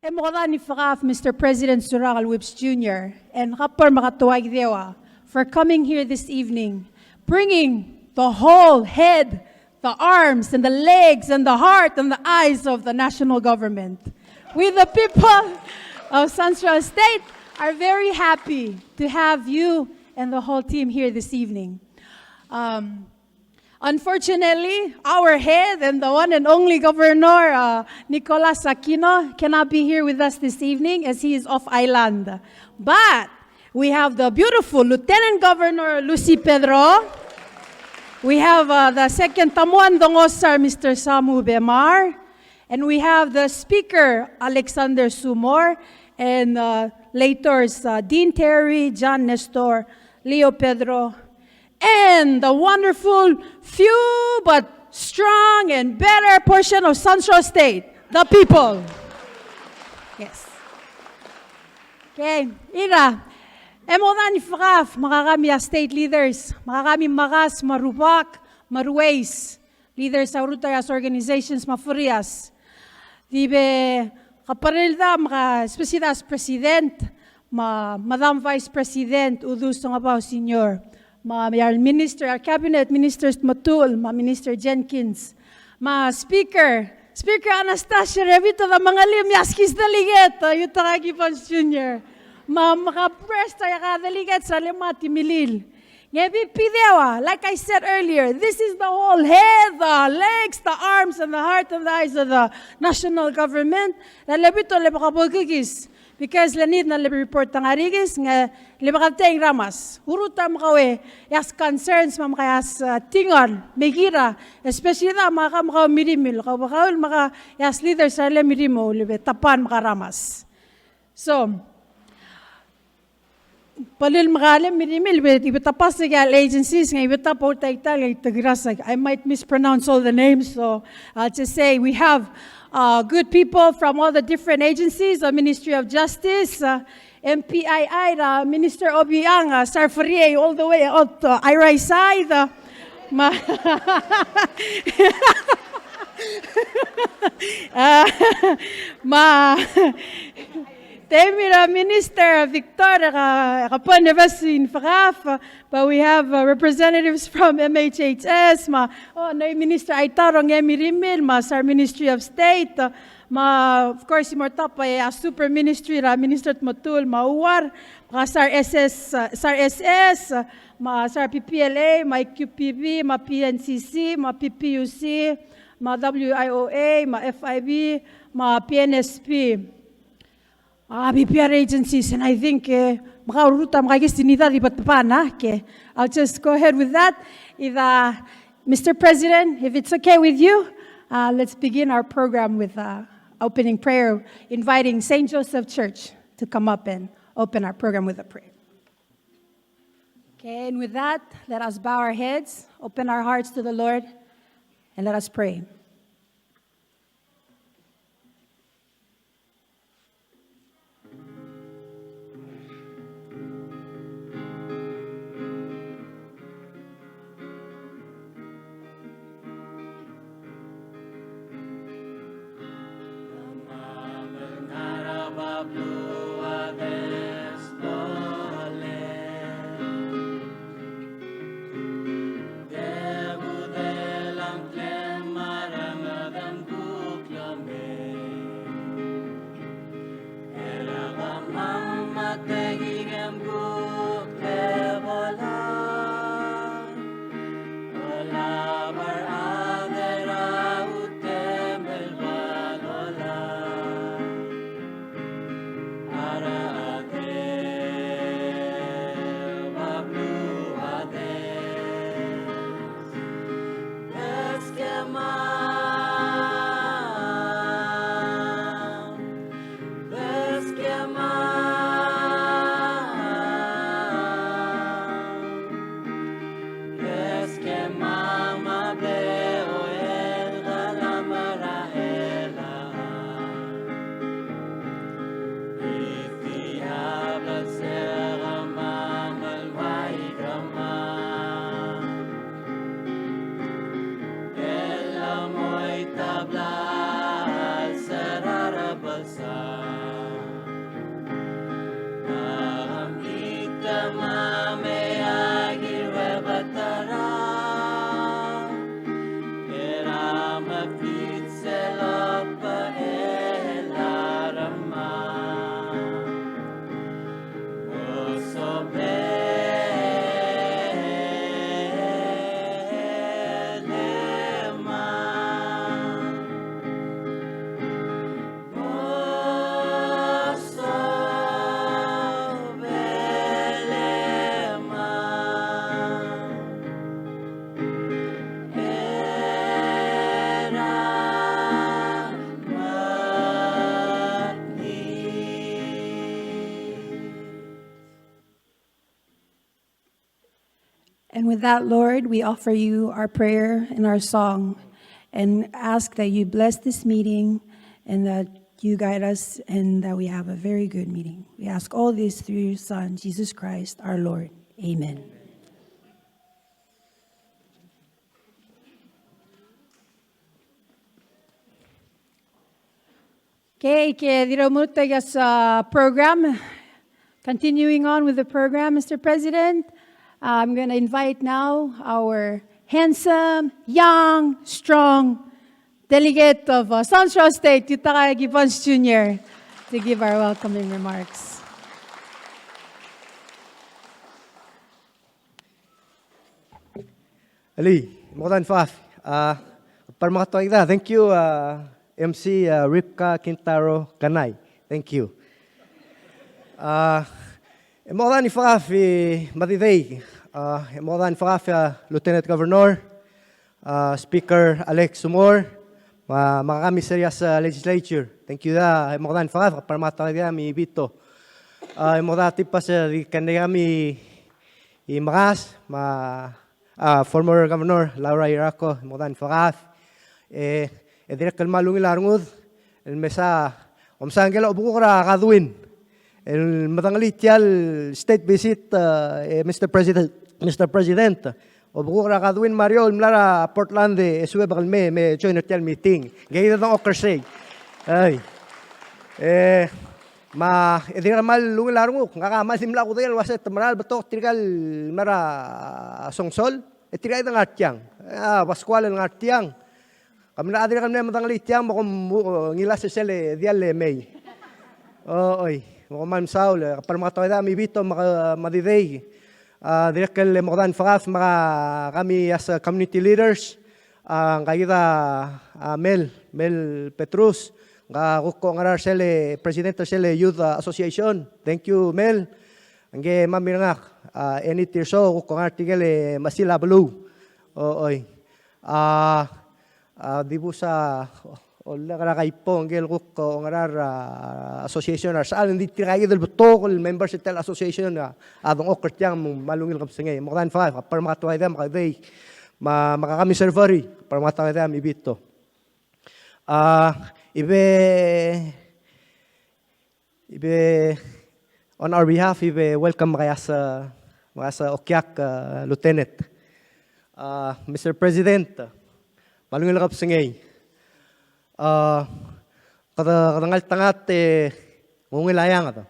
Emorani Faraf, Mr. President Sonsorol Jr. and Rapper Makatuwag Dewa for coming here this evening, bringing the whole head, the arms and the legs and the heart and the eyes of the national government. We, the people of Sonsorol State, are very happy to have you and the whole team here this evening. Unfortunately, our head and the one and only Governor Nicolas Aquino cannot be here with us this evening as he is off island. But we have the beautiful Lieutenant Governor Lucy Pedro. We have the second Tamuan Dongosar, Mr. Samu Bemar. And we have the Speaker, Alexander Sumor, and laters Dean Terry, John Nestor, Leo Pedro, and the wonderful, few but strong and better portion of Sonsorol State, the people. Yes. Okay, Ira, emodan ifraf, makakami state leaders, makakami makas, marubak, maruways, leaders sa Rotarias organizations, mafurias. Dibe, kaparilda, maka spesidas president, Madam Vice President, udus ng abaw, Senior, our Minister, our Cabinet Ministers Matul, Minister Jenkins, Speaker Anastasia Revito, the Mangalim Yaskis Delegate, Yutaki Pons Jr., Maka-Presta Yaka Delegate Salemati Milil. Like I said earlier, this is the whole head, the legs, the arms, and the heart and the eyes of the national government. Because lanid na report ng arigis nga libakateng ramas. Huruta makawe yas concerns mamakayas tingon, megira, especially na maka mirimil, kabakawal maka yas leader sa mirimo, libe tapan makaramas. So, palil makalim mirimil, libe tapas na agencies nga ibe tapo taigtal, I might mispronounce all the names, so I'll just say we have good people from all the different agencies, the Ministry of Justice, MPII, the Minister Obiang, Sarfarie, all the way out to Irai side, Temira Minister Victor Kapanevasin Faraf, but we have representatives from MHHS, Minister Aitarong Emirimil, our Ministry of State, of course, Imortapa, Super Ministry, Minister Matul, Mauar, Sar SS, Sar PPLA, QPB, PNCC, PPUC, WIOA, FIB, PNSP. BPR agencies, and I think I'll just go ahead with that. Mr. President, if it's okay with you, let's begin our program with opening prayer, inviting St. Joseph Church to come up and open our program with a prayer. Okay, and with that, let us bow our heads, open our hearts to the Lord, and let us pray. with that, Lord, we offer you our prayer and our song and ask that you bless this meeting and that you guide us and that we have a very good meeting. We ask all this through your Son, Jesus Christ, our Lord. Amen. Okay, dito muna tayo sa program. Continuing on with the program, Mr. President, I'm going to invite now our handsome, young, strong delegate of Sonsorol State, Yutaka Gibbons Jr., to give our welcoming remarks. Ali, Moran Faf, para makatuwa kita, thank you, MC Ripka Quintaro Kanay. Thank you. Moran Faf, Madiday, Moran Faf, Lieutenant Governor, Speaker Alex Sumor, mga kami serious legislature. Thank you da, Moran Faf, para makatuwa kita, mi bito. Moran tipas kanay kami imakas, former Governor Laura Iraco, Moran Faf, direct kalmalung ilarngud, el mesa, omsaan kela obukura kaduin. El matangalitial state visit, Mr. President, obukura kaduin Mario, mlara Portland, SUPA kalme, me join hotel meeting. Gaya ng okersay. Ay. Direct kalmalung ilarngud, kakamal simla ko tayo, waset maral batok, tirikal mara songsol, tirikal ng artyang. Pascual ng artyang. Kami na adira kami matangalit yang makom ngila sa sele diale may. Oy, makom man saul para makatoy mi bito madiday. Direkal Moran Faf maka kami as community leaders kayda Mel Petrus nga ko ngarar sele president sele youth association. Thank you Mel. Angge mami nga any tirso ko ngartigel Masila Belau. Oy. Di po sa wala ka kaipong gel ko ngarar association saan hindi tirayo del butokol members tel association adong okert yang malungil kapsangay Moran Faf para makatuwa dem makaday makakami servery para makatuwa dem ibito ibe on our behalf ibe welcome kaya sa okyak lieutenant Mr. President. Malungil kap singay. Katangal tangat ngungilayang ato.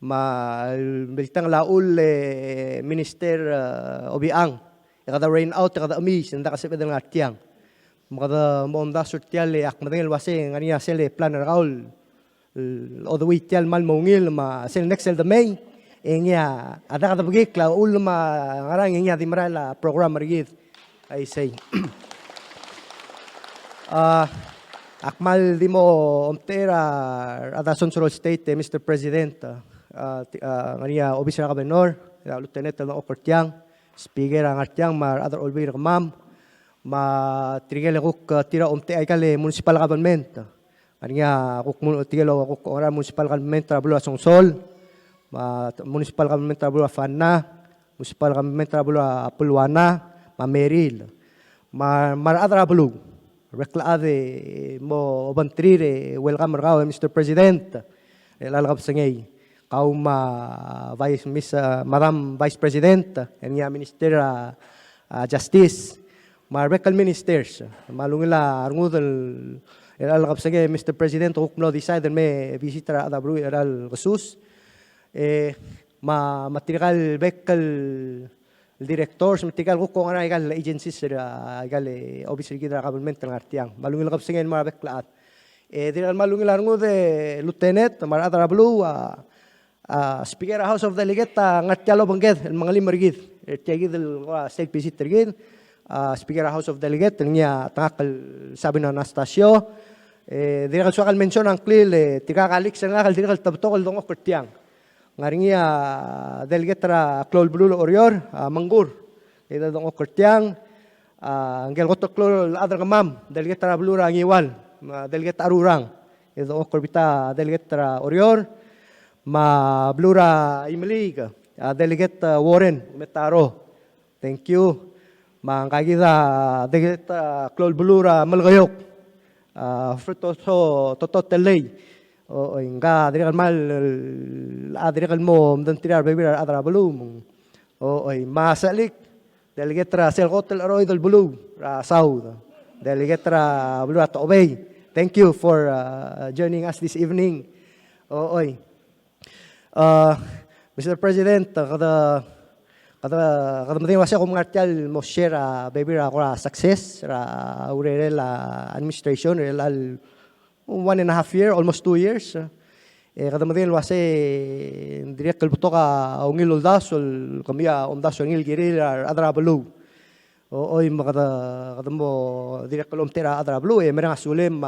Balitang laul minister obiang. Kada rain out kada amis nda kasi pedang artiang. Kada monda surtial akmadengel wase ngania sele plan raul. All the way tial mal mungil ma sel next the May. Engya ada kada bagi laul ma ngarang engya di marala program rigid. I say. Akmal di mo omtera ada Sonsorol State, Mr. President, ngania obisya na Governor, Lieutenant ng Okortiang, Speaker ang Artiang, other olbir ma'am, trigel kuk tira omte ay kale municipal government, ngania kuk tigel kuk ora municipal government trablo Songsol, municipal government trablo Fanna, municipal government trablo Pulwana, Meril, other blue. Reklaade mo obantrire welcome raw Mr. President lalakap sangay kauma Madam Vice President and Minister Justice rekal ministers malungila arngudal lalakap sangay Mr. President ukno decide me visita adabru eral Jesus matrikal bekal directors matikal ko kung ano igal agencies igal officer gidra government ng artiang malungil kap singen mga beklaat diral malungil arngo de lieutenant marata blue speaker House of Delegate ngatalo bangged mga limargid tiagid state visit tergid speaker House of Delegate niya tangakal sabi na Anastasio diral suakal mention ang klil tikakalik sa ngakal diral tabtokol dong okertiang ngaringia delegate ra Klol Blulo Orior Manggur ito dong okertiang angel gotok Klol adra kamam delegate ra Blura Angiwal delegate Arurang ito okerbita delegate ra Orior Blura Imelig delegate Warren Metaro Thank you. Mga kagida, dagit klol bulura malgayok. Fruto so tototelay. O inga dirikal mal adirikal mo mdan tirar bebir adra bulum. O masalik. Delegetra sel hotel aroy del bulu ra saud. Delegetra bulu at obey. Thank you for joining us this evening. Mr. President, kada mading wasa kung ngartial mo share baby ra ko success ra urel administration rel 1.5 year, almost 2 years. Kada mading wasa direct kalbuto ka ungil uldasol kamiya umdasol ngil giril adra bulu. Kada mo direct kalom tera adra bulu merang asulem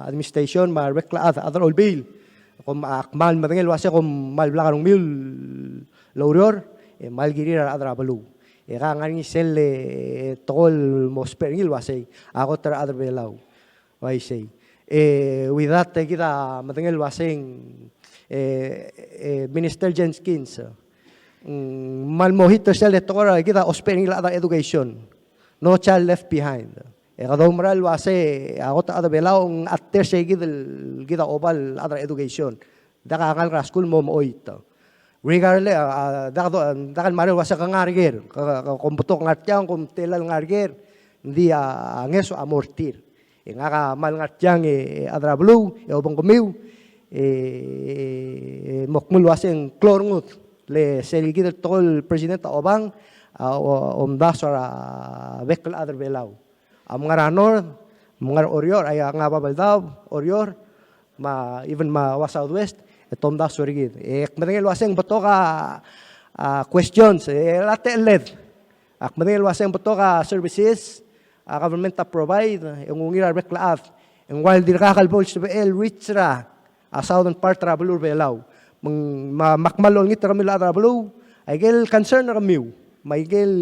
administration ma rekla adra ulbil. Kung akmal mading wasa kung malblakan mil laurior mal girira adra balu ngani sel tol mosperngil wasay ako tra adra belau why say with that kita matengel wasing Minister Jenkins mal mohito sel tokora kita osperngil adra education no child left behind kadong moral wasay ako tra adra belau atter say kita obal adra education daka ngal school mo moito regardless, dakan maril wasa kang ngarger, kumputok ngartyang, kumtelal ngarger, hindi ngeso amortir. Nga ka mal ngartyang adra blue, obang kumiw, mokmul waseng klorngut, le seligid tol president obang, omdasor bekal adra belau. Mga ranor, mga orior, ay nga babaldaw, orior, even ma southwest, Tom da surigid. Akmadengel waseng beto ka questions. Late led. Akmadengel waseng beto ka services. Government ta provide. Yung ungira reklaat. Yung while di nakakalbol sa BL reach ra. Southern part travel Belau. Makmalol ngit ramil travel. Ay gel concern na kamiw. May gel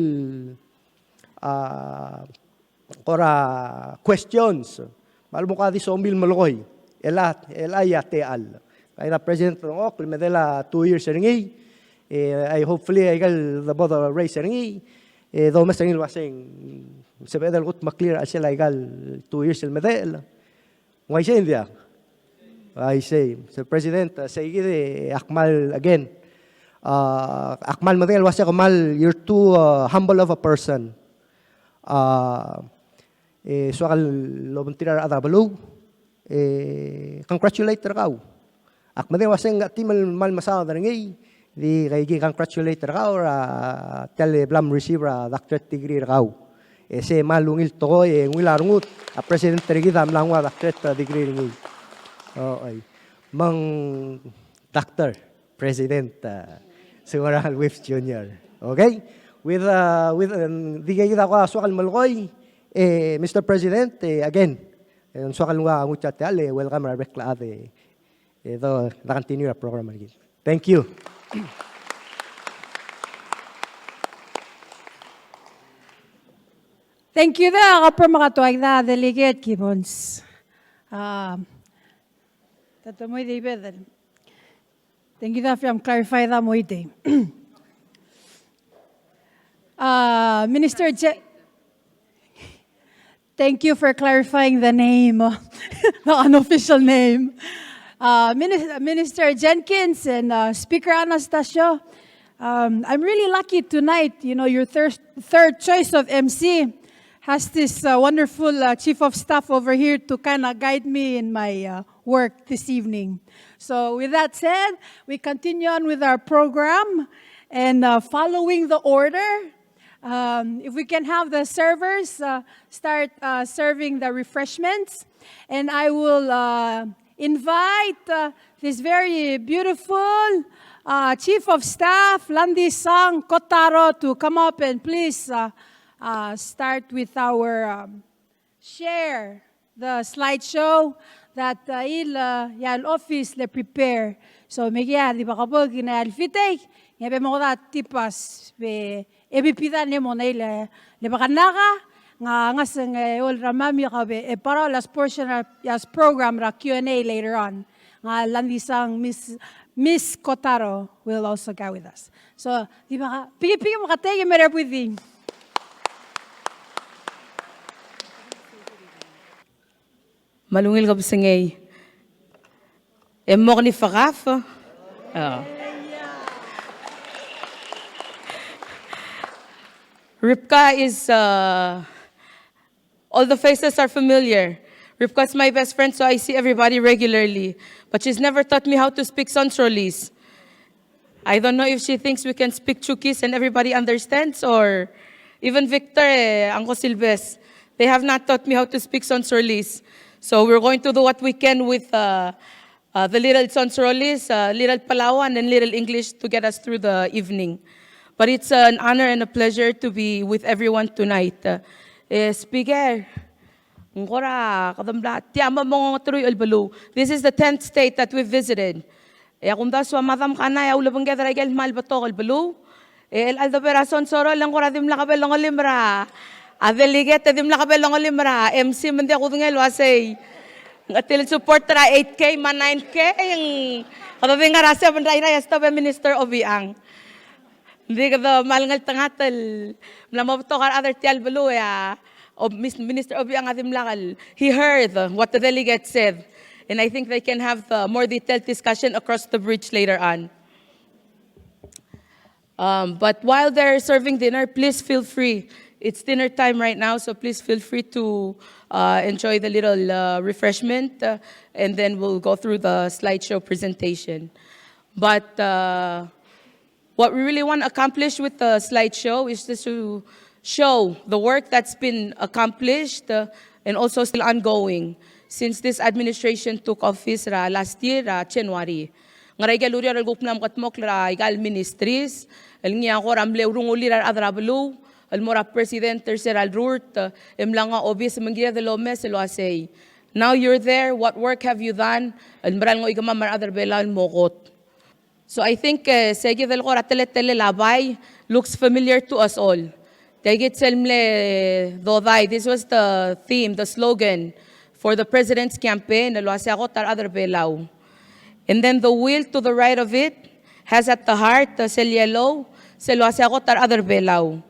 kora questions. Malmo ka di sombil malokoy. Elaya teal. Kaya President ng medela 2 years ringi. I hopefully I gal the both race ringi. Do mas ringi wasing sa bedel gut maklear asila gal 2 years el medel. Why say India? I say Sir President say gide akmal again. Akmal medel wasa kamal you're too humble of a person. So akal lobontirar adabalu. Congratulate rakaw. Akmadeng waseng timal mal masaw na ngay di kay congratulate rakaw tele blam receiver doctorate degree rakaw se malungil to ngilarngut president rigi dam langwa doctorate degree ngay mang doctor president Sonsorol West Junior. Okay, with di kay kita ko aswakal malkoy Mr. President again swakal nga nguchat ale welcome rekla ate ito na-continue ang program again. Thank you. Thank you da kapag makatuwag na delegate Gibbons. Tatamoy David. Thank you da for clarify da mo ite. Minister thank you for clarifying the name, the unofficial name. Minister Jenkins and Speaker Anastasio, I'm really lucky tonight. You know, your third choice of MC has this wonderful Chief of Staff over here to kind of guide me in my work this evening. So with that said, we continue on with our program and following the order. If we can have the servers start serving the refreshments, and I will invite this very beautiful Chief of Staff, Landisang Kotaro, to come up and please start with our share the slideshow that il office le prepare. So megya di ba kapag ginalfitay, ngabe mo da tipas be ebipida ne mo na le bakanaka nga sang ol ramami kabe para las portion as program ra Q&A later on nga landisang Miss Miss Kotaro will also go with us. So, di ba ka, pigi-pigi mo ka tayo, may everything. Malungil ka singay. Emok ni Fakaf. Ripka is, all the faces are familiar. Ripka's my best friend, so I see everybody regularly. But she's never taught me how to speak Sonsorolese. I don't know if she thinks we can speak Chukis and everybody understands, or even Victor, Angko Silves. They have not taught me how to speak Sonsorolese. So we're going to do what we can with the little Sonsorolese, little Palauan, and little English to get us through the evening. But it's an honor and a pleasure to be with everyone tonight. Speaker, this is the 10th state that we visited. Kung da so madam kana ya ulabang gedra gel mal batol belu. El aldabera Sonsorol lang kora dim lakabel ng limra. Adeliget dim lakabel ng limra. MC mende ako ngel wasay. Ngatil support tra 8K man 9K yung kadabing arasa bandai na yasta Minister Obiang. Hindi ka da malngal tangatal. Mlamabto kar other tial belu ya. Minister Obiang adim lakal. He heard what the delegate said. And I think they can have the more detailed discussion across the bridge later on. But while they're serving dinner, please feel free. It's dinner time right now, so please feel free to enjoy the little refreshment, and then we'll go through the slideshow presentation. But what we really want to accomplish with the slideshow is just to show the work that's been accomplished and also still ongoing since this administration took office last year, January. Ngaray galuria ral gupnam katmok igal ministries, alngia ko ramle urunguli adrablu, almora president terceral root, emlanga obis mangira de lomes loasay. Now you're there, what work have you done? Almral ngo igamamar other belal mokot. So I think segi del ko ratele labay looks familiar to us all. Tegit selmle dodai, this was the theme, the slogan for the president's campaign, Naloaseagotar Belau. And then the wheel to the right of it has at the heart, Sel Yellow, Seloaseagotar Belau.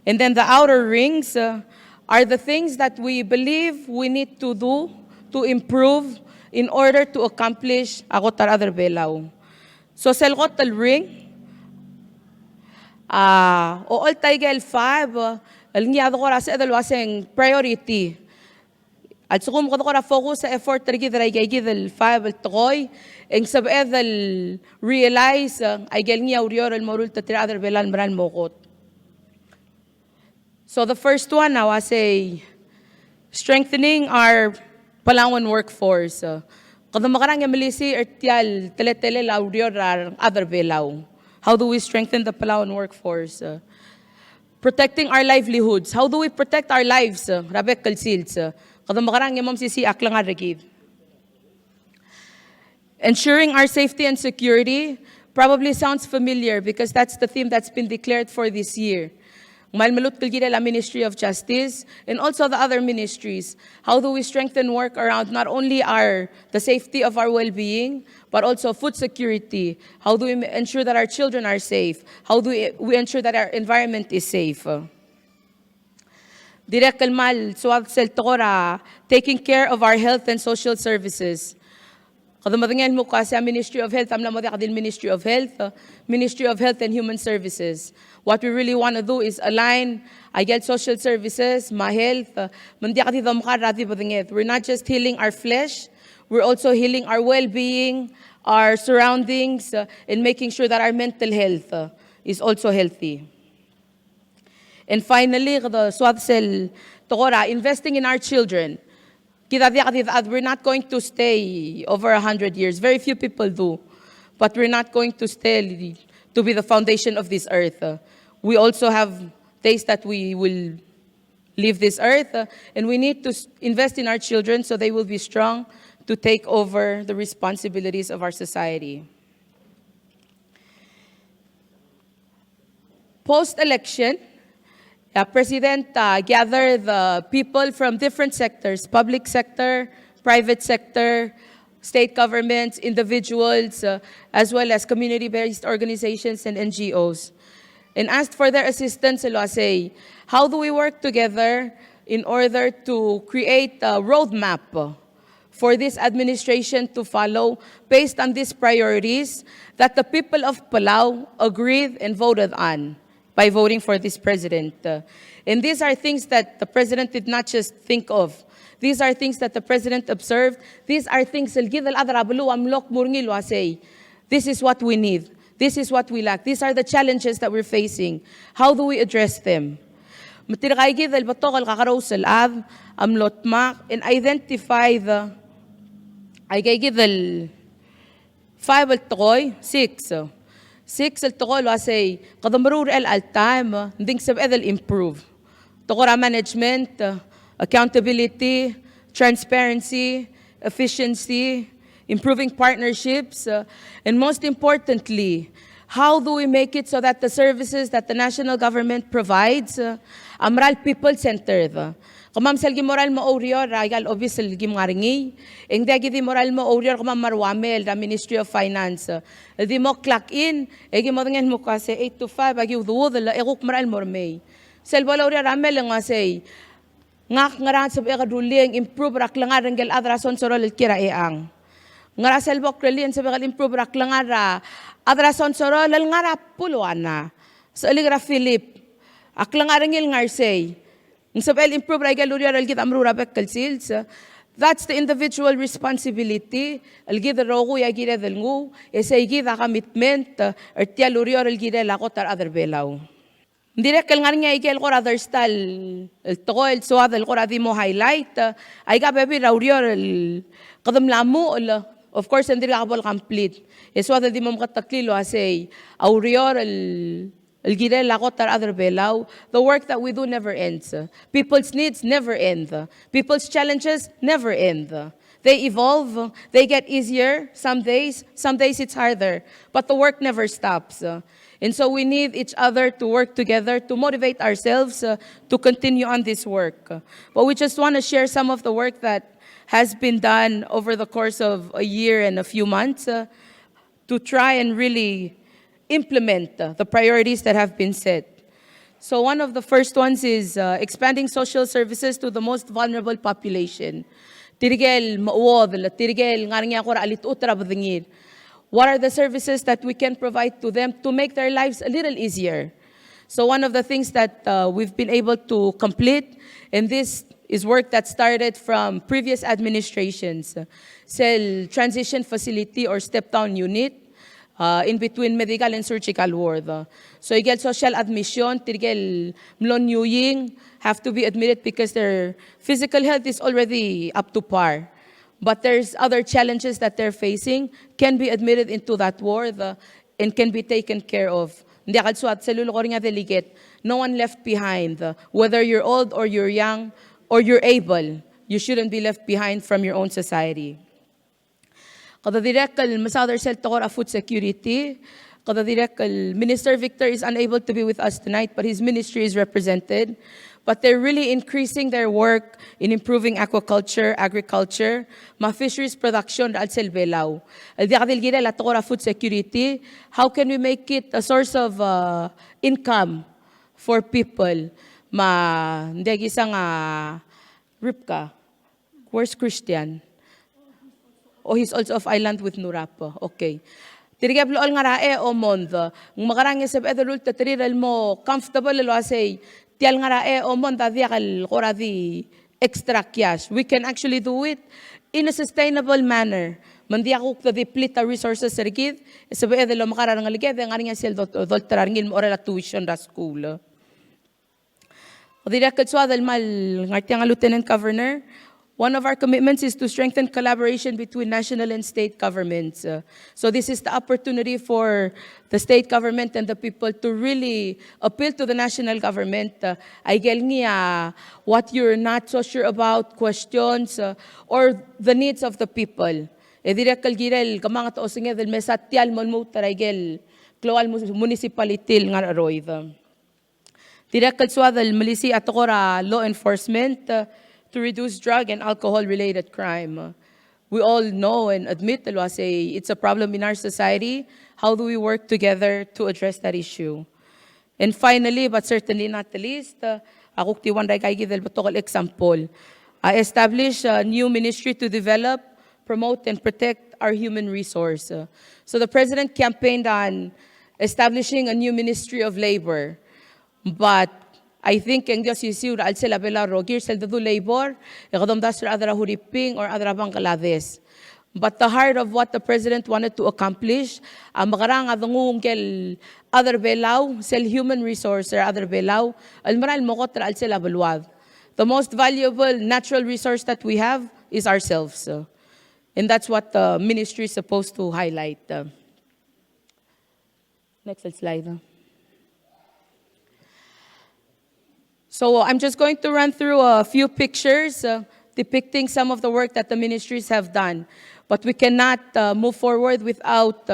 And then the outer rings are the things that we believe we need to do to improve in order to accomplish Agotar Belau. So Selgotal ring, all Taigel 5, Alniadora Sedalwaseng priority. At sukum ko na focus sa effort tergi dray gigil 5 toy eng sabedal realize ay gelnya urior el morul tatra other belan maran mokot. So the first one now I say strengthening our Palauan workforce. Kada makarang emilisi ertial teletele la urior other belau. How do we strengthen the Palauan workforce? Protecting our livelihoods. How do we protect our lives? Rabek kalsils. Ensuring our safety and security probably sounds familiar because that's the theme that's been declared for this year. La Ministry of Justice and also the other ministries. How do we strengthen work around not only the safety of our well-being, but also food security? How do we ensure that our children are safe? How do we ensure that our environment is safe? Direk kalmal suwag sel tora taking care of our health and social services. Kada madangal mo kasi Ministry of Health, amla mo kadil Ministry of Health, Ministry of Health and Human Services. What we really want to do is align agad social services, ma health, mandi kadi damkar rati badanget. We're not just healing our flesh, we're also healing our well-being, our surroundings, and making sure that our mental health is also healthy. And finally, investing in our children. We're not going to stay over 100 years. Very few people do. But we're not going to stay to be the foundation of this earth. We also have days that we will leave this earth. And we need to invest in our children so they will be strong to take over the responsibilities of our society. Post-election, the President gathered the people from different sectors, public sector, private sector, state governments, individuals, as well as community-based organizations and NGOs, and asked for their assistance. Say, how do we work together in order to create a roadmap for this administration to follow based on these priorities that the people of Palau agreed and voted on by voting for this president. And these are things that the president did not just think of. These are things that the president observed. These are things this is what we need. This is what we lack. These are the challenges that we're facing. How do we address them? And identify the five six. Six say qadamrur al time ding sab edel improve. Tokora management, accountability, transparency, efficiency, improving partnerships, and most importantly, how do we make it so that the services that the national government provides amral people-centered? Kamam selgi moral mo orior, ragal obis selgi maringi. Eng dagi di moral mo orior kamam marwamel da Ministry of Finance. Di mo clock in, egi mo dengan mo kasi 8 to 5 agi uduod la eguk moral mormei. Selbo orior ramel nga say ngak ngaran sab ega duling improve rak langar ngel adra Sonsorol kira eang. Ngara selbo krelien sab ega improve rak langar adra Sonsorol ngara puluana. Sa aligra Philip aklangar ngel ngar say that's the individual responsibility. Commitment. Other Belau. Direct other style. Highlight. I got baby of course, hindi complete. So the dimom kataklilo say Aurior other Belau, the work that we do never ends. People's needs never end. People's challenges never end. They evolve, they get easier some days it's harder, but the work never stops. And so we need each other to work together to motivate ourselves to continue on this work. But we just want to share some of the work that has been done over the course of a year and a few months to try and really implement the priorities that have been set. So one of the first ones is expanding social services to the most vulnerable population. What are the services that we can provide to them to make their lives a little easier? So one of the things that we've been able to complete, and this is work that started from previous administrations, cell transition facility or step-down unit, in between medical and surgical ward. So you get social admission, tirigel mlonyuying have to be admitted because their physical health is already up to par. But there's other challenges that they're facing, can be admitted into that ward and can be taken care of. No one left behind. Whether you're old or you're young or you're able, you shouldn't be left behind from your own society. Kada direct Masadar Cell Tokora Food Security, kada direct Minister Victor is unable to be with us tonight, but his ministry is represented. But they're really increasing their work in improving aquaculture, agriculture, fisheries production at Ngerel Belau. La Tokora Food Security, how can we make it a source of income for people? Ndegi isang Ripka, where's Christian? Oh, he's also of island with Nurapo. Okay. Tirigablo al ngarae o mondo. Makarang sa edulul tatriral mo comfortable lo say tial ngarae o monda diakal koradi extra cash. We can actually do it in a sustainable manner. Mandia ko the deplete resources sergid. Sa edelo makarang aliged ngaring sel doltarangil mo la tuition da school. Direct so dal mal ngartiang Lieutenant Governor. One of our commitments is to strengthen collaboration between national and state governments. So this is the opportunity for the state government and the people to really appeal to the national government. What you're not so sure about, questions, or the needs of the people. Direct girel kamang to osingel mesatial mon tarigel kloal municipality nga roid. Direct suadal malisi atokora law enforcement. To reduce drug and alcohol-related crime. we all know and admit that it's a problem in our society. How do we work together to address that issue? And finally, but certainly not the least, ako tiwan day kay gidel batokal example. I established a new ministry to develop, promote, and protect our human resource. So the President campaigned on establishing a new Ministry of Labor. But I think ang Diyos yisiw al sila bela rogir sel do labor, ekadom dasra adra huriping or adra bang kalades. But the heart of what the President wanted to accomplish, makarang adungong kel other belau, sel human resource or other belau, almaral mokot al sila balwad. The most valuable natural resource that we have is ourselves. And that's what the ministry is supposed to highlight. Next slide. So I'm just going to run through a few pictures depicting some of the work that the ministries have done. But we cannot move forward without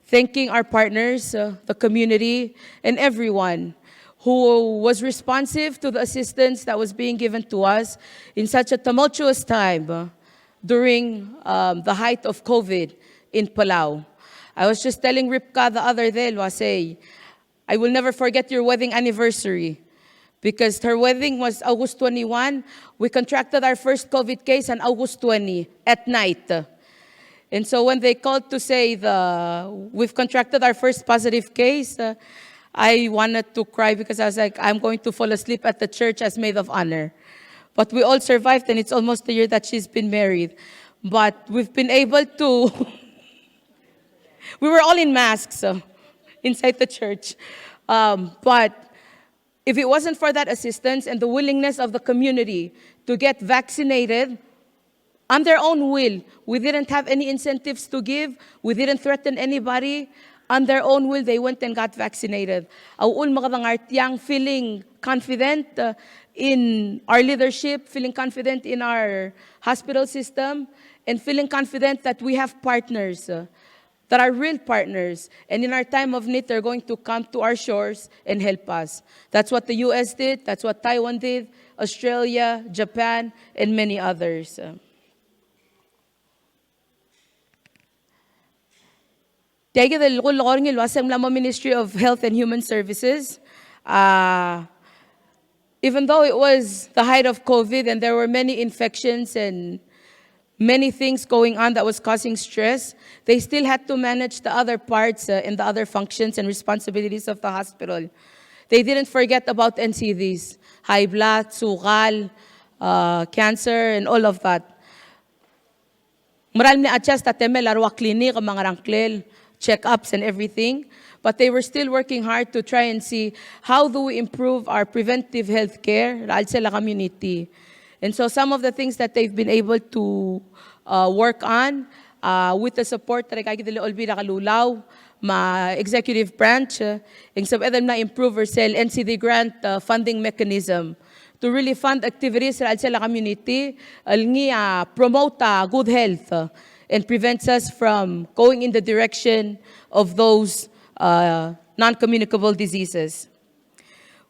thanking our partners, the community, and everyone who was responsive to the assistance that was being given to us in such a tumultuous time during the height of COVID in Palau. I was just telling Ripka the other day, I will never forget your wedding anniversary. Because her wedding was August 21. We contracted our first COVID case on August 20 at night. And so when they called to say we've contracted our first positive case, I wanted to cry because I was like, I'm going to fall asleep at the church as maid of honor. But we all survived, and it's almost a year that she's been married. But we've been able to, we were all in masks inside the church. But if it wasn't for that assistance and the willingness of the community to get vaccinated on their own will, we didn't have any incentives to give, we didn't threaten anybody, on their own will, they went and got vaccinated. Aul mga feeling confident in our leadership, feeling confident in our hospital system, and feeling confident that we have partners that are real partners. And in our time of need, they're going to come to our shores and help us. That's what the US did. That's what Taiwan did, Australia, Japan, and many others. The Ministry of Health and Human Services, even though it was the height of COVID and there were many infections and many things going on that was causing stress, they still had to manage the other parts and the other functions and responsibilities of the hospital. They didn't forget about NCDs, high blood, sukal, cancer, and all of that. Maral ni adjust tateme larwa klinik ang mga rangklel, check-ups and everything. But they were still working hard to try and see how do we improve our preventive health care sa la community. And so some of the things that they've been able to work on with the support that kagidili olbida kalulaw, ma executive branch, and some other na improve or sell NCD grant funding mechanism to really fund activities sa la community, alngi promote good health and prevents us from going in the direction of those non-communicable diseases.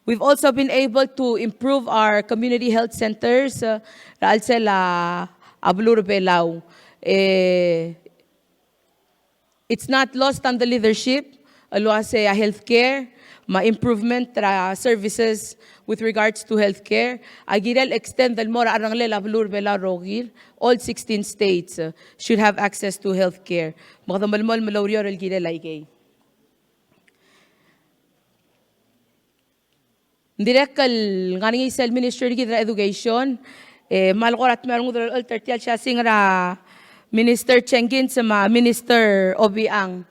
We've also been able to improve our community health centers. Ngerel Belau. It's not lost on the leadership. Aluase healthcare, improvement services with regards to healthcare. Agirel extend the mora arangle Ngerel Belau rogir. All 16 states should have access to healthcare. Magdamalmol malawrior el girel aigay. Direkal ngani sel Ministry of Education malgorat merong dral altertial siya singra Minister Chengin sama Minister Obiang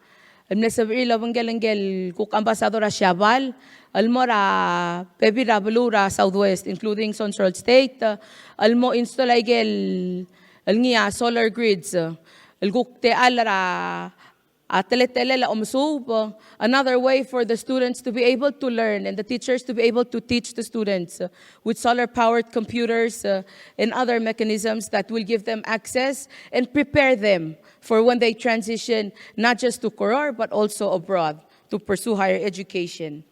amnesabri lawanggel kuk ambassador Siabal almora pebira belura Southwest including Sonsorol State almo install igel alngia solar grids alguk te alara another way for the students to be able to learn and the teachers to be able to teach the students with solar-powered computers and other mechanisms that will give them access and prepare them for when they transition not just to Koror but also abroad to pursue higher education.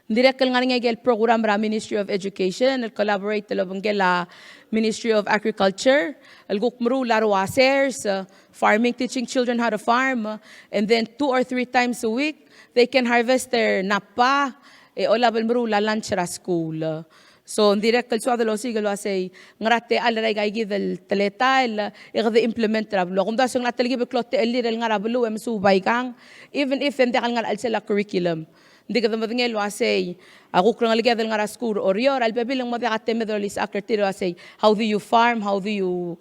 Direct nga nga program ra Ministry of Education, collaborate talabang la Ministry of Agriculture, gukmru larwasers, farming, teaching children how to farm, and then 2 or 3 times a week they can harvest their napa, olabal mru la lunch ra school. So direct kalsuado lo sigalo say ngarate alray gaigi del teletal igde implement rablo kung dasong natalgi be klote elirel ngarablo em subay kang even if hindi kal ngal alsela curriculum hindi ka madngel wa say ako krang algi del ngara school or yor albabil ng madakate medolis akertiro say how do you farm, how do you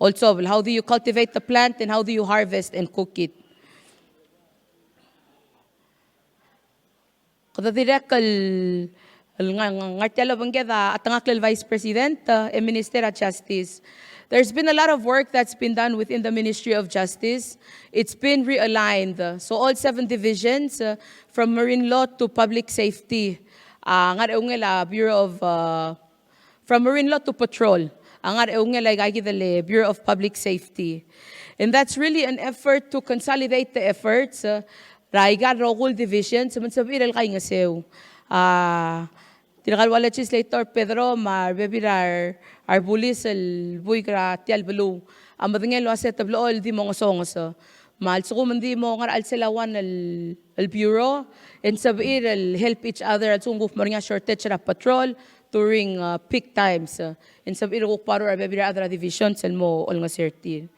also how do you cultivate the plant, and how do you harvest and cook it. Kada direct ngartelo banggeda at ang Vice President e Minister of Justice. There's been a lot of work that's been done within the Ministry of Justice. It's been realigned. So all 7 divisions, from marine law to public safety, Bureau of from marine law to patrol, Bureau of Public Safety. And that's really an effort to consolidate the efforts. Raiga Rogul Division, samansabiral kay ngasew. Tinakalwa legislator Pedro bebirar bulis el buigra tial belu amadngel waset tablool di mo ngosongoso mal suko mandi mo ngar al selawan el bureau and sabir el help each other at sunguf maringa shortage ra patrol during peak times and sabir ko paro bebirar other divisions el mo ol ngaserti.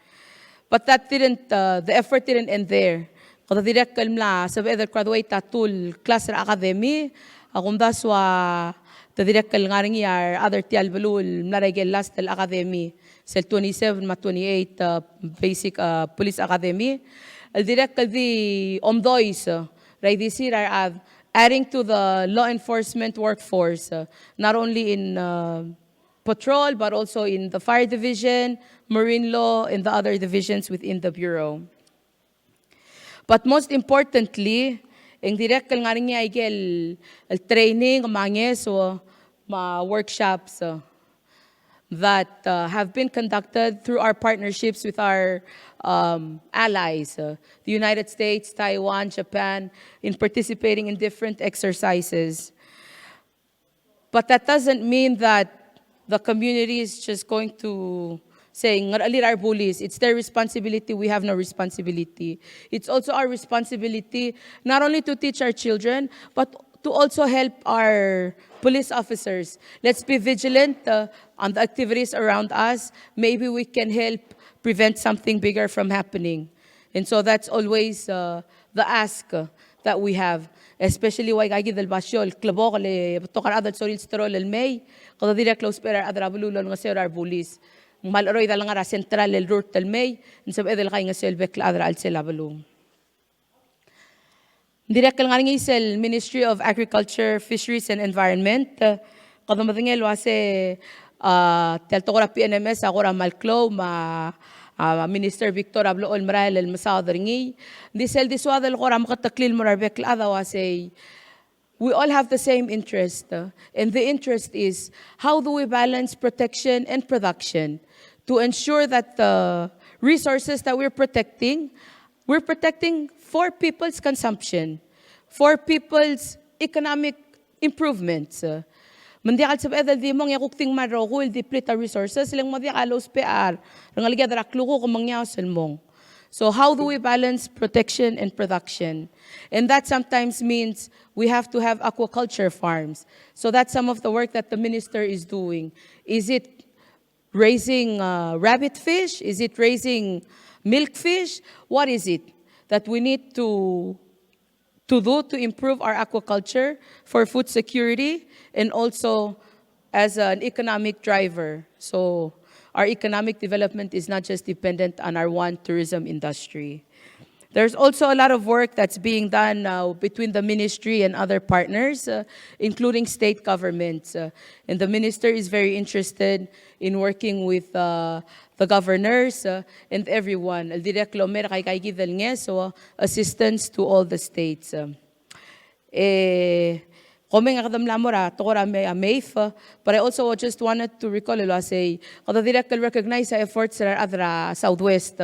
But that didn't the effort didn't end there. Kada direct kalmla sabi other graduate atul class ra academy akong daswa the direct ngaringi are other tial belul naregel last tel academy sel 27 ma 28 basic police academy el direct the omdois right this year are adding to the law enforcement workforce not only in patrol but also in the fire division, marine law, and the other divisions within the bureau. But most importantly, ang direct nga rin niya el training, mga so workshops that have been conducted through our partnerships with our allies, the United States, Taiwan, Japan, in participating in different exercises. But that doesn't mean that the community is just going to saying, our bullies, it's their responsibility, we have no responsibility. It's also our responsibility not only to teach our children, but to also help our police officers. Let's be vigilant on the activities around us. Maybe we can help prevent something bigger from happening. And so that's always the ask that we have. Especially why gagi del basyol, klabo kale, tokar adal soril sterol el may, kada dire close pera adra bululon nga ser our bullies. Malaroy dal nga central el root del may, nsab edel kay nga sel bekla adra al sel abulong. Direct nga nga isel Ministry of Agriculture, Fisheries and Environment. Kada madingel wase tel tokora PNMS akora malklo Minister Victor Ablool Marael el Masadringi. Disel diswadal kora makataklil morar bekla ada wase. We all have the same interest, and the interest is how do we balance protection and production to ensure that the resources that we're protecting for people's consumption, for people's economic improvements. Mandiakal sa edal di mong yakukting marogul di plita resources silang madiakalos PR rangaligya darakluko kung mangyawsal mong. So how do we balance protection and production? And that sometimes means we have to have aquaculture farms. So that's some of the work that the minister is doing. Is it raising rabbit fish? Is it raising milk fish? What is it that we need to do to improve our aquaculture for food security and also as an economic driver? So our economic development is not just dependent on our one tourism industry. There's also a lot of work that's being done now between the ministry and other partners, including state governments. And the minister is very interested in working with the governors and everyone. So assistance to all the states. Kome nga kadamlamora, tokora may amaif, but I also just wanted to recall ilo say, kada direct recognize sa efforts sa adra Southwest,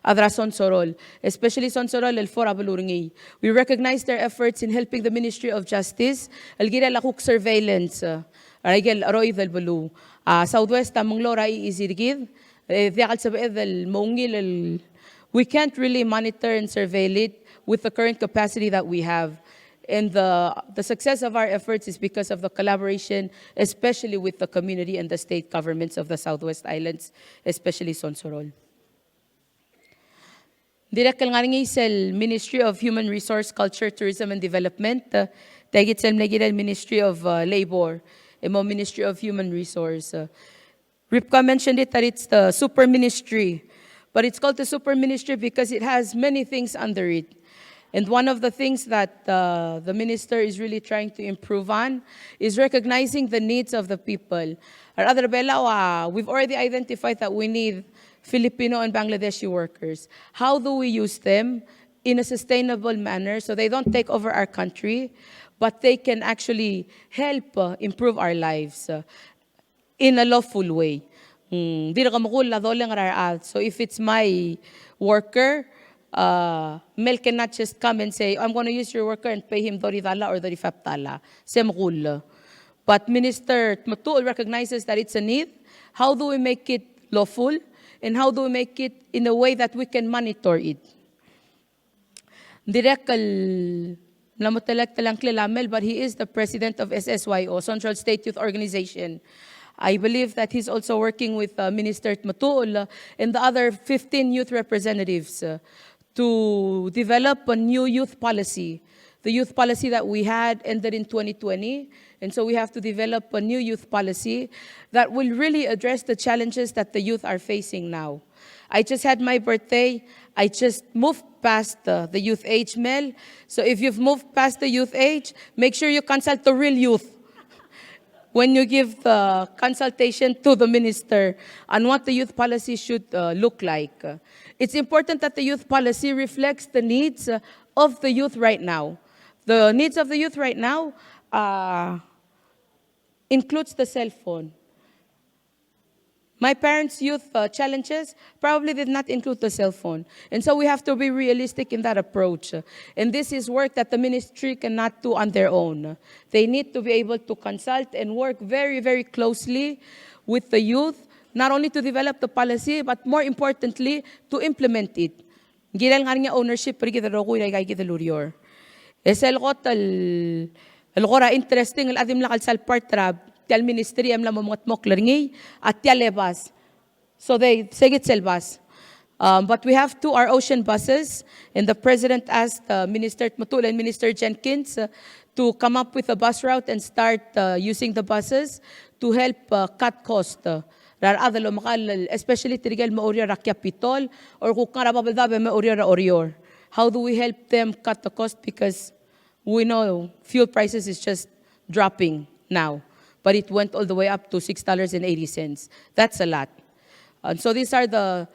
adra Sonsorol, especially Sonsorol el for abaluringi. We recognize their efforts in helping the Ministry of Justice, el gira lakuk surveillance, arigel aroy del balu. Southwest among lora iizirgid, diakal sabi del maungil we can't really monitor and surveil it with the current capacity that we have. And the success of our efforts is because of the collaboration, especially with the community and the state governments of the Southwest Islands, especially Sonsorol. Direkal nga nga isel Ministry of Human Resource, Culture, Tourism and Development, dagit sel mnagidal Ministry of Labor, emo Ministry of Human Resource. Ripka mentioned it that it's the super ministry, but it's called the super ministry because it has many things under it. And one of the things that the minister is really trying to improve on is recognizing the needs of the people. Ngerel Belau, we've already identified that we need Filipino and Bangladeshi workers. How do we use them in a sustainable manner so they don't take over our country, but they can actually help improve our lives in a lawful way? So if it's my worker, Mel cannot just come and say, I'm going to use your worker and pay him $30 or $35. Semrul. But Minister Matul recognizes that it's a need. How do we make it lawful? And how do we make it in a way that we can monitor it? Direkal namutalak talang Mel, but he is the president of SSYO, Sonsorol State Youth Organization. I believe that he's also working with Minister Matul and the other 15 youth representatives to develop a new youth policy. The youth policy that we had ended in 2020, and so we have to develop a new youth policy that will really address the challenges that the youth are facing now. I just had my birthday. I just moved past the youth age, Mel. So if you've moved past the youth age, make sure you consult the real youth when you give the consultation to the minister on what the youth policy should look like. It's important that the youth policy reflects the needs of the youth right now. The needs of the youth right now includes the cell phone. My parents' youth challenges probably did not include the cell phone. And so we have to be realistic in that approach. And this is work that the ministry cannot do on their own. They need to be able to consult and work very, very closely with the youth, not only to develop the policy, but more importantly, to implement it. Ngerel nga nga ownership, pero kita ro ko ilagay kita lurior. Esel ko tal interesting, adim lakal sal partrab, tial ministry am lamang mga moklarngi at tialebas. So they segit selbas. But we have our ocean buses, and the president asked Minister Matul and Minister Jenkins to come up with a bus route and start using the buses to help cut cost. Especially tirigal mauriya rakya pitol or kung karababadabe mauriya ra orior. How do we help them cut the cost? Because we know fuel prices is just dropping now. But it went all the way up to $6.80. That's a lot. And so these are the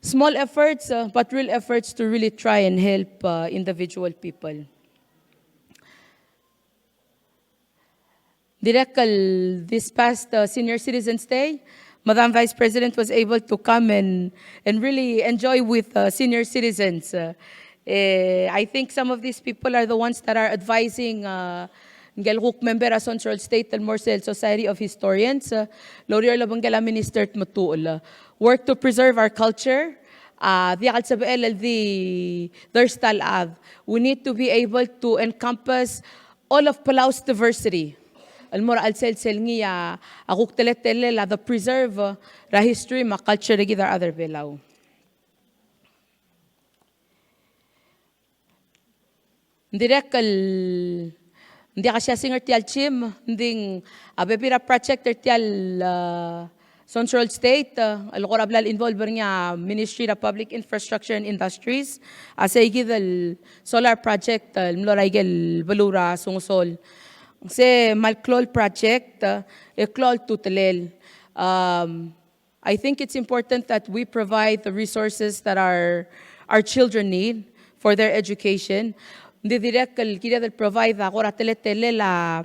small efforts, but real efforts to really try and help individual people. Direkal, this past Senior Citizens Day, Madam Vice President was able to come and really enjoy with senior citizens. I think some of these people are the ones that are advising Ngelhuk member as Sonsorol State and Morsel Society of Historians, Laurier Labangala Minister Matul, work to preserve our culture. We need to be able to encompass all of Palau's diversity. Almor al-sel-sel niya, akuk telet-tele la the preserve ra history ma culture gidar other Belau. Direkal hindi ka siya singer tial chim, nding abepira project tial Sonsorol State, al-qorablal involved niya Ministry of Public Infrastructure and Industries, asay the solar project, mloraigel balura sungsol. Kasi malklol project, eklol tutelel. I think it's important that we provide the resources that our children need for their education. Hindi direct kaya del provide ako ra tele la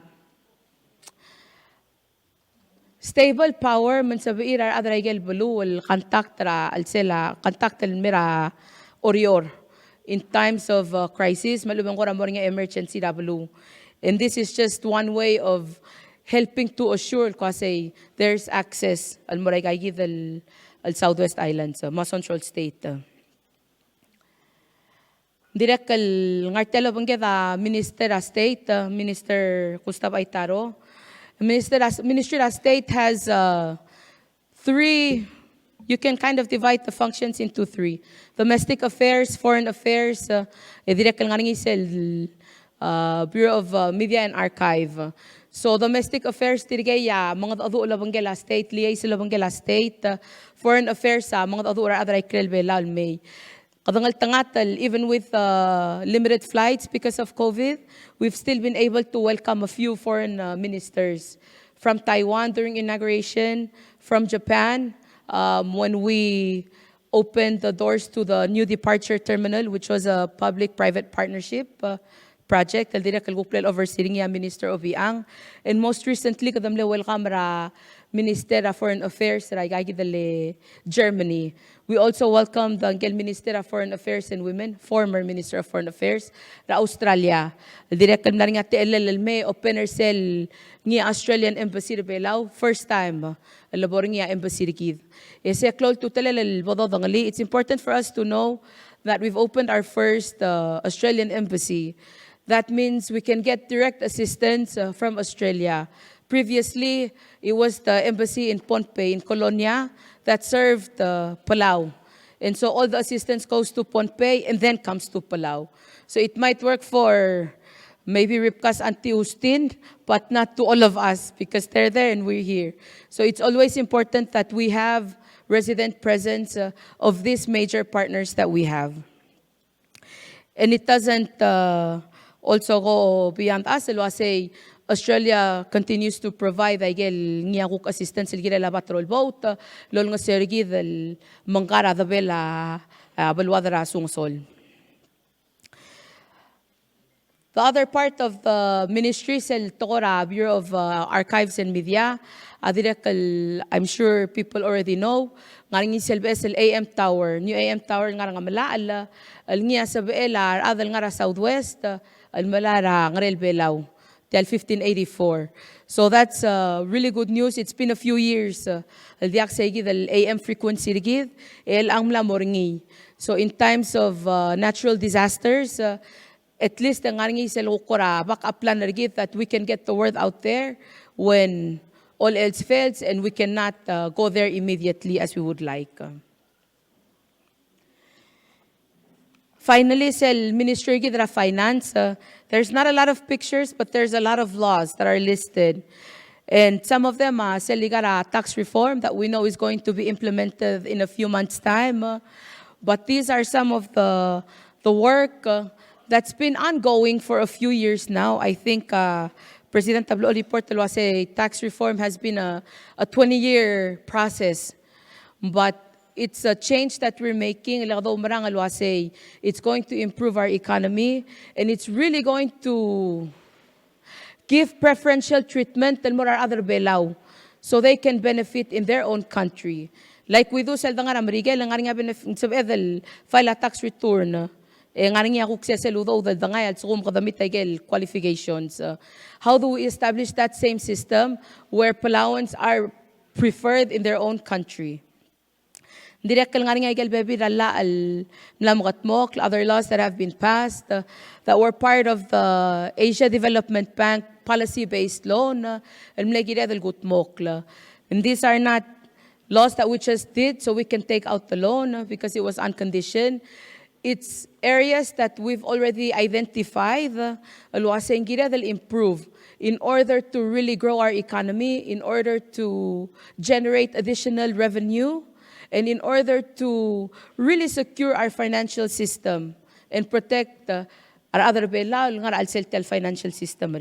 stable power man sabi ira adra Ngerel Belau al contactra al sela contact al mira orior in times of crisis malubang ko ramor nga emergency W. And this is just one way of helping to assure kasi there's access al moray kay al Southwest Islands, Sonsorol State. Direct kal ngartelo bangga Minister of State, Minister Gustav Aitaro. Ministry of State has three, you can kind of divide the functions into three. Domestic affairs, foreign affairs, direct kal ngaringisel Bureau of Media and Archive. So domestic affairs dirigaya mga adu Labanggela State, liaison Labanggela State, foreign affairs mga adu adray Ngerel Belau may. Kadangal tangatal, even with limited flights because of COVID, we've still been able to welcome a few foreign ministers from Taiwan during inauguration, from Japan when we opened the doors to the new departure terminal, which was a public-private partnership project. Aldira kalguplel overseeing ya Minister Obiang. And most recently, kadamle welcome ra Minister of Foreign Affairs ra igagidale Germany. We also welcome the Angel Minister of Foreign Affairs and Women, former Minister of Foreign Affairs, ra Australia. Aldira kalmari nga TLLME opener cell ni Australian Embassy de Palau, first time laboring ya embassy rigid. Ese klol tutelel bododangali. It's important for us to know that we've opened our first Australian embassy. That means we can get direct assistance from Australia. Previously, it was the embassy in Pohnpei, in Colonia, that served Palau. And so all the assistance goes to Pohnpei and then comes to Palau. So it might work for maybe Ripka's Auntie Ustin, but not to all of us because they're there and we're here. So it's always important that we have resident presence of these major partners that we have. And it doesn't also go beyond us. Say Australia continues to provide ngiyakuk assistance ilgira la patrol boat lol nga sergi del mangara da bela balwadra sungsol. The other part of the ministry is the Bureau of Archives and Media. I'm sure people already know. Ngaring iselbes AM Tower, new AM Tower nga malaala, al ngiya sa beela, adal nga Southwest, al malara Ngerel Belau, till 1584. So that's really good news. It's been a few years. Al diak saygi dal AM frequency rigid, el angmla moringi. So in times of natural disasters, at least ang ngaring iselukura, backup plan rigid that we can get the word out there when all else fails and we cannot go there immediately as we would like. Finally, sa Ministry of Finance, there's not a lot of pictures, but there's a lot of laws that are listed. And some of them are tax reform that we know is going to be implemented in a few months' time. But these are some of the work that's been ongoing for a few years now. I think President Tablo Portalo say tax reform has been a 20-year process, but it's a change that we're making. It's going to improve our economy, and it's really going to give preferential treatment to our other Belau, so they can benefit in their own country. Like we do sa Amerika, file a tax return. Qualifications. How do we establish that same system where Palauans are preferred in their own country? Other laws that have been passed that were part of the Asia Development Bank policy-based loan. And these are not laws that we just did so we can take out the loan because it was unconditioned. It's areas that we've already identified, they'll improve in order to really grow our economy, in order to generate additional revenue, and in order to really secure our financial system and protect our other financial system.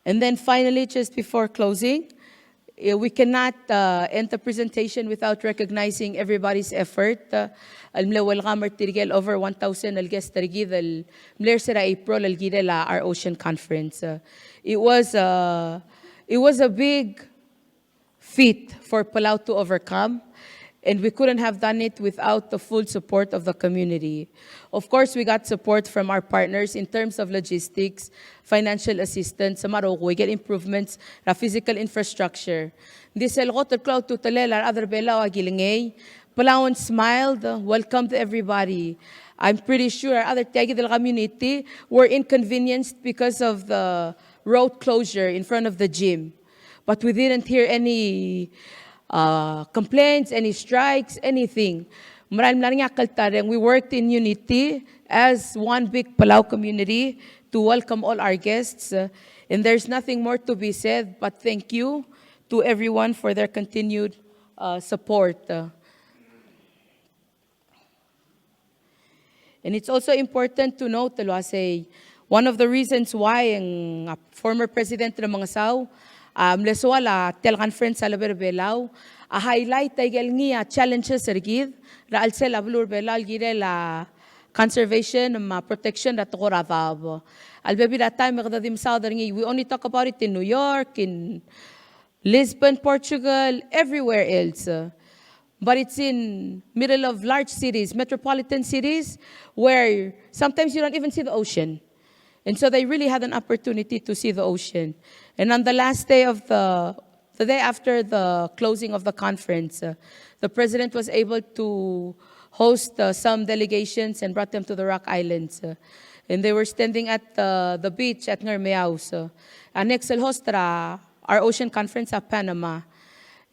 And then finally, just before closing, we cannot end the presentation without recognizing everybody's effort. Over 1,000 al-guest April our ocean conference. It was It was a big feat for Palau to overcome, and we couldn't have done it without the full support of the community. Of course, we got support from our partners in terms of logistics, financial assistance, sa Maroko, we get improvements na physical infrastructure. This Elgotel Cloud to Talela, other Belau Agilingay, Palauan smiled, welcomed everybody. I'm pretty sure our other Tiagi del community were inconvenienced because of the road closure in front of the gym. But we didn't hear any complaints, any strikes, anything. We worked in unity as one big Palau community to welcome all our guests. And there's nothing more to be said, but thank you to everyone for their continued support. And it's also important to note, Luasay, one of the reasons why ang former president ng mga Sao, leswala teleconference sa Ngerel Belau, highlight ay niya challenges sergid, ra alsel ablur Belau gire la conservation, protection at koratab. Albebi that time magdadim southern we only talk about it in New York, in Lisbon, Portugal, everywhere else. But it's in middle of large cities, metropolitan cities, where sometimes you don't even see the ocean. And so they really had an opportunity to see the ocean. And on the last day of the day after the closing of the conference, the president was able to host some delegations and brought them to the Rock Islands. And they were standing at the beach at Ngerel Belau. Next hostra our ocean conference at Panama.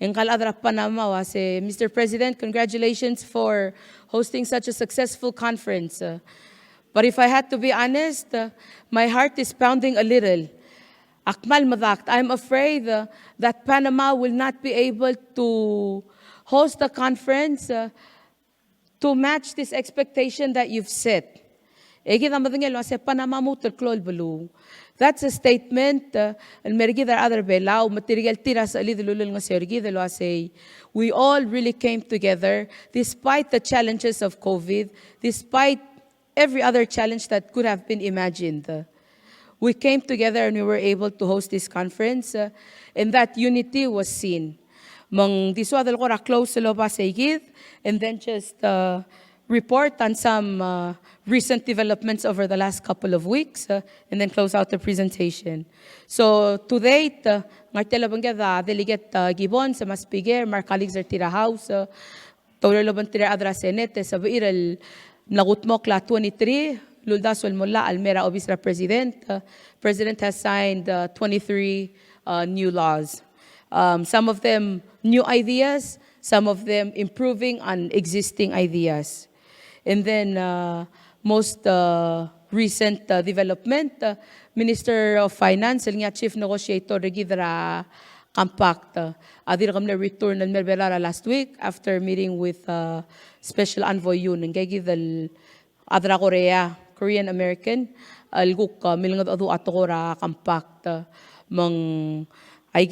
In Kaladra, Panama, was Mr. President, congratulations for hosting such a successful conference. But if I had to be honest, my heart is pounding a little. Akmal madakt, I'm afraid that Panama will not be able to host a conference to match this expectation that you've set. That's a statement. We all really came together despite the challenges of COVID, despite every other challenge that could have been imagined. We came together and we were able to host this conference, and that unity was seen. Mang diswadal ko ra close sa loba sa igid, and then just report on some recent developments over the last couple of weeks, and then close out the presentation. So to date, ngartela bangga da delegate Gibon sa Maspigir, my colleagues are tira house, tawlo loban tira adra senete sa biiral nagutmok la 23, Luldasol Mulla Almera Obisra President. President has signed 23 new laws. Some of them new ideas, some of them improving on existing ideas. And then most recent development, Minister of Finance, nga Chief Negotiator Regidra Compact, adir kami return ng Merbelara last week after meeting with Special Envoy Yun, ng gagidal adra Korean American, alguk milangad adu atokora Compact, mang ay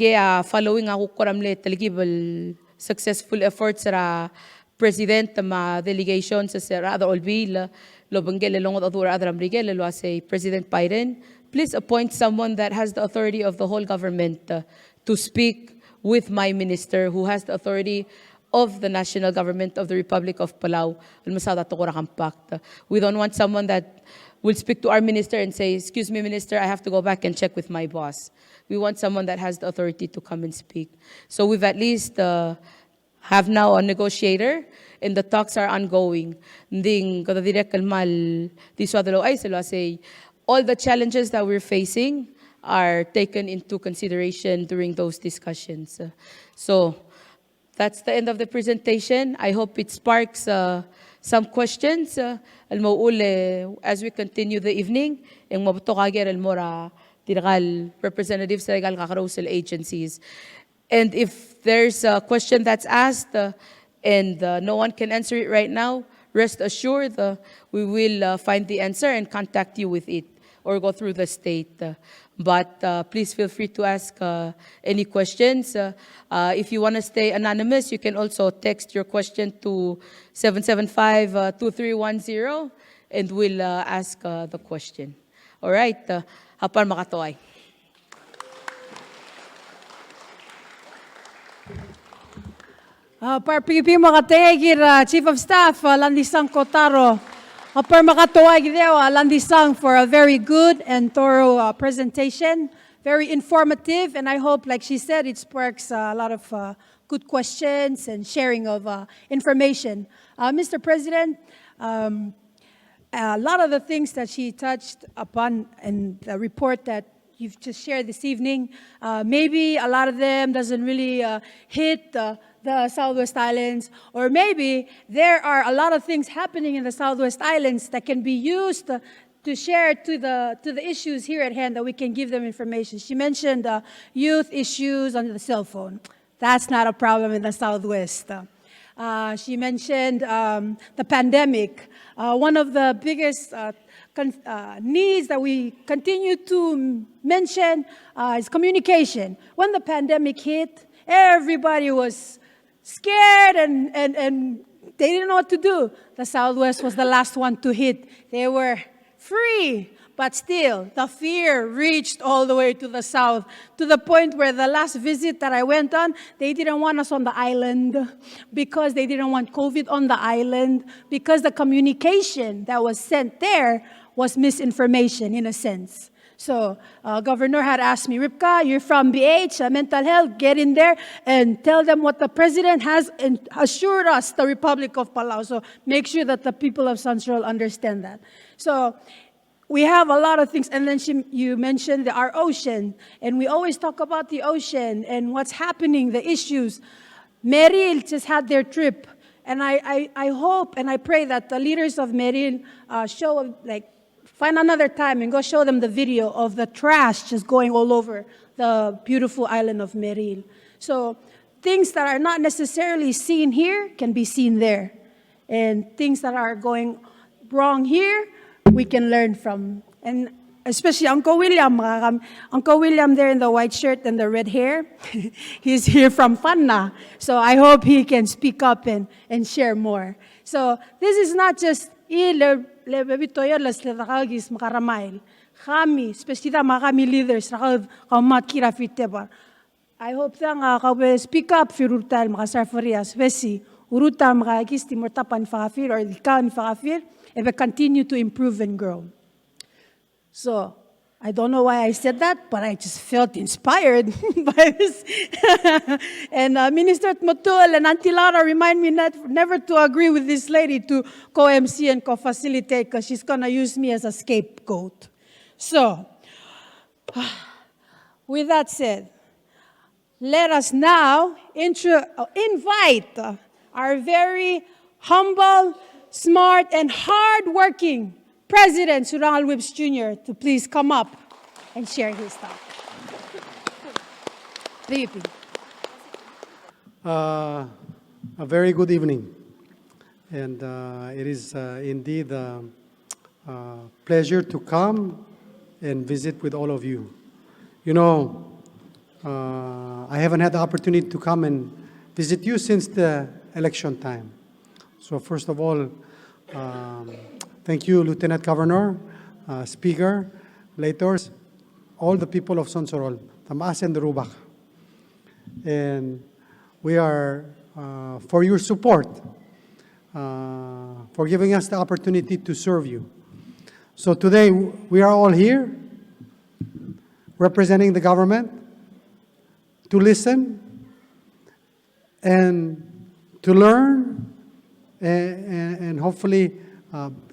following ako koramle taligibal successful efforts sa President ma delegation sa other olbil lobanggel long adura adram rigel lo say President Biden, please appoint someone that has the authority of the whole government to speak with my minister who has the authority of the national government of the Republic of Palau. We don't want someone that will speak to our minister and say, excuse me, minister, I have to go back and check with my boss. We want someone that has the authority to come and speak. So we've at least have now a negotiator, and the talks are ongoing. All the challenges that we're facing are taken into consideration during those discussions. So that's the end of the presentation. I hope it sparks some questions as we continue the evening. Representatives sa agencies. And if there's a question that's asked and no one can answer it right now, rest assured we will find the answer and contact you with it or go through the state. But please feel free to ask any questions. If you want to stay anonymous, you can also text your question to 775-2310 and we'll ask the question. All right, hapan makatoy. Par pigipim makatayagir Chief of Staff Landisang Kotaro. Par makatuwag deo Landisang for a very good and thorough presentation. Very informative, and I hope, like she said, it sparks a lot of good questions and sharing of information. Mr. President, a lot of the things that she touched upon in the report that you've just shared this evening, maybe a lot of them doesn't really hit the Southwest Islands, or maybe there are a lot of things happening in the Southwest Islands that can be used to share to the issues here at hand, that we can give them information. She mentioned youth issues on the cell phone. That's not a problem in the Southwest. She mentioned the pandemic. One of the biggest needs that we continue to mention is communication. When the pandemic hit, everybody was scared and they didn't know what to do. The Southwest was the last one to hit. They were free, but still, the fear reached all the way to the south, to the point where the last visit that I went on, they didn't want us on the island because they didn't want COVID on the island, because the communication that was sent there was misinformation in a sense. So Governor had asked me, Ripka, you're from BH, mental health, get in there and tell them what the President has assured us, the Republic of Palau. So make sure that the people of Sonsorol understand that. So we have a lot of things. And then you mentioned our ocean. And we always talk about the ocean and what's happening, the issues. Ngerel just had their trip. And I hope and I pray that the leaders of Ngerel find another time and go show them the video of the trash just going all over the beautiful island of Ngerel. So things that are not necessarily seen here can be seen there. And things that are going wrong here, we can learn from. And especially Uncle William. Uncle William there in the white shirt and the red hair. He's here from Fanna. So I hope he can speak up and share more. So this is not just kami, especially the Makami leaders, I hope that speak up for Urutal, Makasarfarias, Vesi, Urutal, Makakisti, Mortapan Fakafir, or Dikan Fakafir, and we continue to improve and grow. So, I don't know why I said that, but I just felt inspired by this. And Minister Motul and Auntie Laura remind me never to agree with this lady to co-MC and co-facilitate, because she's going to use me as a scapegoat. So, with that said, let us now invite our very humble, smart, and hardworking President Surangal Whips Jr. to please come up and share his thoughts. A very good evening. And it is indeed a pleasure to come and visit with all of you. You know, I haven't had the opportunity to come and visit you since the election time. So first of all, thank you, Lieutenant Governor, Speaker, Lators, all the people of Sonsorol, the Maas and the Rubak. And we are for your support, for giving us the opportunity to serve you. So today, we are all here, representing the government, to listen and to learn and hopefully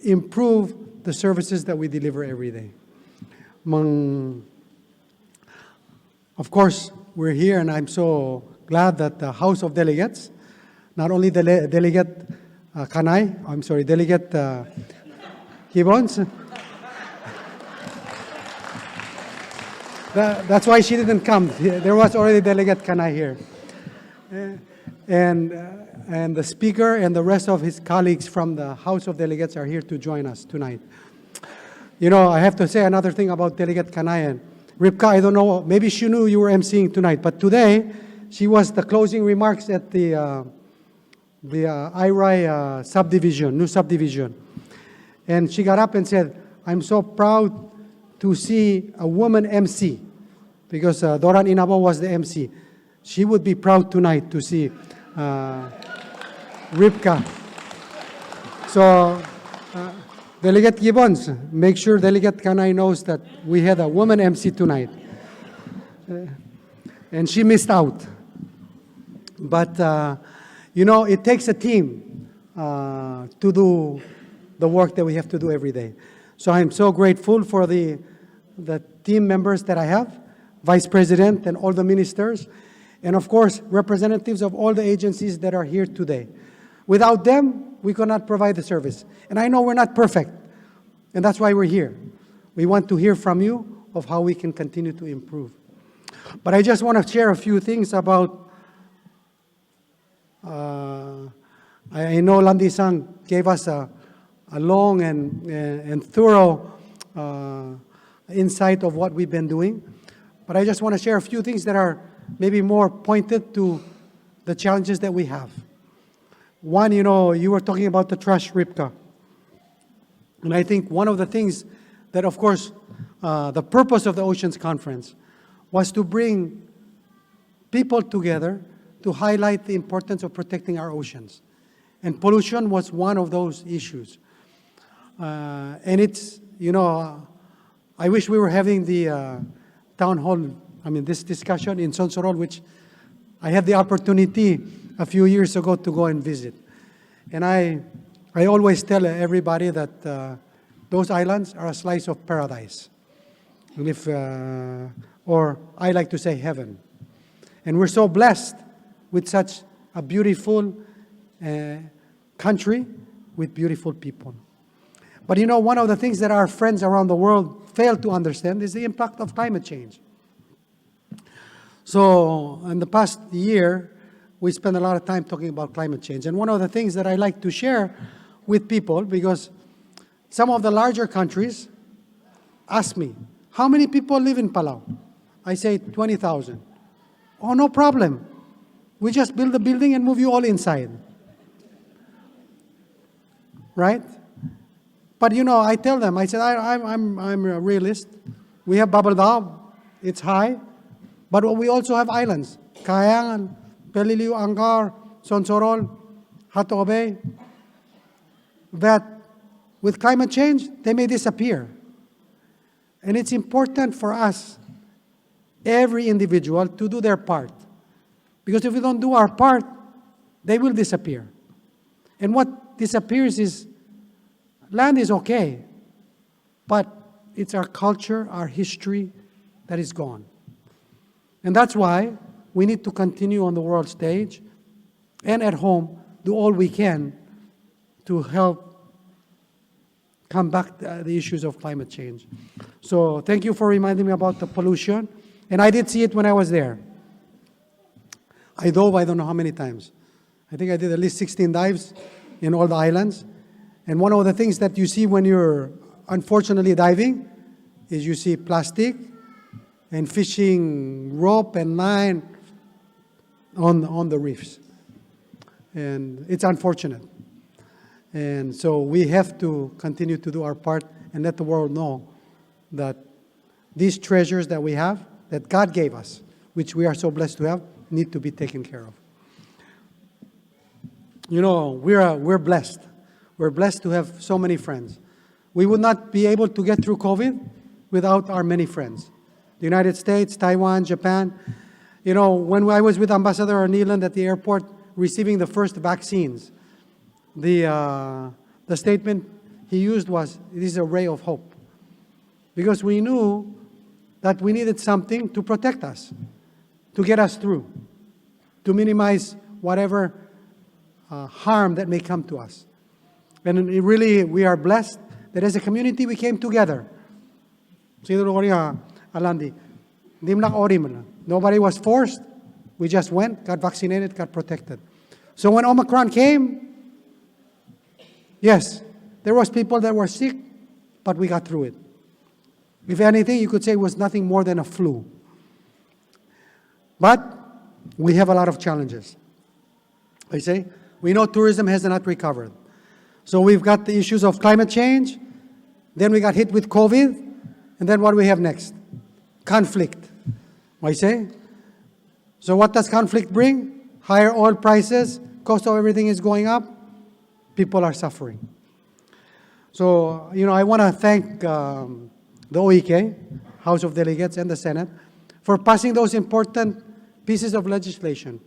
improve the services that we deliver every day. Of course, we're here, and I'm so glad that the House of Delegates, not only Delegate Delegate Gibbons. That's why she didn't come. There was already Delegate Kanay here. And the Speaker and the rest of his colleagues from the House of Delegates are here to join us tonight. You know, I have to say another thing about Delegate Kanayan. Ripka, I don't know, maybe she knew you were emceeing tonight, but today she was the closing remarks at the IRI subdivision, new subdivision. And she got up and said, I'm so proud to see a woman MC, because Doran Inabo was the MC. She would be proud tonight to see Ripka. So, Delegate Gibbons, make sure Delegate Kanay knows that we had a woman MC tonight. And she missed out. But, it takes a team to do the work that we have to do every day. So I'm so grateful for the team members that I have, Vice President and all the ministers, and of course, representatives of all the agencies that are here today. Without them, we could not provide the service. And I know we're not perfect, and that's why we're here. We want to hear from you of how we can continue to improve. But I just want to share a few things about, I know Landi-san gave us a long and thorough insight of what we've been doing. But I just want to share a few things that are maybe more pointed to the challenges that we have. One, you were talking about the trash, Ripka. And I think one of the things that, of course, the purpose of the Oceans Conference was to bring people together to highlight the importance of protecting our oceans. And pollution was one of those issues. And it's, I wish we were having the town hall, this discussion in Sonsorol, which I had the opportunity a few years ago to go and visit. And I always tell everybody that those islands are a slice of paradise. And if, or I like to say heaven. And we're so blessed with such a beautiful country with beautiful people. But one of the things that our friends around the world fail to understand is the impact of climate change. So in the past year, we spent a lot of time talking about climate change. And one of the things that I like to share with people, because some of the larger countries ask me, how many people live in Palau? I say 20,000. Oh, no problem. We just build a building and move you all inside. Right? But I tell them, I said, I'm a realist. We have Babaldao, it's high, but we also have islands. Kayangan, Peliliu, Angar, Sonsorol, Hato Bay, that with climate change, they may disappear. And it's important for us, every individual, to do their part. Because if we don't do our part, they will disappear. And what disappears is, land is okay, but it's our culture, our history that is gone. And that's why we need to continue on the world stage and at home, do all we can to help combat the issues of climate change. So thank you for reminding me about the pollution. And I did see it when I was there. I dove, I don't know how many times. I think I did at least 16 dives in all the islands. And one of the things that you see when you're unfortunately diving is you see plastic and fishing rope and line on the reefs. And it's unfortunate. And so we have to continue to do our part and let the world know that these treasures that we have, that God gave us, which we are so blessed to have, need to be taken care of. We're blessed. We're blessed to have so many friends. We would not be able to get through COVID without our many friends. The United States, Taiwan, Japan. When I was with Ambassador Arneland at the airport receiving the first vaccines, the statement he used was, "This is a ray of hope." Because we knew that we needed something to protect us, to get us through, to minimize whatever harm that may come to us. And really, we are blessed that as a community, we came together. Nobody was forced. We just went, got vaccinated, got protected. So when Omicron came, yes, there was people that were sick, but we got through it. If anything, you could say it was nothing more than a flu. But we have a lot of challenges. I say, we know tourism has not recovered. So we've got the issues of climate change, then we got hit with COVID, and then what do we have next? Conflict. I say. So what does conflict bring? Higher oil prices, cost of everything is going up, people are suffering. So, I want to thank the OEK, House of Delegates, and the Senate for passing those important pieces of legislation,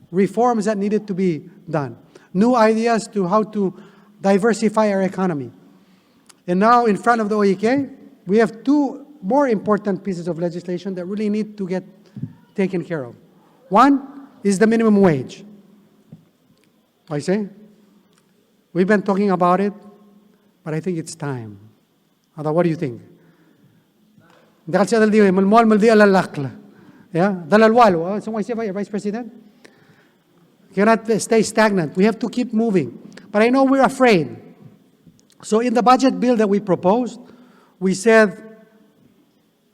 reforms that needed to be done, new ideas to how to diversify our economy. And now in front of the OEK, we have two more important pieces of legislation that really need to get taken care of. One is the minimum wage. I say, we've been talking about it, but I think it's time. Ada, what do you think? Dahil siya daldi malmol maldi alalakla. Yeah, dalalwal. So I say, Vice President, cannot stay stagnant. We have to keep moving. But I know we're afraid. So in the budget bill that we proposed, we said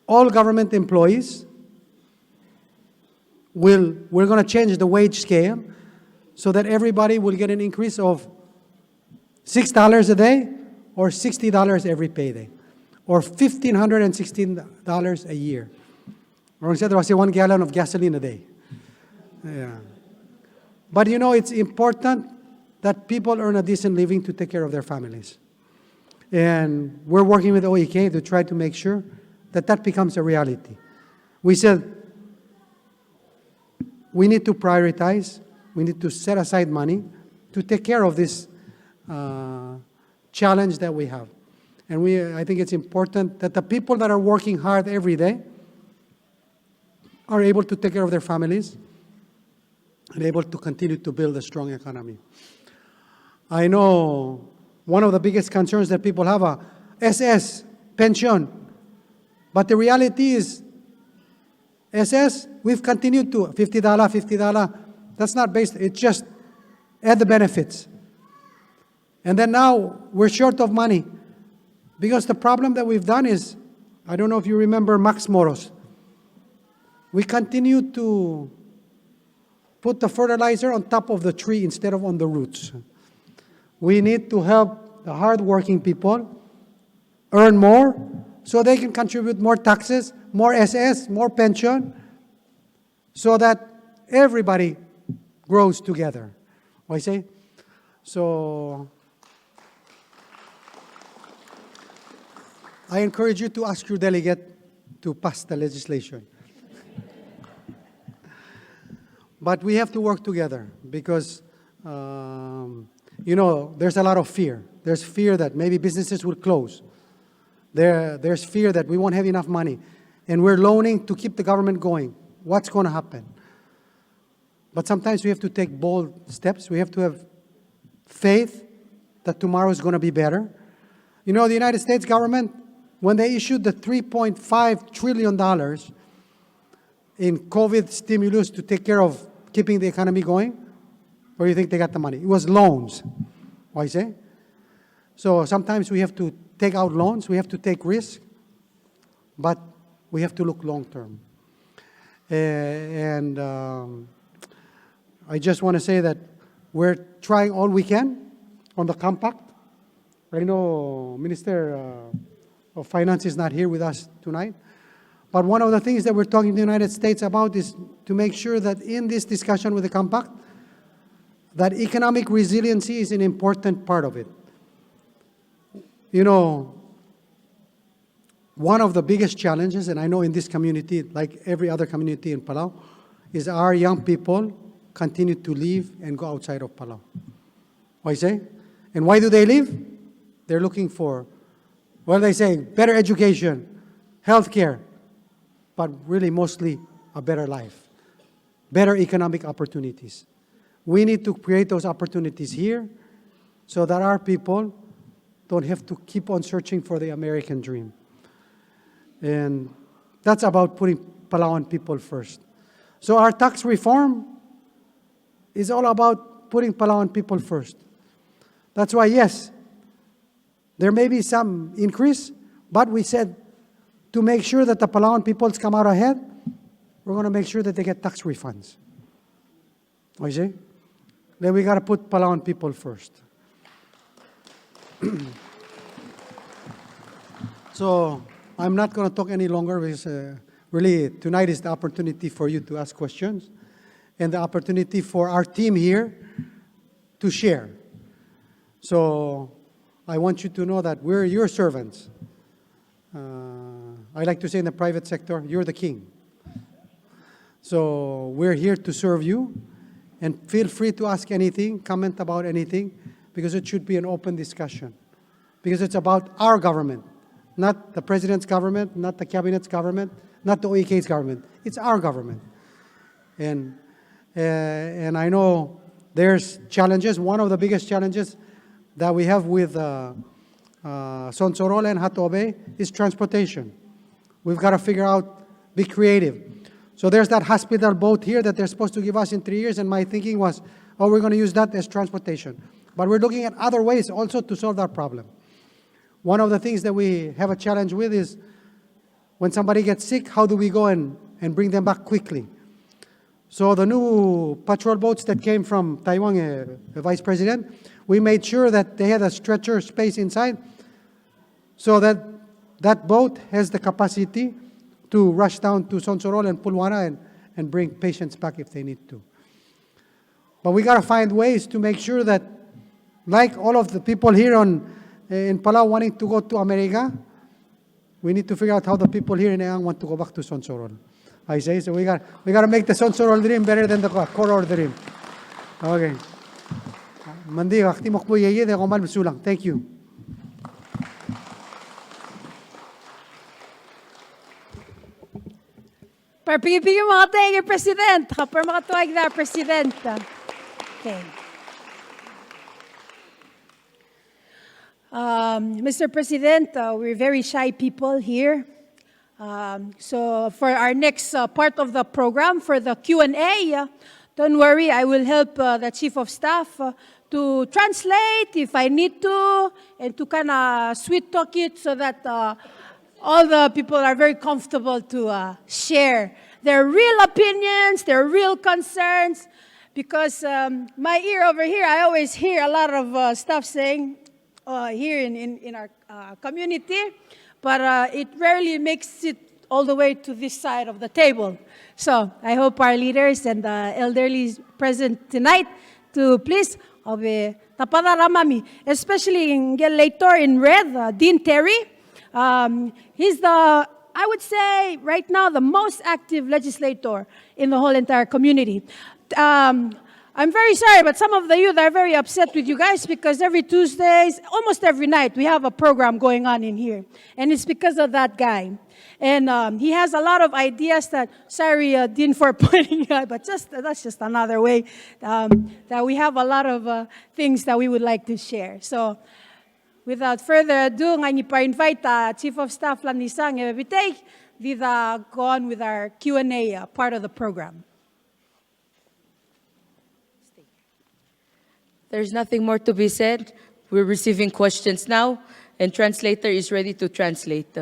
all government employees we're going to change the wage scale so that everybody will get an increase of $6 a day or $60 every payday, or $1,516 a year. Or instead, I say 1 gallon of gasoline a day. Yeah. But it's important that people earn a decent living to take care of their families. And we're working with OEK to try to make sure that that becomes a reality. We said we need to prioritize, we need to set aside money to take care of this challenge that we have. And I think it's important that the people that are working hard every day are able to take care of their families and able to continue to build a strong economy. I know one of the biggest concerns that people have are SS, pension. But the reality is, SS, we've continued to $50. That's not based, it's just add the benefits. And then now we're short of money because the problem that we've done is, I don't know if you remember Max Moros. We continue to put the fertilizer on top of the tree instead of on the roots. We need to help the hardworking people earn more so they can contribute more taxes, more SS, more pension, so that everybody grows together. What I say? So I encourage you to ask your delegate to pass the legislation. But we have to work together because, there's a lot of fear. There's fear that maybe businesses will close. There's fear that we won't have enough money. And we're loaning to keep the government going. What's going to happen? But sometimes we have to take bold steps. We have to have faith that tomorrow is going to be better. The United States government, when they issued the $3.5 trillion in COVID stimulus to take care of keeping the economy going, where do you think they got the money? It was loans. Why say? So sometimes we have to take out loans, we have to take risks, but we have to look long term. And I just want to say that we're trying all we can on the compact. I know Minister of Finance is not here with us tonight, but one of the things that we're talking to the United States about is to make sure that in this discussion with the compact, that economic resiliency is an important part of it. One of the biggest challenges, and I know in this community, like every other community in Palau, is our young people continue to leave and go outside of Palau. Why say? And why do they leave? They're looking for, they say, better education, healthcare, but really mostly a better life, better economic opportunities. We need to create those opportunities here so that our people don't have to keep on searching for the American dream. And that's about putting Palauan people first. So our tax reform is all about putting Palauan people first. That's why, yes, there may be some increase, but we said to make sure that the Palauan peoples come out ahead, we're going to make sure that they get tax refunds. You see? Then we got to put Palauan people first. So I'm not going to talk any longer because really tonight is the opportunity for you to ask questions. and the opportunity for our team here to share. So I want you to know that we're your servants. I like to say in the private sector, you're the king. So we're here to serve you, and feel free to ask anything, comment about anything, because it should be an open discussion. Because it's about our government, not the president's government, not the cabinet's government, not the OEK's government. It's our government. And I know there's challenges. One of the biggest challenges that we have with Sonsorol and Hatobe is transportation. We've got to figure out, be creative. So there's that hospital boat here that they're supposed to give us in 3 years, and my thinking was, oh, we're going to use that as transportation. But we're looking at other ways also to solve that problem. One of the things that we have a challenge with is when somebody gets sick, how do we go and bring them back quickly? So the new patrol boats that came from Taiwan, Vice President, we made sure that they had a stretcher space inside so that that boat has the capacity to rush down to Sonsorol and Pulwana and bring patients back if they need to. But we got to find ways to make sure that, like all of the people here in Palau wanting to go to America, we need to figure out how the people here in Eang want to go back to Sonsorol. I say, so we got to make the Sonsorol dream better than the Koror dream. Okay. Mandi, akti mo po yeye de komal bisulang. Thank you. Parpigil mga tayo, President. Kapar makatuwag na, President. Okay. Mr. President, we're very shy people here. So for our next part of the program, for the Q&A, don't worry, I will help the Chief of Staff to translate if I need to, and to kind of sweet talk it so that all the people are very comfortable to share their real opinions, their real concerns, because my ear over here, I always hear a lot of stuff saying here in our community, but it rarely makes it all the way to this side of the table. So I hope our leaders and the elderly present tonight to please tapadaramami, especially in Ngerel in red, Dean Terry. He's the, I would say, right now, the most active legislator in the whole entire community. I'm very sorry, but some of the youth are very upset with you guys because every Tuesdays, almost every night, we have a program going on in here. And it's because of that guy. And he has a lot of ideas that, sorry, Dean, for pointing out, but that's just another way that we have a lot of things that we would like to share. So, without further ado, ngayon pa-invite Chief of Staff Lanisang Evitay, go on with our Q&A part of the program. There's nothing more to be said. We're receiving questions now, and translator is ready to translate.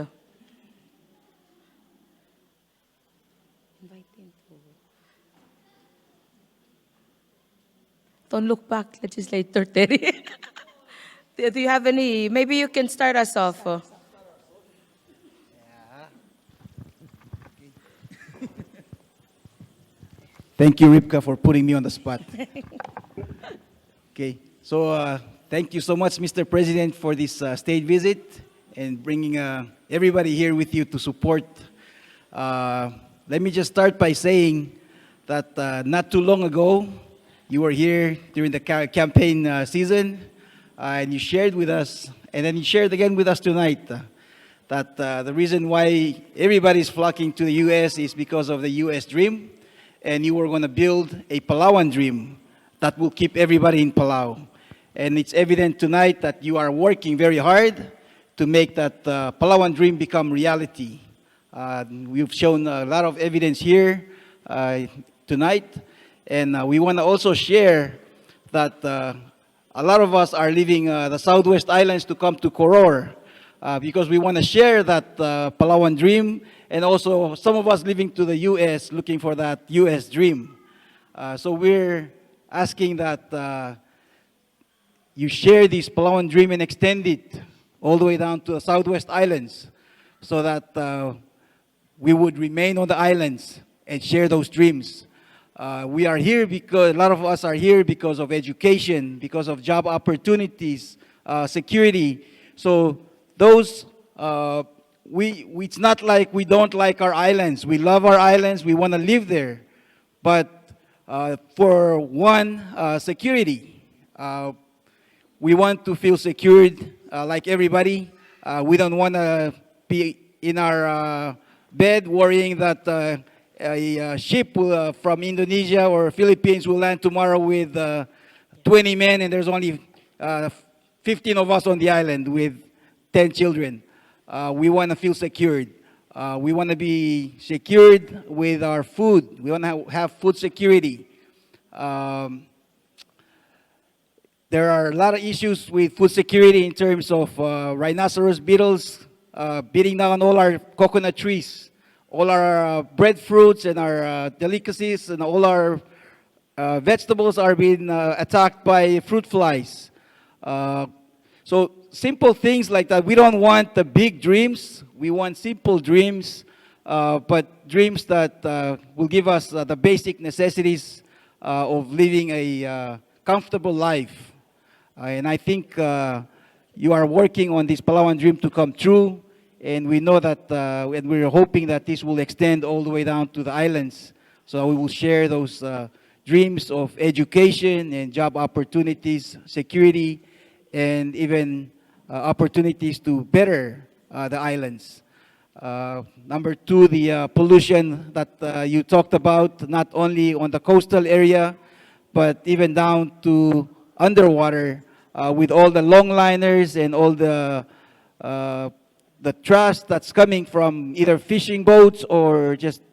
Don't look back, Legislator Terry. Do you have any? Maybe you can start us off. Thank you, Ripka, for putting me on the spot. Okay, so thank you so much, Mr. President, for this state visit and bringing everybody here with you to support. Let me just start by saying that not too long ago, you were here during the campaign season, and you shared with us, and then you shared again with us tonight, that the reason why everybody's flocking to the U.S. is because of the U.S. dream, and you were going to build a Palauan dream that will keep everybody in Palau. And it's evident tonight that you are working very hard to make that Palauan dream become reality. We've shown a lot of evidence here tonight, and we want to also share that a lot of us are leaving the Southwest Islands to come to Koror because we want to share that Palauan dream, and also some of us living to the U.S. looking for that U.S. dream. So we're asking that you share this Palauan dream and extend it all the way down to the Southwest Islands so that we would remain on the islands and share those dreams. We are here because a lot of us are here because of education, because of job opportunities, security. So those, it's not like we don't like our islands. We love our islands. We want to live there. But for one, security. We want to feel secured like everybody. We don't want to be in our bed worrying that a ship from Indonesia or Philippines will land tomorrow with 20 men and there's only 15 of us on the island with 10 children. We want to feel secured. We want to be secured with our food. We want to have food security. There are a lot of issues with food security in terms of rhinoceros beetles beating down all our coconut trees, all our breadfruits and our delicacies, and all our vegetables are being attacked by fruit flies. So simple things like that. We don't want the big dreams. We want simple dreams, but dreams that will give us the basic necessities of living a comfortable life. And I think you are working on this Palawan dream to come true. And we know that, and we're hoping that this will extend all the way down to the islands. So we will share those dreams of education and job opportunities, security, and even opportunities to better the islands. Number two, the pollution that you talked about, not only on the coastal area, but even down to underwater with all the longliners and all the trash that's coming from either fishing boats or just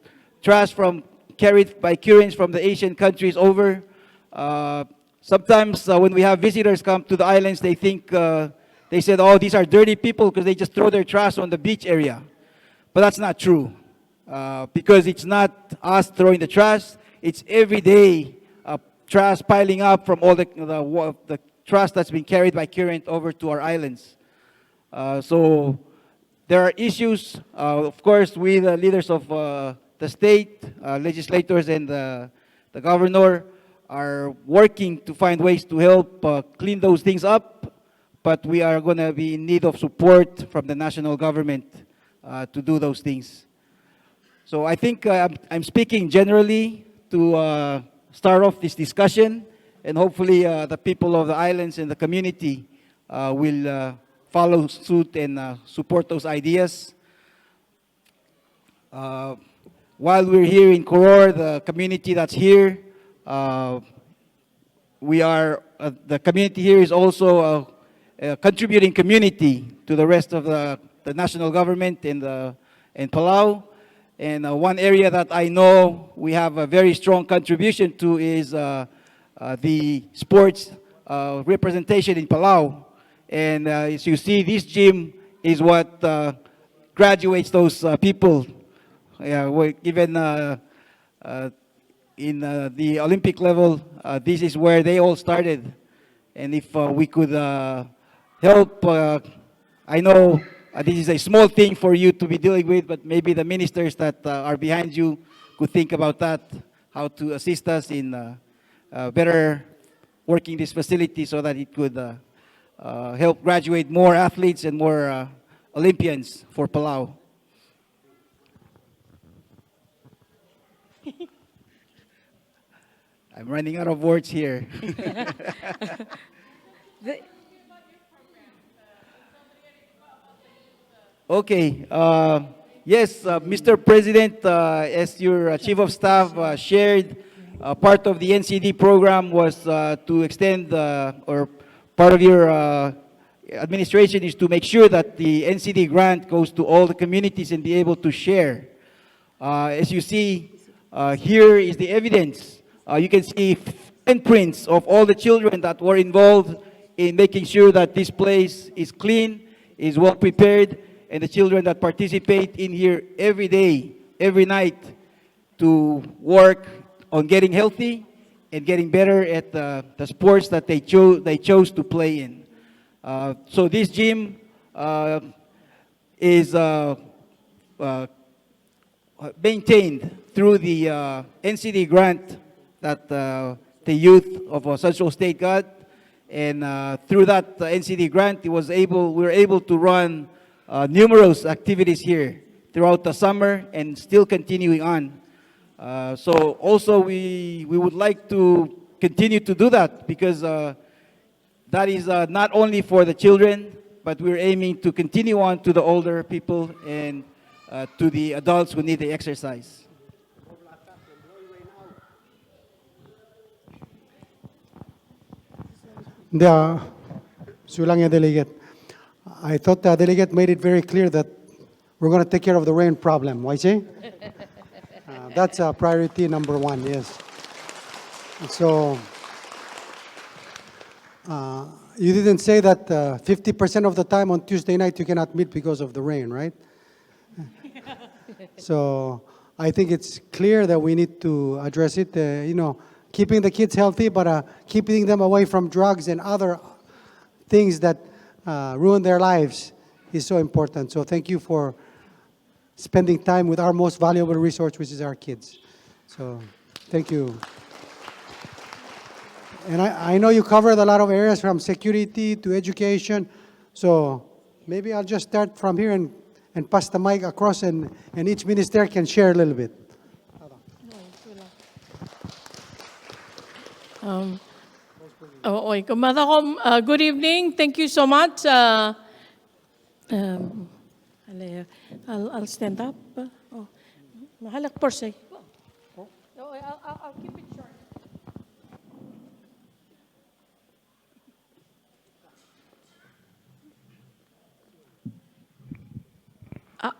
trash from carried by currents from the Asian countries over. Sometimes when we have visitors come to the islands, they think, they said, oh, these are dirty people because they just throw their trash on the beach area. But that's not true, because it's not us throwing the trash. It's every day trash piling up from all the trash that's been carried by current over to our islands. So there are issues, of course, with the leaders of the state, legislators, and the governor are working to find ways to help clean those things up, but we are going to be in need of support from the national government to do those things. So I think I'm speaking generally to start off this discussion, and hopefully the people of the islands and the community will follow suit and support those ideas. While we're here in Koror, the community that's here, we are, the community here is also a contributing community to the rest of the national government in Palau. And one area that I know we have a very strong contribution to is the sports representation in Palau. And as you see, this gym is what graduates those people. Even in the Olympic level, this is where they all started. And if we could help, I know this is a small thing for you to be dealing with, but maybe the ministers that are behind you could think about that, how to assist us in better working this facility so that it could help graduate more athletes and more Olympians for Palau. I'm running out of words here. Okay. Yes, Mr. President, as your Chief of Staff shared, part of the NCD program was to extend, or part of your administration is to make sure that the NCD grant goes to all the communities and be able to share. As you see, here is the evidence. You can see handprints of all the children that were involved in making sure that this place is clean, is well prepared, and the children that participate in here every day, every night, to work on getting healthy and getting better at the sports that they chose to play in. So this gym is maintained through the NCD grant that the youth of Sonsorol State got. And through that NCD grant, we were able to run numerous activities here throughout the summer and still continuing on. So also we would like to continue to do that because that is not only for the children, but we're aiming to continue on to the older people and to the adults who need the exercise. Sulang delegate. I thought the delegate made it very clear that we're going to take care of the rain problem. Why say? That's priority number one, yes. So, you didn't say that 50% of the time on Tuesday night you cannot meet because of the rain, right? So, I think it's clear that we need to address it, keeping the kids healthy, but keeping them away from drugs and other things that ruin their lives is so important. So thank you for spending time with our most valuable resource, which is our kids. So thank you. And I know you covered a lot of areas from security to education. So maybe I'll just start from here and pass the mic across and each minister can share a little bit. Good evening. Thank you so much. I'll stand up. Mahalak per se. I'll keep it short.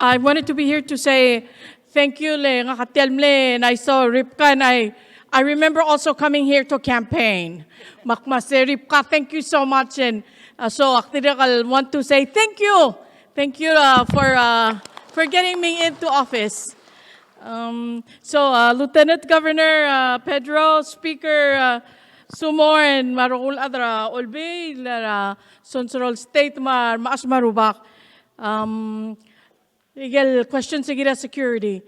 I wanted to be here to say thank you le ngakatelmle and I saw Ripka and I remember also coming here to campaign. Makmase Ripka, thank you so much and so I want to say thank you. Thank you for getting me into office. Lieutenant Governor Pedro, Speaker Sumor and Marul Adra Olbe, Sonsorol State Maas Marubak. Question security.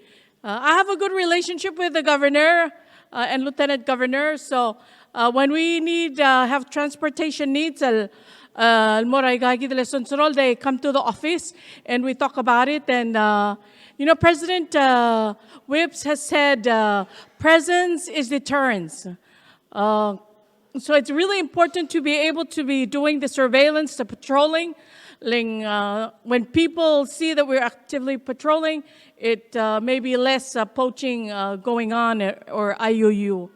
I have a good relationship with the governor and lieutenant governor. So when we need have transportation needs, they come to the office and we talk about it. And President Whips has said presence is deterrence. So it's really important to be able to be doing the surveillance, the patrolling. When people see that we're actively patrolling, it may be less poaching going on or IUU.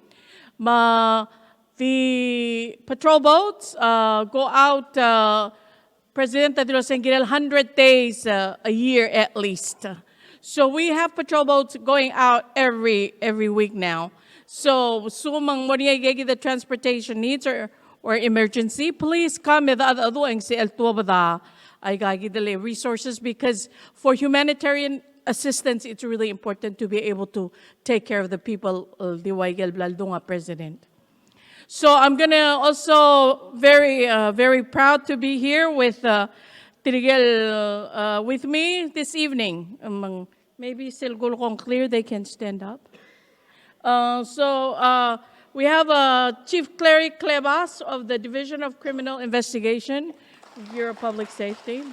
The patrol boats go out, President Ngerel, 100 days a year at least. So we have patrol boats going out every week now. So sumang moriyagegi the transportation needs or emergency, please come with the resources because for humanitarian assistance, it's really important to be able to take care of the people, President. So I'm going to also very proud to be here with Tirigel with me this evening. Maybe Silgul kong clear, they can stand up. We have Chief Cleric Clebas of the Division of Criminal Investigation, Bureau of Public Safety.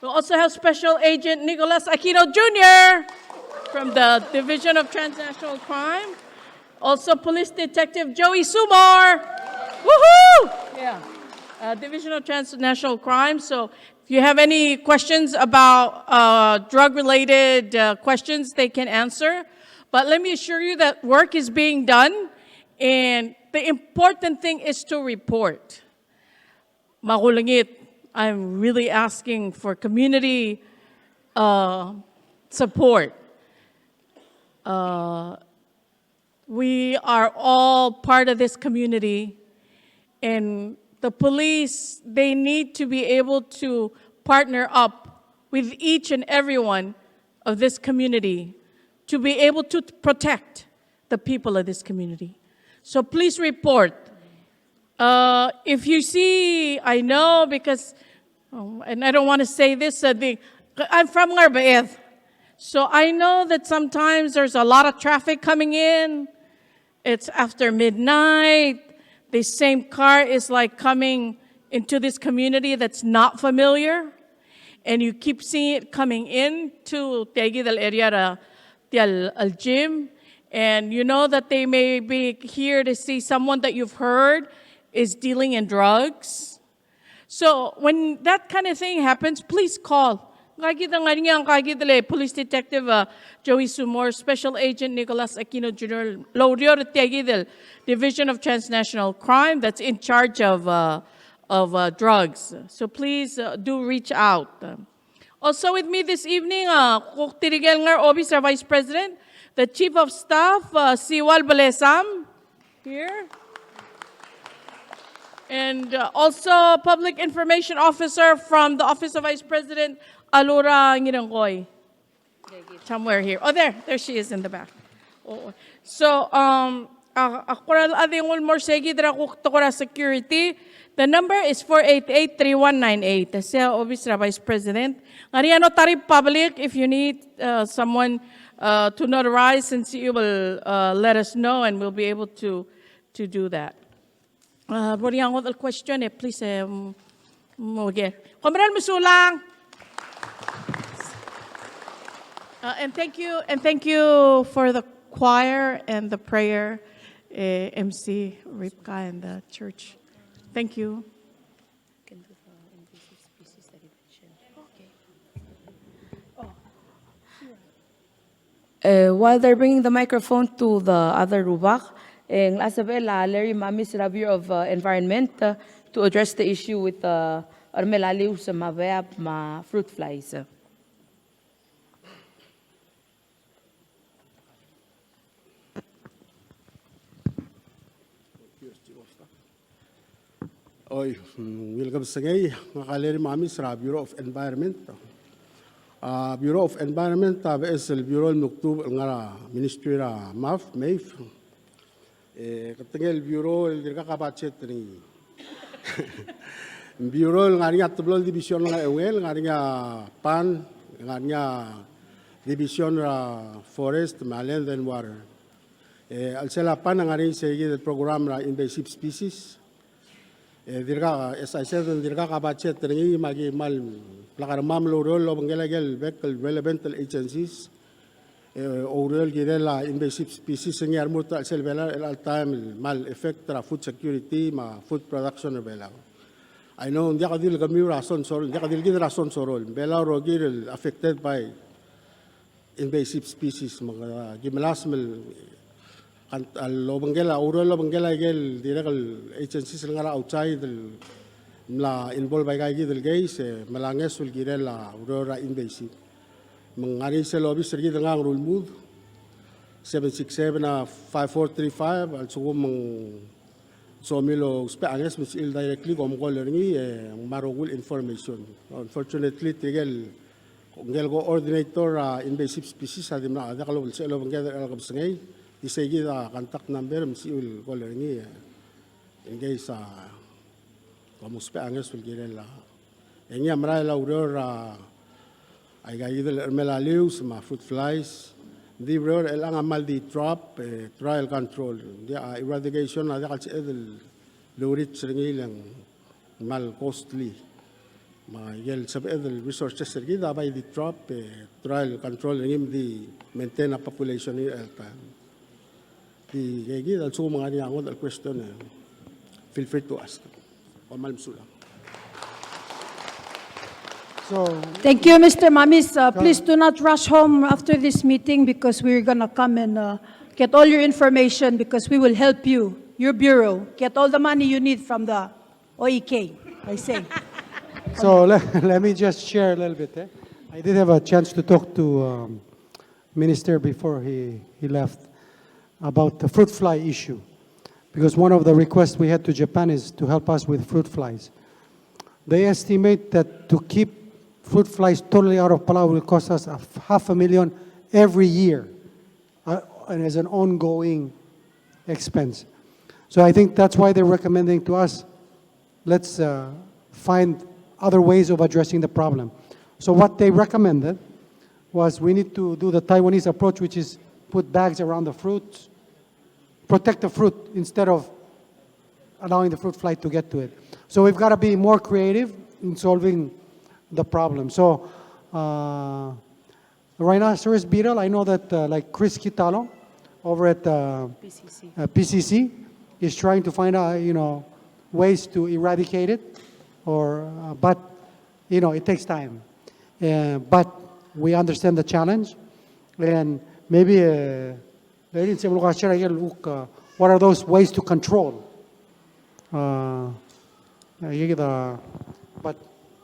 We also have Special Agent Nicolas Aquino Jr. from the Division of Transnational Crime. Also Police Detective Joey Sumar. Woohoo! Yeah. Division of Transnational Crime. So if you have any questions about drug-related questions, they can answer. But let me assure you that work is being done, and the important thing is to report. Makulangit, I'm really asking for community support. We are all part of this community, and the police, they need to be able to partner up with each and every one of this community to be able to protect the people of this community. So please report. If you see, I know because, and I don't want to say this, I'm from Ngerel. So I know that sometimes there's a lot of traffic coming in. It's after midnight. The same car is like coming into this community that's not familiar. And you keep seeing it coming into Tegi del area al gym. And you know that they may be here to see someone that you've heard is dealing in drugs. So when that kind of thing happens, please call. Police Detective Joey Sumor, Special Agent Nicolas Aquino Jr., Laurio Tegidel, Division of Transnational Crime, that's in charge of drugs. So please do reach out. Also with me this evening, Tirigel Ngar Obis, our Vice President, the Chief of Staff, Siwal Balesam, here. And also Public Information Officer from the Office of Vice President, Alura Ngirangoy. Somewhere here. Oh, there she is in the back. Oh. So, akoral adingol more segi dra kuktora security. The number is 488-3198. Siya Obis Vice President. Ngariano tarif public if you need someone to notarize, since you will let us know and we'll be able to do that. Boriang the question, please. Kameral Musulang. And thank you for the choir and the prayer, MC Ripka and the church. Thank you. While they're bringing the microphone to the other rubak, ang Asabela, Larry Mamis, Bureau of Environment, to address the issue with Armelaliw sa mabaya ma fruit flies. Oy, welcome sa ngay, Larry Mamis, Bureau of Environment. Bureau of Environment, BSL Bureau Nuktub, Ministry MAF, MAF. Katengel Bureau, Kakabachet ring. Bureau, Ngariya Tablol Division Ngariya Pan, Ngariya Division Forest, Land and Water. Alsela Pan, Ngariya Segi, the program invasive species. As I said, dirga kabachet ringi magi mal plakar mamlo role bangelagel vehicle relevant agencies oral girela invasive species ng armuta selvela al time mal effect tra food security ma food production Belau. I know hindi ka dil kami Sonsorol, hindi ka dil gid Sonsorol. Belau rogir affected by invasive species mga gimalasmel Lobangela, oral Lobangela gel direcal agencies nga outside la involved by gidel guys malanges ul girela aurora invasive. Mangari sa lobby sa gidel nga rule move 767-5435 also mang somilo speanges misil directly kom color ni marogul information. Unfortunately tigel ngel go ordinator invasive species sa dimna ada kalau sa Lobangela alkabsangay isegi da contact number msiul color ni engay sa kamuspe anges sul girela engya mara la aurora ay gayidel ermelaliw ma fruit flies di aurora elang amal di trap trial control di eradication na dakal edel lurit sringilang mal costly ma yel sab edel resources sergi da by di trap trial control ngim di maintain a population ni elta di gigi dal sumo mga niya dal question feel free to ask o malmsula. So, Thank you, Mr. Mamis. Please do not rush home after this meeting because we're going to come and get all your information because we will help you, your bureau, get all the money you need from the OEK, I say. so let me just share a little bit. I did have a chance to talk to Minister before he left about the fruit fly issue, because one of the requests we had to Japan is to help us with fruit flies. They estimate that to keep fruit flies totally out of Palau will cost us $500,000 every year, and as an ongoing expense. So I think that's why they're recommending to us, let's find other ways of addressing the problem. So what they recommended was we need to do the Taiwanese approach, which is put bags around the fruits protect the fruit instead of allowing the fruit fly to get to it. So we've got to be more creative in solving the problem. So rhinoceros beetle, I know that like Chris Kitalo over at PCC is trying to find out, ways to eradicate it, but it takes time. But we understand the challenge, and maybe what are those ways to control? But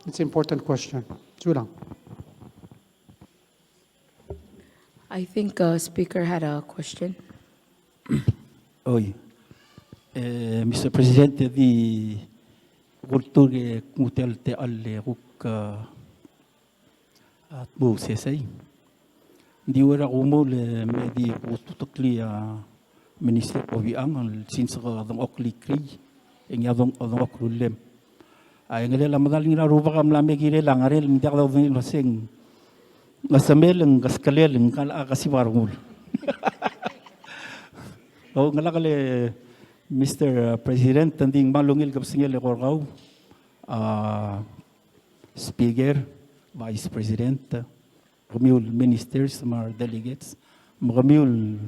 it's an important question. Sulang. I think Speaker had a question. Oi. Mr. President, di kultur ngutel te alle ruk at bu sesay. Di wala umul me di kutukli Minister Obiang al sinsaka dong okli kri ing yadong okrulem. Ay ngale madaling na ruba kam lame gire langarel mi dak daw lasing ngasamel ng gaskalel ng kala kasiwarmul. O ngalakale Mr. President, tanding malungil kapsingil korgaw, Speaker, Vice President, kamiul ministers, mga delegates, kamiul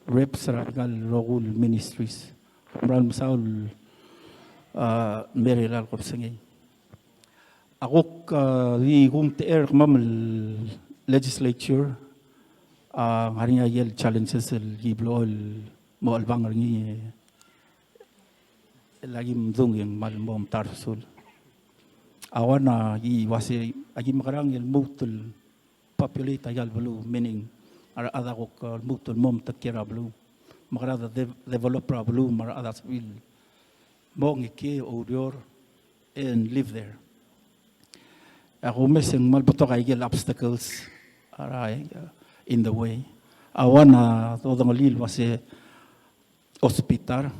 reps radical local ministries, maral masaul merilal kapsingil. Ako di kumteer kamal legislature, hari nga yel challenges giblo mo albang ringi lagi mdung yung malmom tarsul. Awan na wasi agi makarang yel mutul populate ayal blu meaning ada ko mutul mom takira blu makarada developer blu mara adas will mong iki odior and live there. Ako meseng malbuto kay gel obstacles aray in the way. Awan na todong lil wasi hospital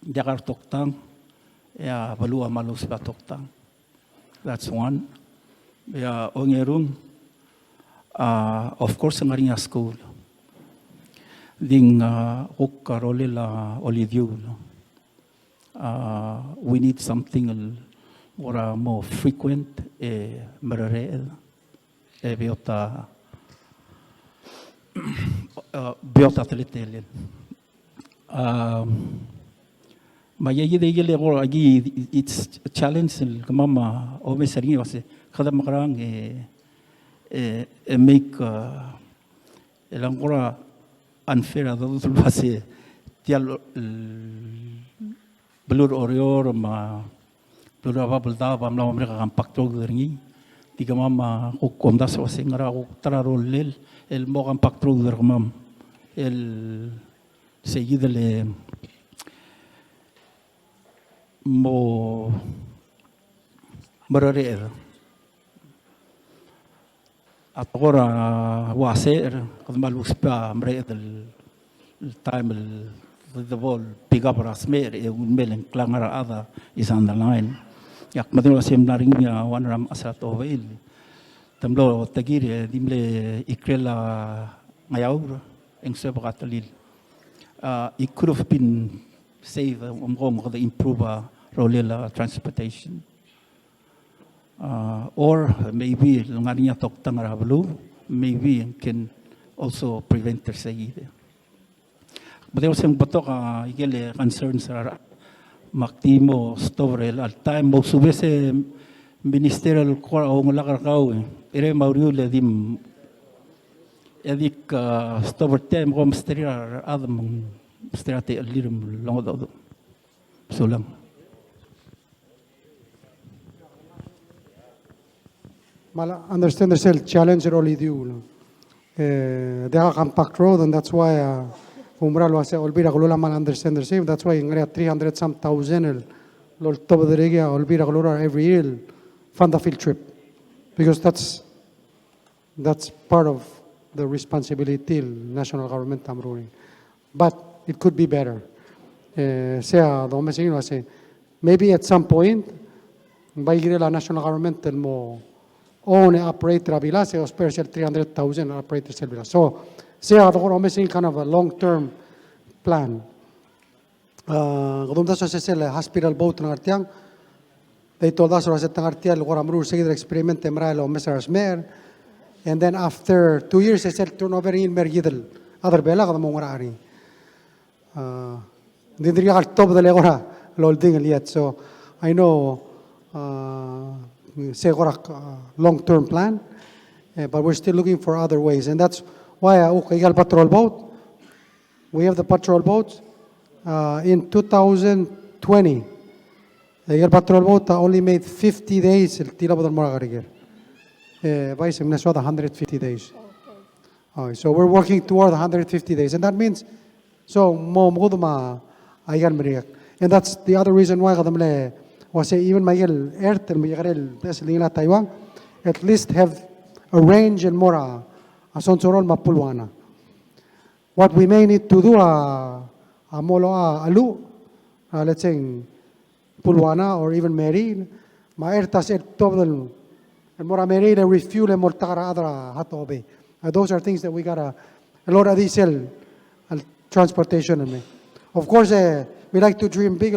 Jakar toktang ya balua malus ba toktang. That's one. Ya ongerun of course ngaringa school. Ding karole la oliviu. We need something more frequent mararel biota biota teletelen. Mayayide or agi it's a challenge kamama o mesari wase kada makarang make elang ora unfair ado wase tial belur orior ma belur apa belda bam la mereka kampak tog deringi tiga mama ko komdas wase ngara ko tararol lel el mo kampak tog dermam el seguida le mo marare at agora waser kad malus pa mre el time the ball pick up rasmer e un melen klangara ada is on the line yak madro sem naring ya wanram asat ovel tamlo tagir dimle ikrela ngayaur eng sebatalil it could have been save the improve rolela transportation or maybe ngarinya toktang rablu maybe can also prevent their sayide but there was some batok igele concerns are maktimo stovrel al time mo subese ministerial core o ngalakarkaw ere mauriule dim edik stovertem kom stria adam strate lirum long do so lang Mala understand yourself challenge only do. They are compact road and that's why umral wase olbira kulula mal understand yourself that's why ngare 300 some thousand lol top the regia olbira kulula every year fund the field trip because that's part of the responsibility national government amruring but it could be better sea do mesing wase maybe at some point by la national government el mo own operator bilase o special 300,000 operator selvila so sea do mesing kind of a long term plan. Kadum sa sel hospital boat ng artiang. They told us that ng artial koramru sige experiment temral o Mr. Mer. And then after 2 years, they said turnover in mergidel. Other bela kada mong rari. Didri ka top dali ko na lolding aliyat. So I know say long-term plan, but we're still looking for other ways, and that's why okay, patrol boat. We have the patrol boats. In 2020, the patrol boat only made 50 days. Tila ba mo karigir? Vice Minnesota 150 days. Okay, so we're working toward 150 days, and that means so mo ma ayan meriak. And that's the other reason why kadamle was even Miguel Airtel Miguel President Taiwan at least have a range and more a Sonsorol mapulwana. What we may need to do molo alu let's say Pulwana or even Marine ma airtas tobel and more Marine and refuel and more takara adra hatobe. Those are things that we gotta a lot of diesel transportation. Of course, we like to dream big.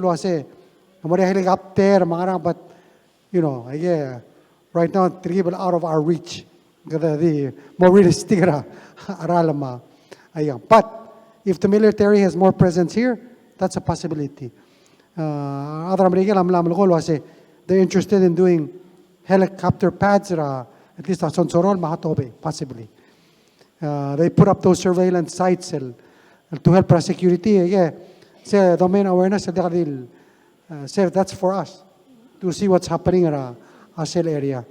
More helicopter, but you know, right now, it's out of our reach. The more realistic aralama. But if the military has more presence here, that's a possibility. Other American, they're interested in doing helicopter pads, at least at Sonsorol, Mahatobe, possibly. They put up those surveillance sites to help our security. Say domain awareness, say that's for us to see what's happening in our cell area.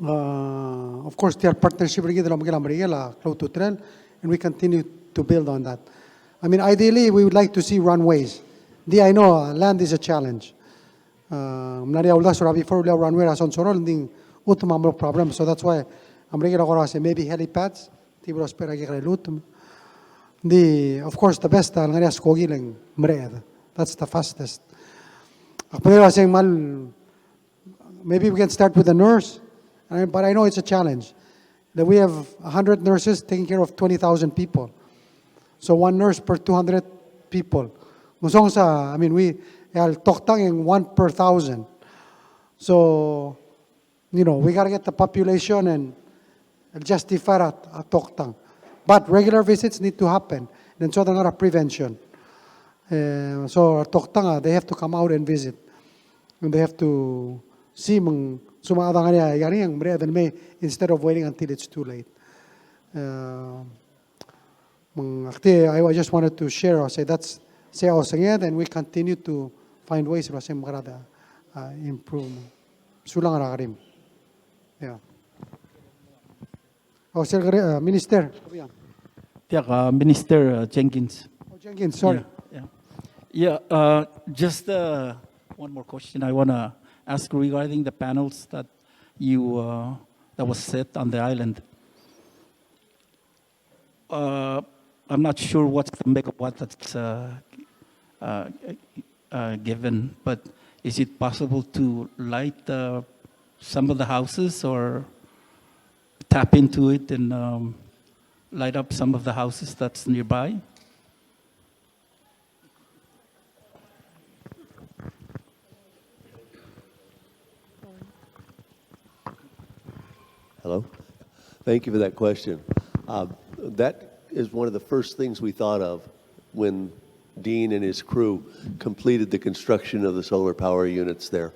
Of course, their partnership with close to trail, and we continue to build on that. I mean, ideally, we would like to see runways. I know land is a challenge. Before we have runway as Sonsorol, ding utma problem. So that's why I'm say maybe helipads. Of course, the best that's the fastest. Maybe we can start with a nurse, but I know it's a challenge. That we have 100 nurses taking care of 20,000 people. So one nurse per 200 people. I mean, we are talking 1 per 1,000. So, you know, we got to get the population and justify at Toktang. But regular visits need to happen. And so there's a prevention. So Toktang, they have to come out and visit. And they have to see instead of waiting until it's too late. I just wanted to share or say that's and we continue to find ways to improve. Yeah. Oh, Minister. Minister Jenkins. Oh, Jenkins, sorry. Just one more question I want to ask regarding the panels that that was set on the island. I'm not sure what's the megawatt that's given, but is it possible to light some of the houses or tap into it and light up some of the houses that's nearby? Hello. Thank you for that question. That is one of the first things we thought of when Dean and his crew completed the construction of the solar power units there.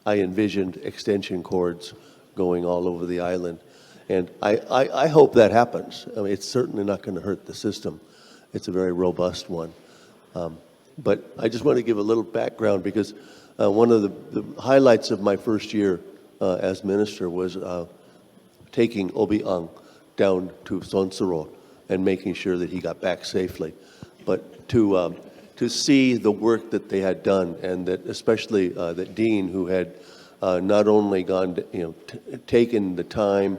I envisioned extension cords going all over the island. And I hope that happens. I mean, it's certainly not going to hurt the system. It's a very robust one. But I just want to give a little background because one of the highlights of my first year as minister was taking Obi Ang down to Sonsorol and making sure that he got back safely. But to see the work that they had done, and that especially that Dean, who had not only gone, taken the time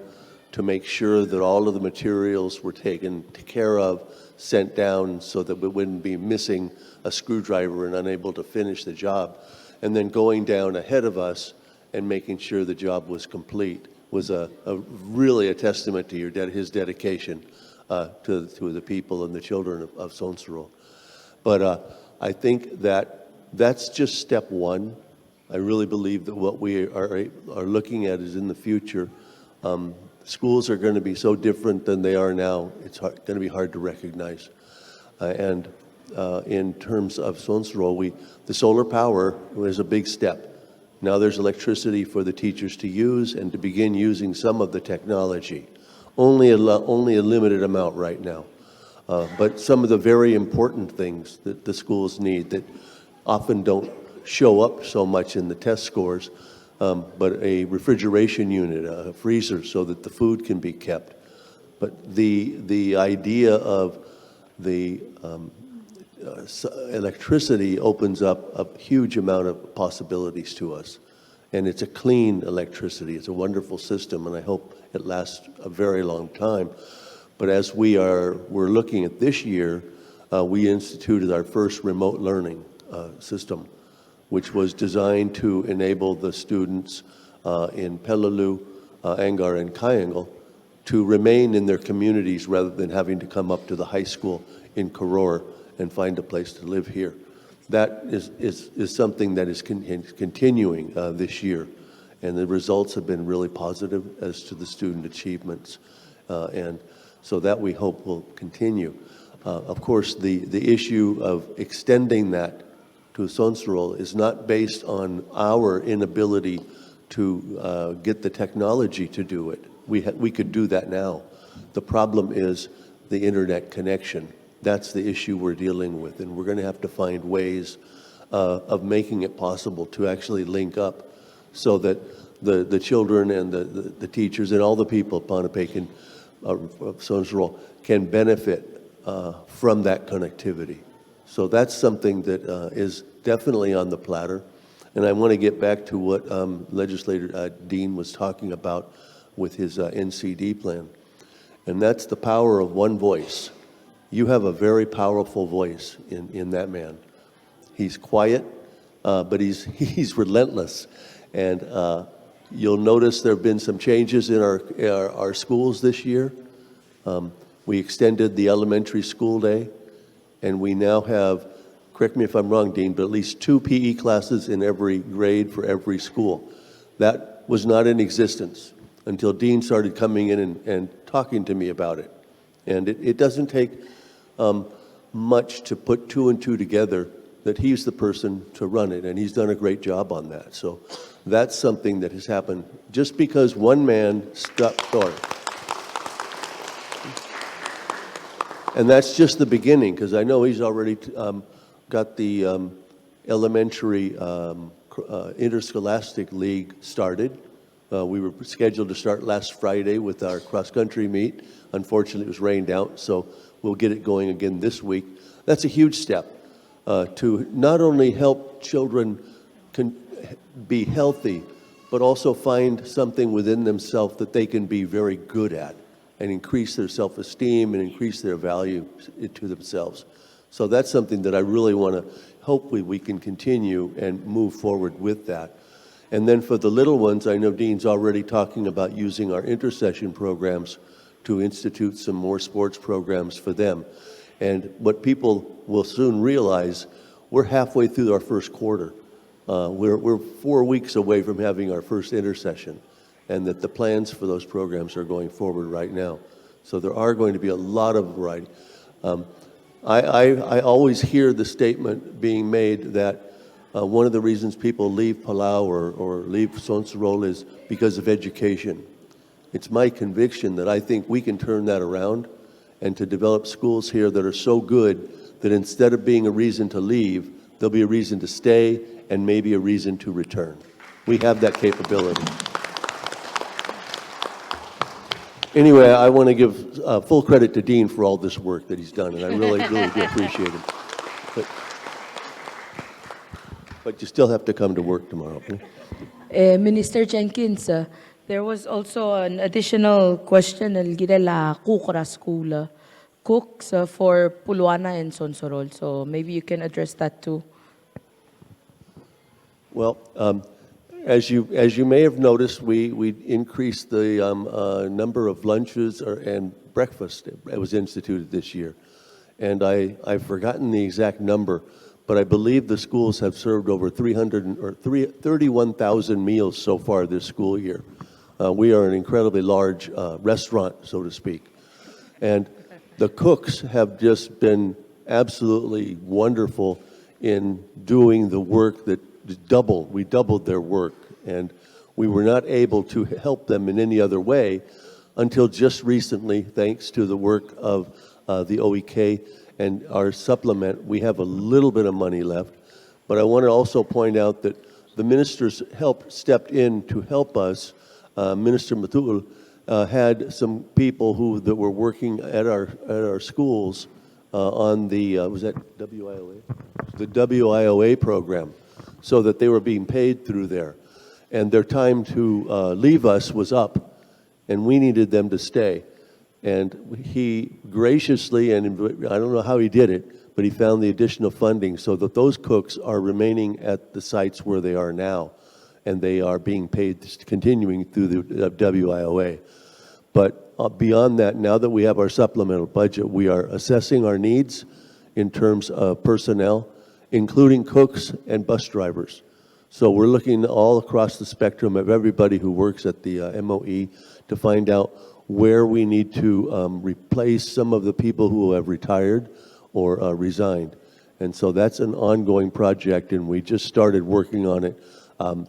to make sure that all of the materials were taken care of, sent down so that we wouldn't be missing a screwdriver and unable to finish the job, and then going down ahead of us and making sure the job was complete was really a testament to his dedication. to the people and the children of Sonsorol. But I think that that's just step one. I really believe that what we are looking at is in the future, schools are going to be so different than they are now, it's going to be hard to recognize. And in terms of Sonsorol, the solar power was a big step. Now there's electricity for the teachers to use and to begin using some of the technology. Only a limited amount right now. But some of the very important things that the schools need that often don't show up so much in the test scores, but a refrigeration unit, a freezer, so that the food can be kept. But the idea of the electricity opens up a huge amount of possibilities to us. And it's a clean electricity. It's a wonderful system, and I hope it lasts a very long time. But as we're looking at this year, we instituted our first remote learning system, which was designed to enable the students in Palau, Angar, and Kayangal to remain in their communities rather than having to come up to the high school in Koror and find a place to live here. That is something that is continuing this year, and the results have been really positive as to the student achievements, and so that we hope will continue. Of course, the issue of extending that to Sonsorol is not based on our inability to get the technology to do it. We could do that now. The problem is the internet connection. That's the issue we're dealing with, and we're going to have to find ways of making it possible to actually link up so that the children and the teachers and all the people of Ponapecan of Sonsorol can benefit from that connectivity. So that's something that is definitely on the platter. And I want to get back to what Legislator Dean was talking about with his NCD plan. And that's the power of one voice. You have a very powerful voice in that man. He's quiet, but he's relentless. And you'll notice there have been some changes in our schools this year. We extended the elementary school day, and we now have, correct me if I'm wrong, Dean, but at least 2 PE classes in every grade for every school. That was not in existence until Dean started coming in and talking to me about it. And it doesn't take much to put 2 and 2 together that he's the person to run it, and he's done a great job on that. So that's something that has happened just because one man stuck forward. And that's just the beginning, because I know he's already got the elementary interscholastic league started. We were scheduled to start last Friday with our cross-country meet. Unfortunately, it was rained out, so we'll get it going again this week. That's a huge step to not only help children be healthy, but also find something within themselves that they can be very good at and increase their self-esteem and increase their value to themselves. So that's something that I really want to, hopefully we can continue and move forward with that. And then for the little ones, I know Dean's already talking about using our intercession programs to institute some more sports programs for them. And what people will soon realize, we're halfway through our first quarter. We're 4 weeks away from having our first intercession, and that the plans for those programs are going forward right now. So there are going to be a lot of variety. I always hear the statement being made that one of the reasons people leave Palau or leave Sonsorol is because of education. It's my conviction that I think we can turn that around and to develop schools here that are so good that instead of being a reason to leave, there'll be a reason to stay and maybe a reason to return. We have that capability. Anyway, I want to give full credit to Dean for all this work that he's done, and I really, really do appreciate him. But you still have to come to work tomorrow. Minister Jenkins, there was also an additional question Ngerel Kukra School cooks for Puluana and Sonsorol. So maybe you can address that too. Well, as you may have noticed, we increased the number of lunches and breakfast. It was instituted this year. And I've forgotten the exact number, but I believe the schools have served over 31,000 meals so far this school year. We are an incredibly large restaurant, so to speak. And the cooks have just been absolutely wonderful in doing the work that we doubled their work. And we were not able to help them in any other way until just recently, thanks to the work of the OEK and our supplement. We have a little bit of money left. But I want to also point out that the ministers stepped in to help us. Minister Matul had some people that were working at our schools on the was that WIOA? The WIOA program, so that they were being paid through there, and their time to leave us was up, and we needed them to stay. And he graciously, and I don't know how he did it, but he found the additional funding so that those cooks are remaining at the sites where they are now, and they are being paid continuing through the WIOA. But beyond that, now that we have our supplemental budget, we are assessing our needs in terms of personnel, including cooks and bus drivers. So we're looking all across the spectrum of everybody who works at the MOE to find out where we need to replace some of the people who have retired or resigned. And so that's an ongoing project, and we just started working on it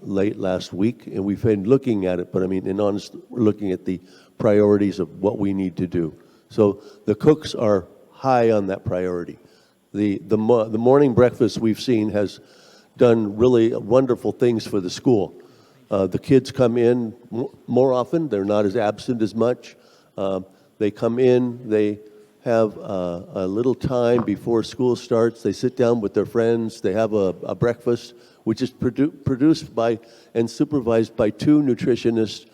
late last week, and we've been looking at it, but I mean, in honest, we're looking at the priorities of what we need to do. So the cooks are high on that priority. The morning breakfast we've seen has done really wonderful things for the school. The kids come in more often. They're not as absent as much. They come in, they have a little time before school starts. They sit down with their friends. They have a breakfast, which is produced by and supervised by 2 nutritionists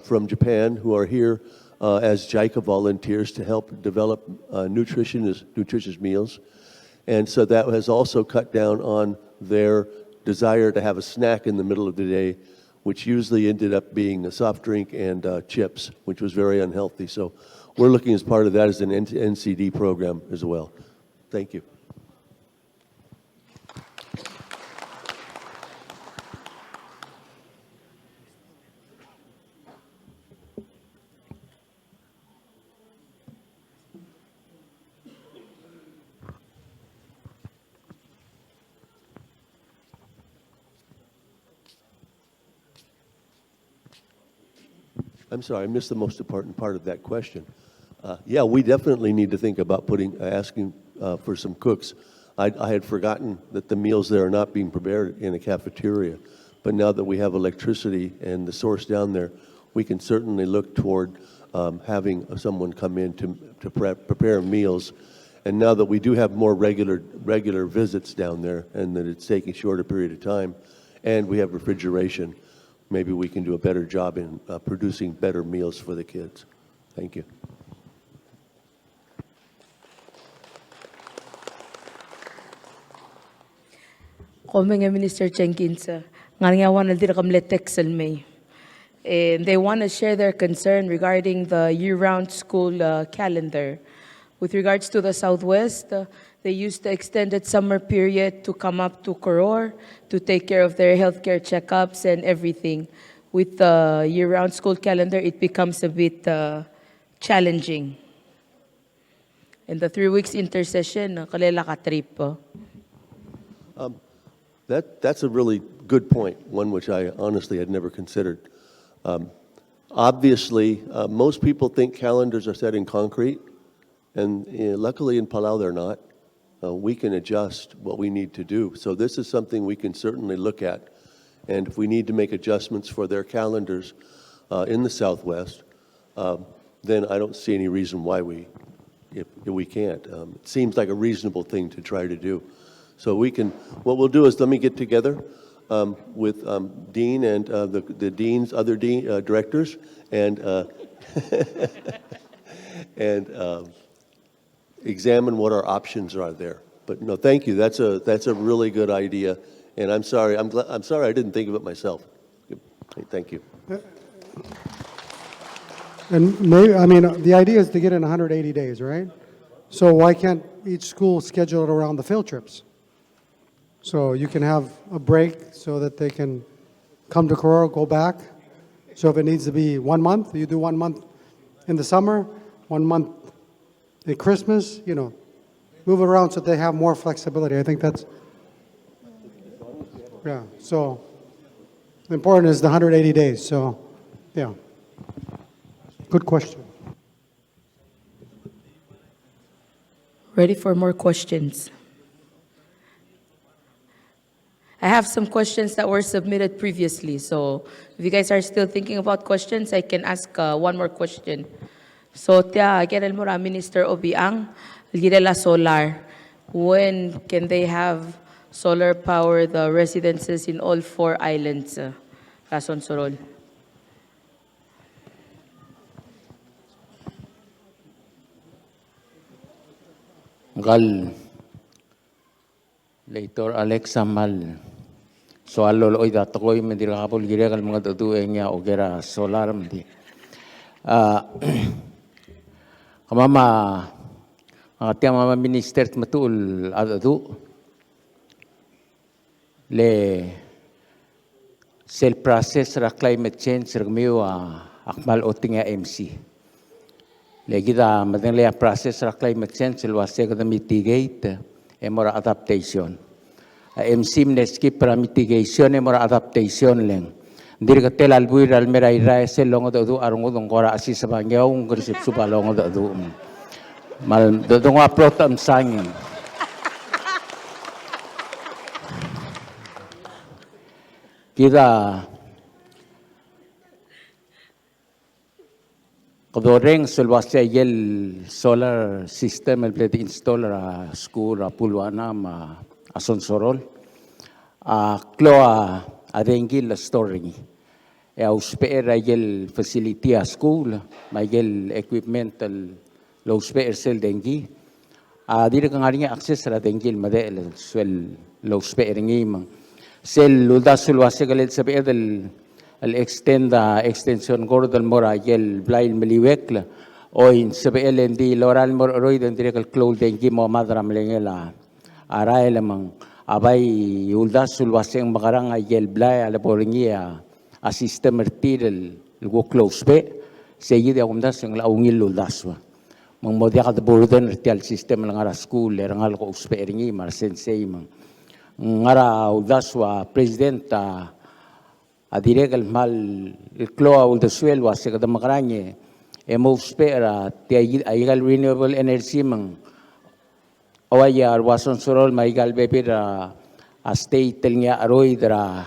from Japan who are here as JICA volunteers to help develop nutritious meals. And so that has also cut down on their desire to have a snack in the middle of the day, which usually ended up being a soft drink and chips, which was very unhealthy. So we're looking as part of that as an NCD program as well. Thank you. I'm sorry, I missed the most important part of that question. Yeah, we definitely need to think about asking for some cooks. I had forgotten that the meals there are not being prepared in a cafeteria, but now that we have electricity and the source down there, we can certainly look toward having someone come in to prepare meals. And now that we do have more regular visits down there, and that it's taking a shorter period of time, and we have refrigeration, maybe we can do a better job in producing better meals for the kids. Thank you. Coming Minister Jenkins, ngayon naldir kam letek May. And they want to share their concern regarding the year-round school calendar. With regards to the Southwest, they used the extended summer period to come up to Koror to take care of their healthcare checkups and everything. With the year-round school calendar, it becomes a bit challenging. And the 3 weeks intercession, kalela ka trip. That's a really good point, one which I honestly had never considered. Obviously, most people think calendars are set in concrete, and luckily in Palau they're not. We can adjust what we need to do. So this is something we can certainly look at. And if we need to make adjustments for their calendars in the Southwest, then I don't see any reason why if we can't. It seems like a reasonable thing to try to do. So what we'll do is let me get together with Dean and the Dean's other directors and and examine what our options are there. But no, thank you. That's a really good idea. And I'm sorry. I'm sorry I didn't think of it myself. Okay, thank you. And maybe, I mean, the idea is to get in 180 days, right? So why can't each school schedule it around the field trips? So you can have a break so that they can come to Corral, go back. So if it needs to be 1 month, you do 1 month in the summer, 1 month at Christmas, you know, move it around so they have more flexibility. I think that's, yeah. So the important is the 180 days. So, yeah. Good question. Ready for more questions? I have some questions that were submitted previously, so if you guys are still thinking about questions, I can ask one more question. So, Ngerel Mura, Minister Obiang, Ngerel Solar, when can they have solar power the residences in all 4 islands, Sonsorol? Ngal later Alexa Mal so alol oy da tokoy mendira kapol gira kal mga tutu enya ogera solar mdi kamama mga tiang mama minister matul adadu le sel process ra climate change ragmiu akmal otinga MC lagi da madeng le process ra climate change luasya kada mitigate emora adaptation MC mneski para mitigation emora adaptation leng dir ka tel albui ral merai rai se longo do arungo dong kora asi sabangya ung grisip supa longo do mal do dong upload am sangin kita Kadoreng sulwasya yel solar system el plate install ra school ra pulwana ma Sonsorol klo arengil storing e auspera yel facility a school ma yel equipment el lo spare sel dengi dire kang aringa access ra dengil made el swel lo spare ngim sel luda sulwasya galet sabe del el extension gordon mora yel blail meliwekla o in sebelen di loral mor roid en direk el cloud dengi mo madram lengela arael mang abay yulda sulwaseng makarang yel blay ala poringia a system ertirel go close be segi de umda seng la ungil luldaswa mang modia ka burden ertial system lang ara school erangal ko usperingi mar sensei mang ngara uldaswa presidenta adiregal mal cloa ul de suelo ase kada makranye emo spera ti aigal renewable energy mang awaya Sonsorol maigal bebira a state telnya aroidra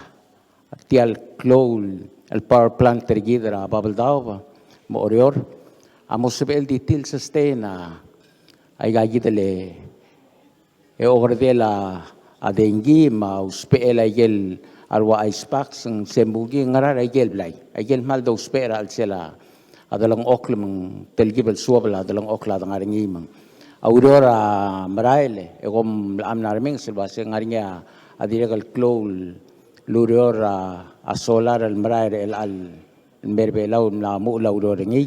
tial clol el power plant tergidra babaldao mo orior amo sebel detail sustain aiga gidele e ogredela adengi ma uspela yel arwa icebox ang sembugi ngara agel blay agel mal do spera al sela adalang okle mang telgibel suabla adalang okla dang aringi mang aurora maraile e gom am narming silba se ngaringa adiregal clol luriora a solar al maraile el al merbelau na mu la aurora ngi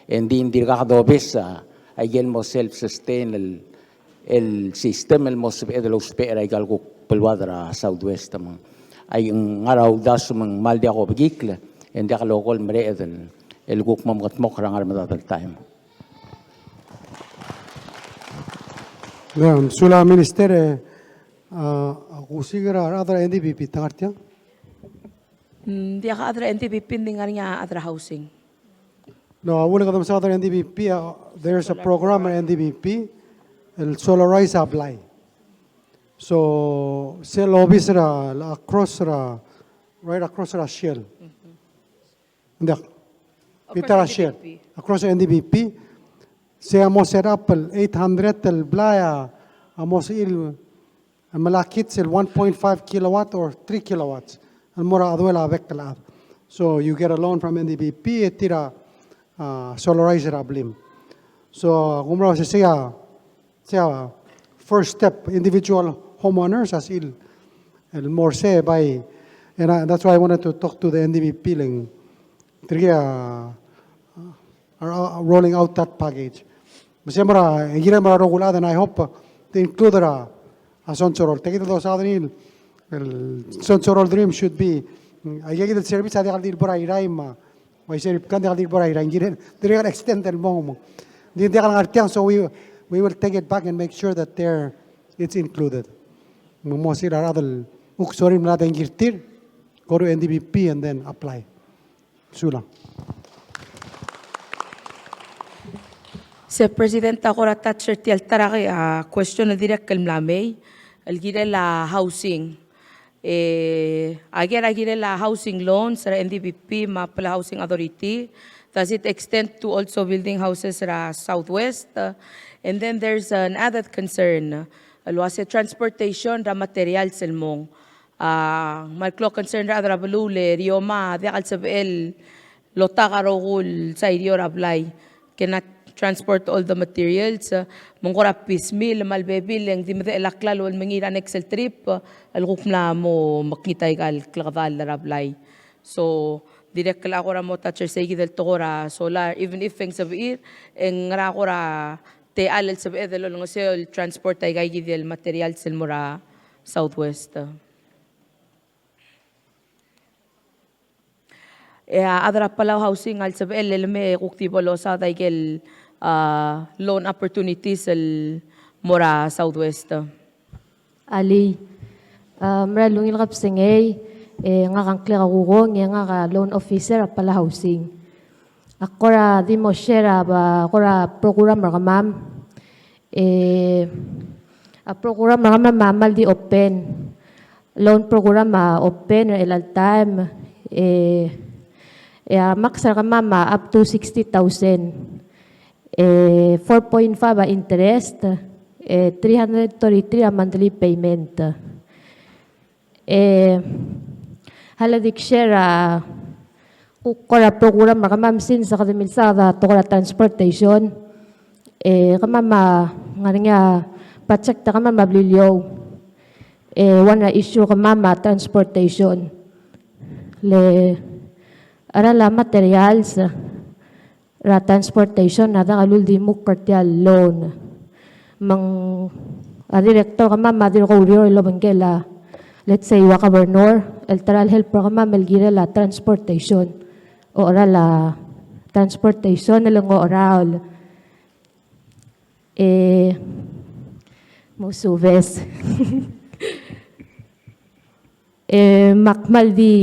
endin dirga do besa agel mo self sustain el system el mo sebe de lo spera igal go pelwadra southwest mang ay ngaraw das mang maldi ako bigikla hindi ka local mreedel el guk mamgat mokrang armada time Yeah, sula minister usigra other NDPP tangartya. Dia ka adra NTP ningar nga adra housing. No, I want to come sa other NDPP. There's a program at NDPP, el solarize apply. So, sel office ra across ra right across ra shell. Hindi. Pitara shell. Across NDPP. Siya mo set up 800 tel blaya amos il malakit sel 1.5 kilowatt or 3 kilowatts. Al mora aduela vekla. So you get a loan from NDPP etira solarizer ablim. So kumra siya first step individual homeowners as il more say by and that's why I wanted to talk to the NDPP lang triya are rolling out that package. Masyamara, higire mara regulada, and I hope to include Sonsorol. Take it to Southern Sonsorol dream should be. I get the service at the Aldir Borairaima. Why say can the Aldir Boraira? They are extended mom. So we will take it back and make sure that it's included. Mosira Radal Uksorim Laden Girtir, go to NDBP and then apply. Sula. Sir President, ako ratatcher ti altaraki question na direk kalmlamay, algire la housing. Agire la housing loan sa NDBP, mapala housing authority. Does it extend to also building houses sa Southwest? And then there's an added concern. Alwase transportation ra material selmong. Malklo concern ra adra balule, rioma, diakal sabel, lota karogul sa iriyo rablay. Cannot transport all the materials. Mungkora pismil, malbebil, yung di mada ilaklal, wal mangira Excel trip, alukok na mo makita ikal klakadal rablay. So, direk kala ko ra mo toucher sa del tokora solar, even if yung sabiir, yung ra ko ra te alal sabiir, dalo lang sa transport ay gay del material sa mura Southwest. Adra Palau housing al sabiir, lelme kuktibo lo sa daigel loan opportunities al mura Southwest. Ali, mralungil kapsengay, nga kang kaya kukong, nga ka loan officer at pala housing. Ako ra di mo share ba, ako ra program ra kamam. A program ra kamam mamal di open. Loan program open ilal time. Max ra kamam up to 60,000. 4.5 interest. 333 a monthly payment. Haladik share kukora program kamam sin sa kadamilsada tokora transportation kamama nga pacheck ta kamam mablilyo one issue kamama transportation le arala materials ra transportation nada kalul di muk partial loan mang director kamama dir ko rio lo bangkela. Let's say, Wakabernor, el taral help programa melgira la transportation. O ora la transportation na lang o oral. Musuves. Makmal di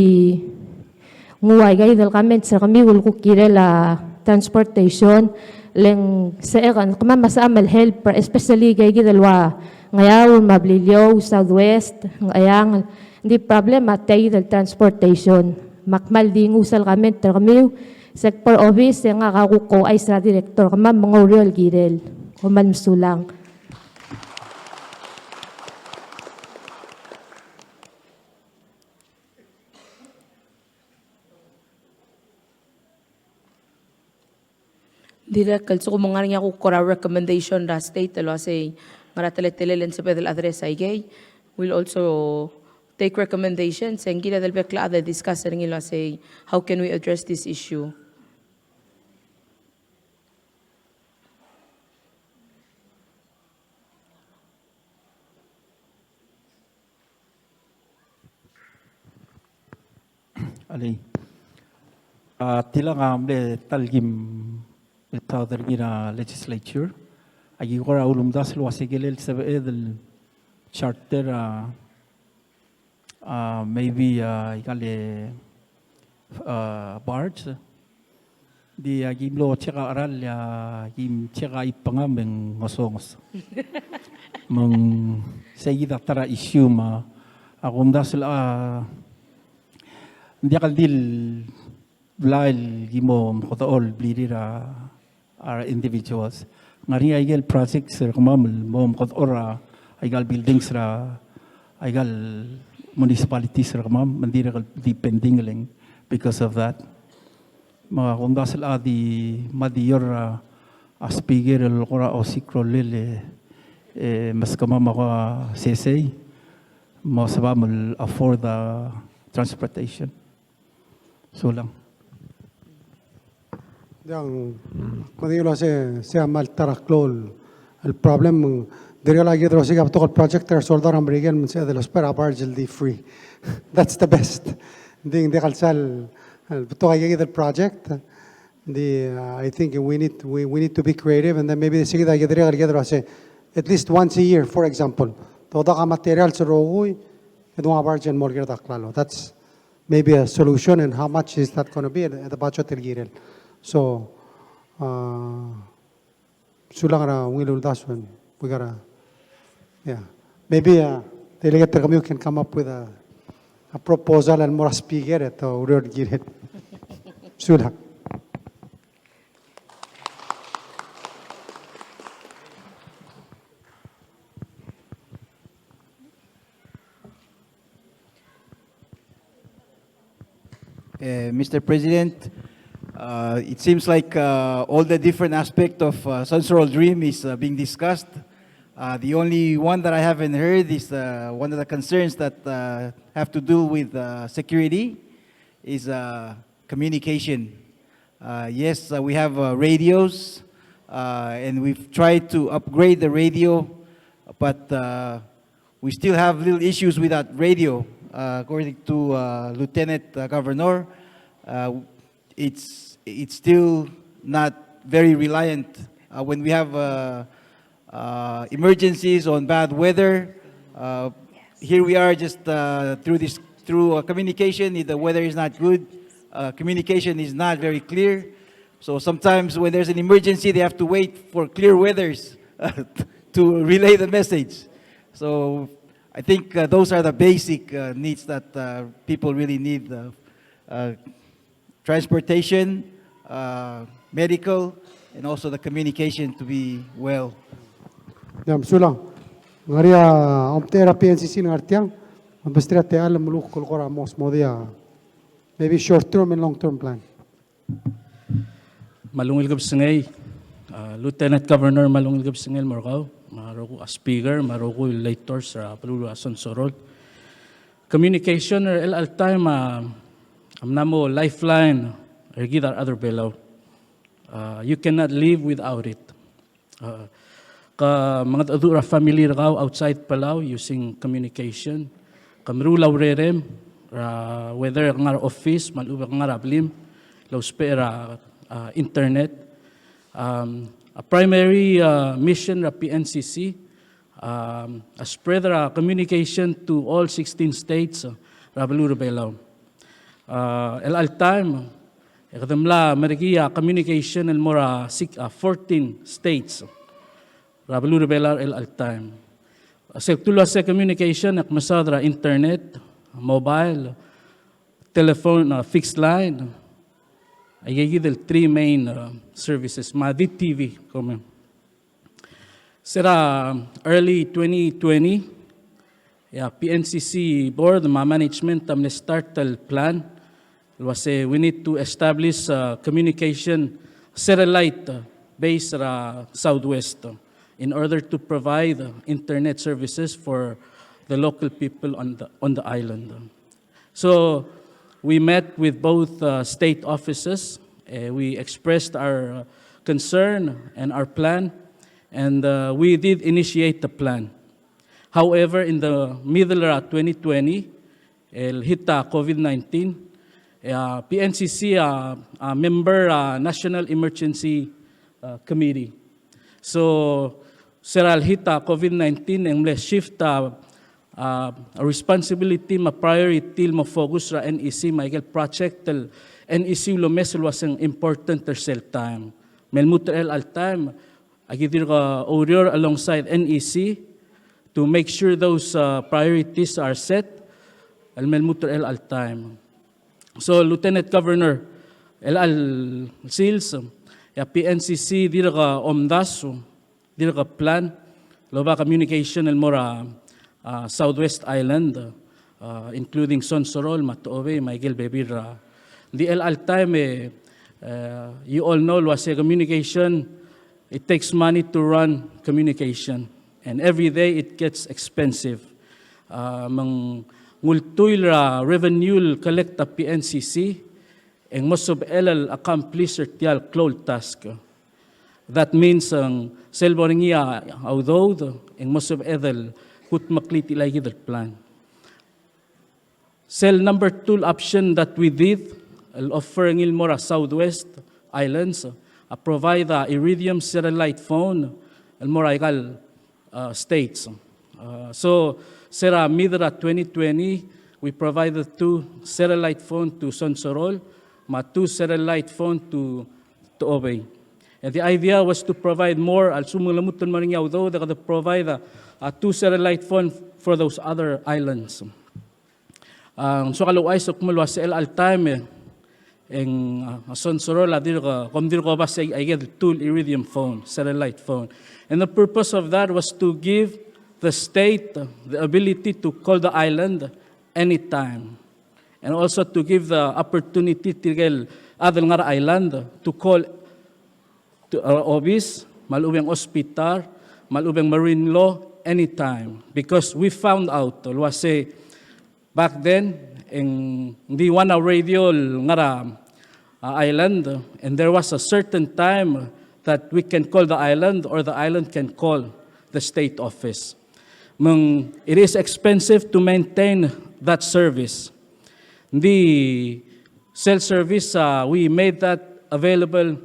nguway gay dal kami sa kami wul kukire la transportation leng sa ekan kama masamal help especially gay gidalwa ngayon mablilyo Southwest ngayang hindi problem atay del transportation makmal di ngusal kami sector office nga kakuko ay sa director kama mga real girel kuman sulang. Direk kalso ko mga nga kukura recommendation ra state alo say maratele-telelen sa pedal address ay gay. We'll also take recommendations and gila del bekla ada discuss rin ilo say how can we address this issue. Ali, tilang amle talgim iltawdar gina legislature. Agi ko ra ulum das lo asigilel sa edel charter maybe ikale barge di agi lo tsaka aral im tsaka ipangameng ngosongos mang sayida tara issue ma akum das hindi akaldil blail gimo mkotaol blirira are individuals ngari aigal projects kumam mom kotora aigal buildings ra aigal municipalities ra kumam mandira kal depending lang because of that mga kundasal adi madiyor speaker el kora o sikrolele mas kumam ako sesay mo sabam afford the transportation so lang. Yang kundi se amal taraklol el problem diri la gidro siga btokol project ter soldar american من سيد الاسبر ابارجل دي free. That's the best. Ding de kalsal btokol gid the project. I think we need to be creative, and then maybe the siga gidro say at least once a year, for example. Toda ka material sa rogoy edong abarjel mol gid aklalo. That's maybe a solution, and how much is that going to be at the budget el girel. So, sulang wilul daswan. We gotta, yeah. Maybe delegate kami can come up with a proposal and more speaker at urur giret. Sulang. Mr. President, it seems like all the different aspects of Sonsorol Dream is being discussed. The only one that I haven't heard is one of the concerns that have to do with security is communication. Yes, we have radios, and we've tried to upgrade the radio, but we still have little issues with that radio. According to Lieutenant Governor, it's still not very reliant. When we have emergencies on bad weather, here we are just through communication. If the weather is not good, communication is not very clear. So sometimes when there's an emergency, they have to wait for clear weathers to relay the message. So I think those are the basic needs that people really need. Transportation, medical, and also the communication to be well. Yam sulang. Ngaria omtera PNCC ngartiang. Mabestria te alam muluk kolkora mos modia. Maybe short term and long term plan. Malungil gab singay, Lieutenant Governor Malungil gab singay Morgao. Marogo a speaker, marogo later sa Palau Sonsorol. Communication er el time amnamo lifeline ergidar other below. You cannot live without it. Ka mga adura family rao outside Palau using communication. Kamrulaw rerem whether ngar office malubak ngar ablim law spera internet. A primary mission of PNCC spread communication to all 16 states Ngerel Belau. El time kadamla mergia communication el mora 14 states Ngerel Belau el time. Sektula sa communication ak masadra internet, mobile, telephone, fixed line. I the three main services. Madi TV. Sera early 2020, PNCC board, management, start the plan. We need to establish communication satellite based southwest in order to provide internet services for the local people on the island. So we met with both state offices. We expressed our concern and our plan, and we did initiate the plan. However, in the middle of 2020, hit COVID-19, PNCC member National Emergency Committee. So, seral hita COVID-19 ang shift responsibility ma priority ma focus ra NEC Michael project tel NEC lomesel was an important tercel time. Melmutel al time agidir ka orior alongside NEC to make sure those priorities are set. Al melmutel al time. So Lieutenant Governor al sales PNCC dira ka omdaso dira ka plan loba communication el mora Southwest Island, including Sonsorol, Matuove, Miguel Bebira. The time, you all know, was a communication. It takes money to run communication, and every day it gets expensive. Mang multuil revenue collect PNCC, ang most of elal accomplish tial close task. That means ang selboringia although ang most of edel kut makliti lagi del plan. Cell number 2 option that we did offering Ilmora Southwest Islands provide a iridium satellite phone Ilmora states. So Sera Midra 2020 we provided 2 satellite phone to Sonsorol, 2 satellite phone to Obey. And the idea was to provide more, al-sumulamutan maringaw though, they provide 2 satellite phone for those other islands. So kaluay sa kumalwa sa al-time, ang Sonsorol, kumdir ko ba sa I get 2 iridium phone, satellite phone. And the purpose of that was to give the state the ability to call the island anytime. And also to give the opportunity to other island to call to office, malubeng hospital, malubeng marine law, anytime. Because we found out, say, back then, in the one radio island, and there was a certain time that we can call the island or the island can call the state office. It is expensive to maintain that service. The cell service, we made that available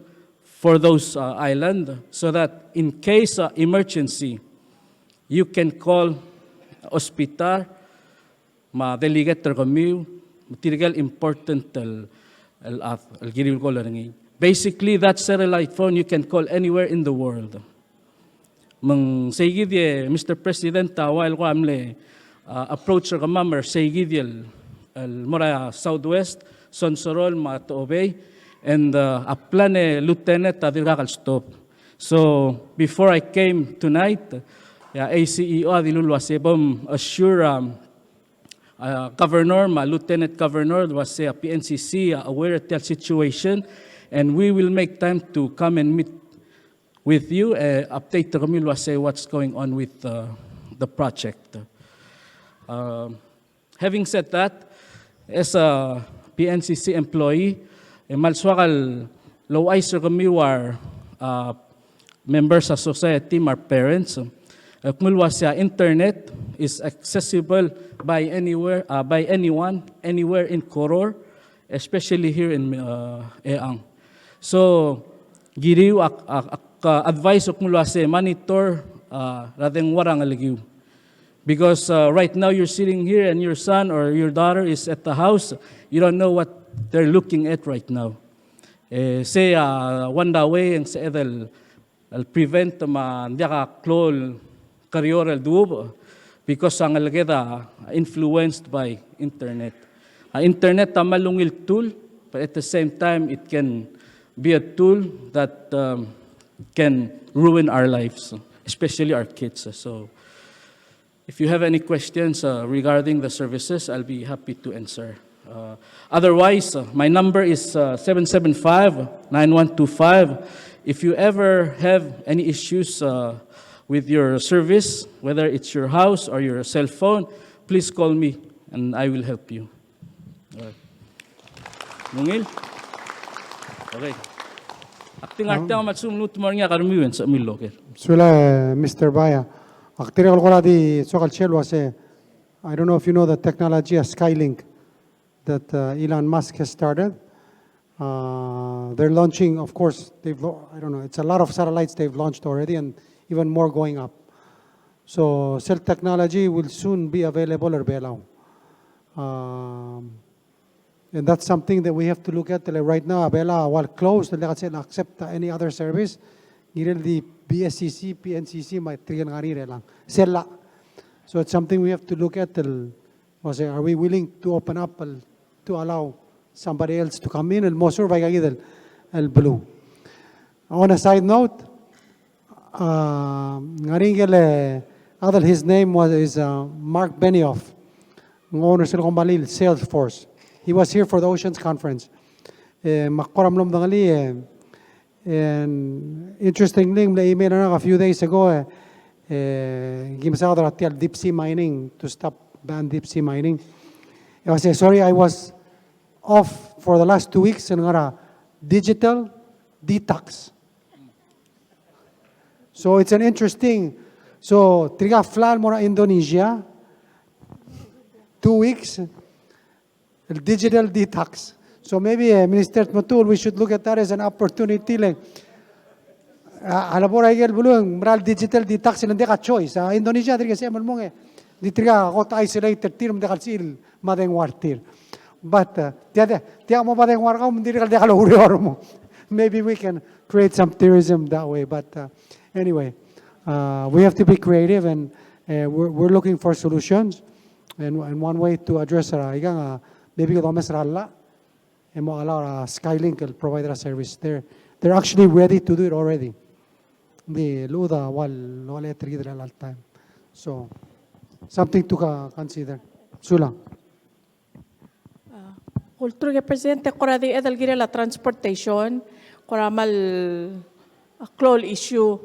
for those islands so that in case emergency, you can call hospital, ma-delegate kami, material important basically, that satellite phone you can call anywhere in the world. Mr. President, while ko amle approach ka mamar saygidyal Mora Southwest, Sonsorol, Obey, and a plan lieutenant adirgal stop. So before I came tonight, ACEO adilulwasebom assure Governor, Lieutenant Governor was PNCC aware of that situation, and we will make time to come and meet with you, update the Ramilwa say what's going on with the project. Having said that, as a PNCC employee, malswakal low ice kami war members of society, our parents. Kumulwa internet is accessible by anywhere, by anyone, anywhere in Koror, especially here in Eang. So, giriw advice kumulwa monitor rather warang aligiw. Because right now you're sitting here and your son or your daughter is at the house, you don't know what they're looking at right now. Say one way ang sa edel prevent hindi ka klol karyoral dub because ang alageda influenced by internet. Internet malungil tool, but at the same time it can be a tool that can ruin our lives, especially our kids. So if you have any questions regarding the services, I'll be happy to answer. Otherwise, my number is 775-9125. If you ever have any issues with your service, whether it's your house or your cell phone, please call me and I will help you. Mungil? Okay. Acting artang matsumnut marnya karmiwen sa milo. Sula, Mr. Baya. Aktirikal ko na di sokal chelo say, I don't know if you know the technology of Skylink that Elon Musk has started. They're launching, of course, I don't know, it's a lot of satellites they've launched already and even more going up. So cell technology will soon be available at Belau. And that's something that we have to look at. Like right now, Belau, while closed, accept any other service. Ngerel the BSCC, PNCC, might lang. Cell. So it's something we have to look at. Are we willing to open up to allow somebody else to come in? And Mosur by el blue. On a side note, his name is Mark Benioff, owner sa Kombalil, Salesforce. He was here for the Oceans Conference. And interestingly, I emailed a few days ago, deep sea mining to stop ban deep sea mining. I was sorry, I was off for the last 2 weeks and ngara digital detox. So it's an interesting. So triga flan mora Indonesia 2 weeks digital detox. So maybe Minister Matul, we should look at that as an opportunity. Like, alabora igel bulung mral digital detox hindi ka choice. Indonesia triga siya malmong di triga kota isolated tir mde kalsil madeng wartir. But tiya mo madeng war ka hindi ka dekalo urior mo. Maybe we can create some tourism that way. But anyway, we have to be creative and we're looking for solutions. And one way to address maybe ko tomes ralla and mo allow Skylink will provide a service there. They're actually ready to do it already. The luda wal electric all time. So something to consider. Sulang. Kultura ke presidente kora di edal gire la transportation kora mal klol issue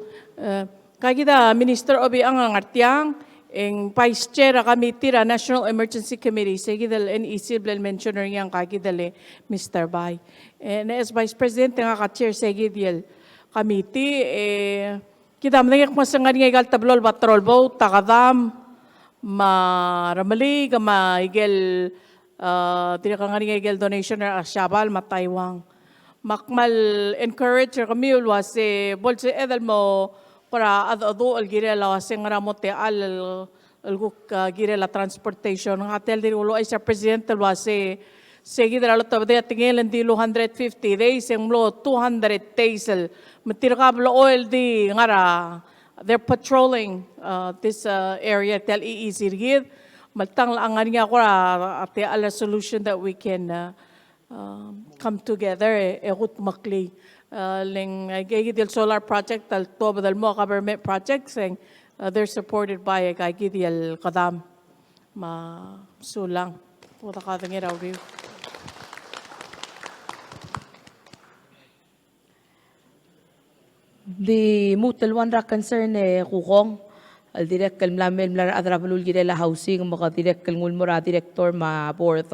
kagida minister obi ang artiang eng vice chair kami tira National Emergency Committee segidal NEC blel mentioner yang kagidale Mr. Bay and as vice president nga ka chair segidal committee kita mnengek masangan nga igal tablol batrol bo takadam maramali kama igel tidak kang igel donation or asyabal mataiwang makmal encourage kami ulwas bolse edal mo para ado algire la waseng ramote al gire la transportation hotel di ulo ay sa president wase segi dala tabde tingel di 150 days ang lo 200 days matirkablo oil di ngara they're patrolling this area tel easy gid maltang laangan nga ko ate ala solution that we can come together egut makli ling gigidil solar project tal to badal mo government projects and they're supported by gigidil kadam ma sulang puta ka ngiraw review. The mutual ra concern kukong al direct kal mlamel mlar adrabalul gire la housing maka direct kal ngulmura director ma board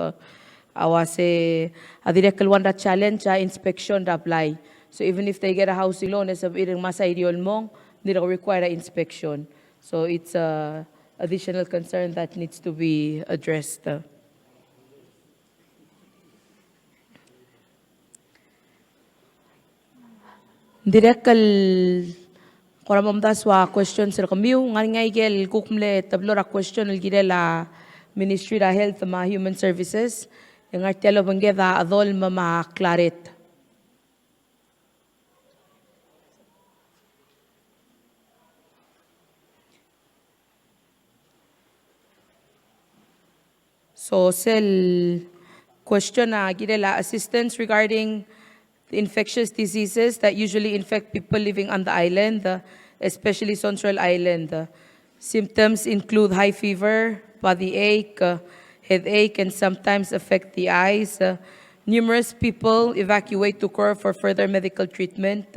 awase a direct kal ra challenge inspection ra apply. So even if they get a housing loan as of irang masa idiol mong they don't require inspection. So it's a additional concern that needs to be addressed. Direct kal koramam daswa question sir kamiu ngan igel kukmle tablora question el girela Ministry of Health and Human Services yang artelo bangeda adol mama claret. So sel question girela assistance regarding the infectious diseases that usually infect people living on the island, especially Sonsorol Island. Symptoms include high fever, body ache, headache, and sometimes affect the eyes. Numerous people evacuate to Kor for further medical treatment.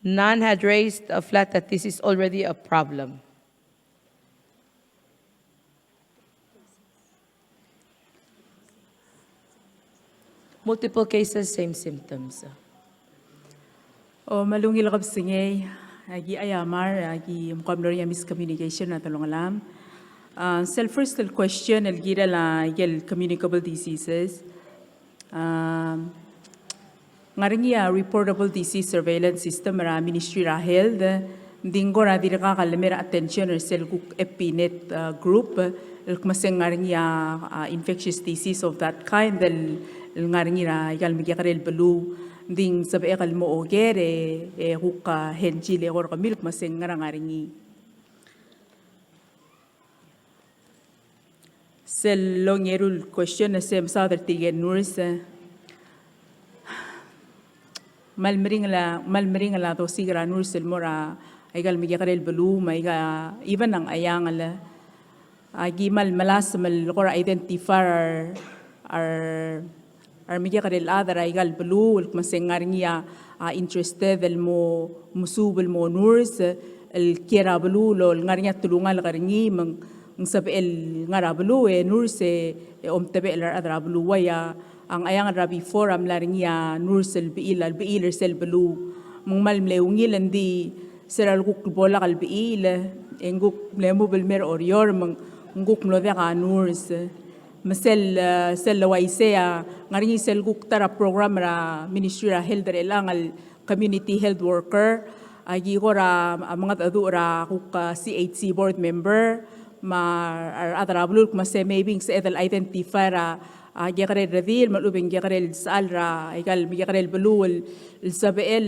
None had raised a flag that this is already a problem. Multiple cases, same symptoms. O malungil kab singay agi ayamar agi mukam ya miscommunication na talong alam. First question el gira la gel communicable diseases. Ngaring reportable disease surveillance system ra Ministry of Health dinggo ra diraka kalamera attention or sel epinet group el kumaseng ngaring infectious disease of that kind del ngaring igal Ngerel Belau ding sabi ekal mo ogere huka henjile or kamilk maseng ngarangaringi sel longerul question na sem sa tigen nurse malmering la to sigra nurse mora egal Ngerel Belau maiga even ang ayang ala agi malas kora identify Armija kadel adara igal Belau masengarnia interested el mo musubel mo nurse el kera Belau lo ngarnya tulungal karingi ng sabel nga rablu nurse omtebe lar adrablu waya ang ayang rabi forum laringia nursel biiler sel belu mungmal mleungil andi seral guk bola kal biil enguk mlemu belmer orior nguk mlode ka nurs sel waisea ngaringi sel guk tara program ra ministry ra health elangal community health worker agi gora mga adu ra kuk CHC board member adrablu mase maybe sa edal identify ra Gyakarel radil, malubing gyakarel sal ra, ikal gyakarel belul, sabel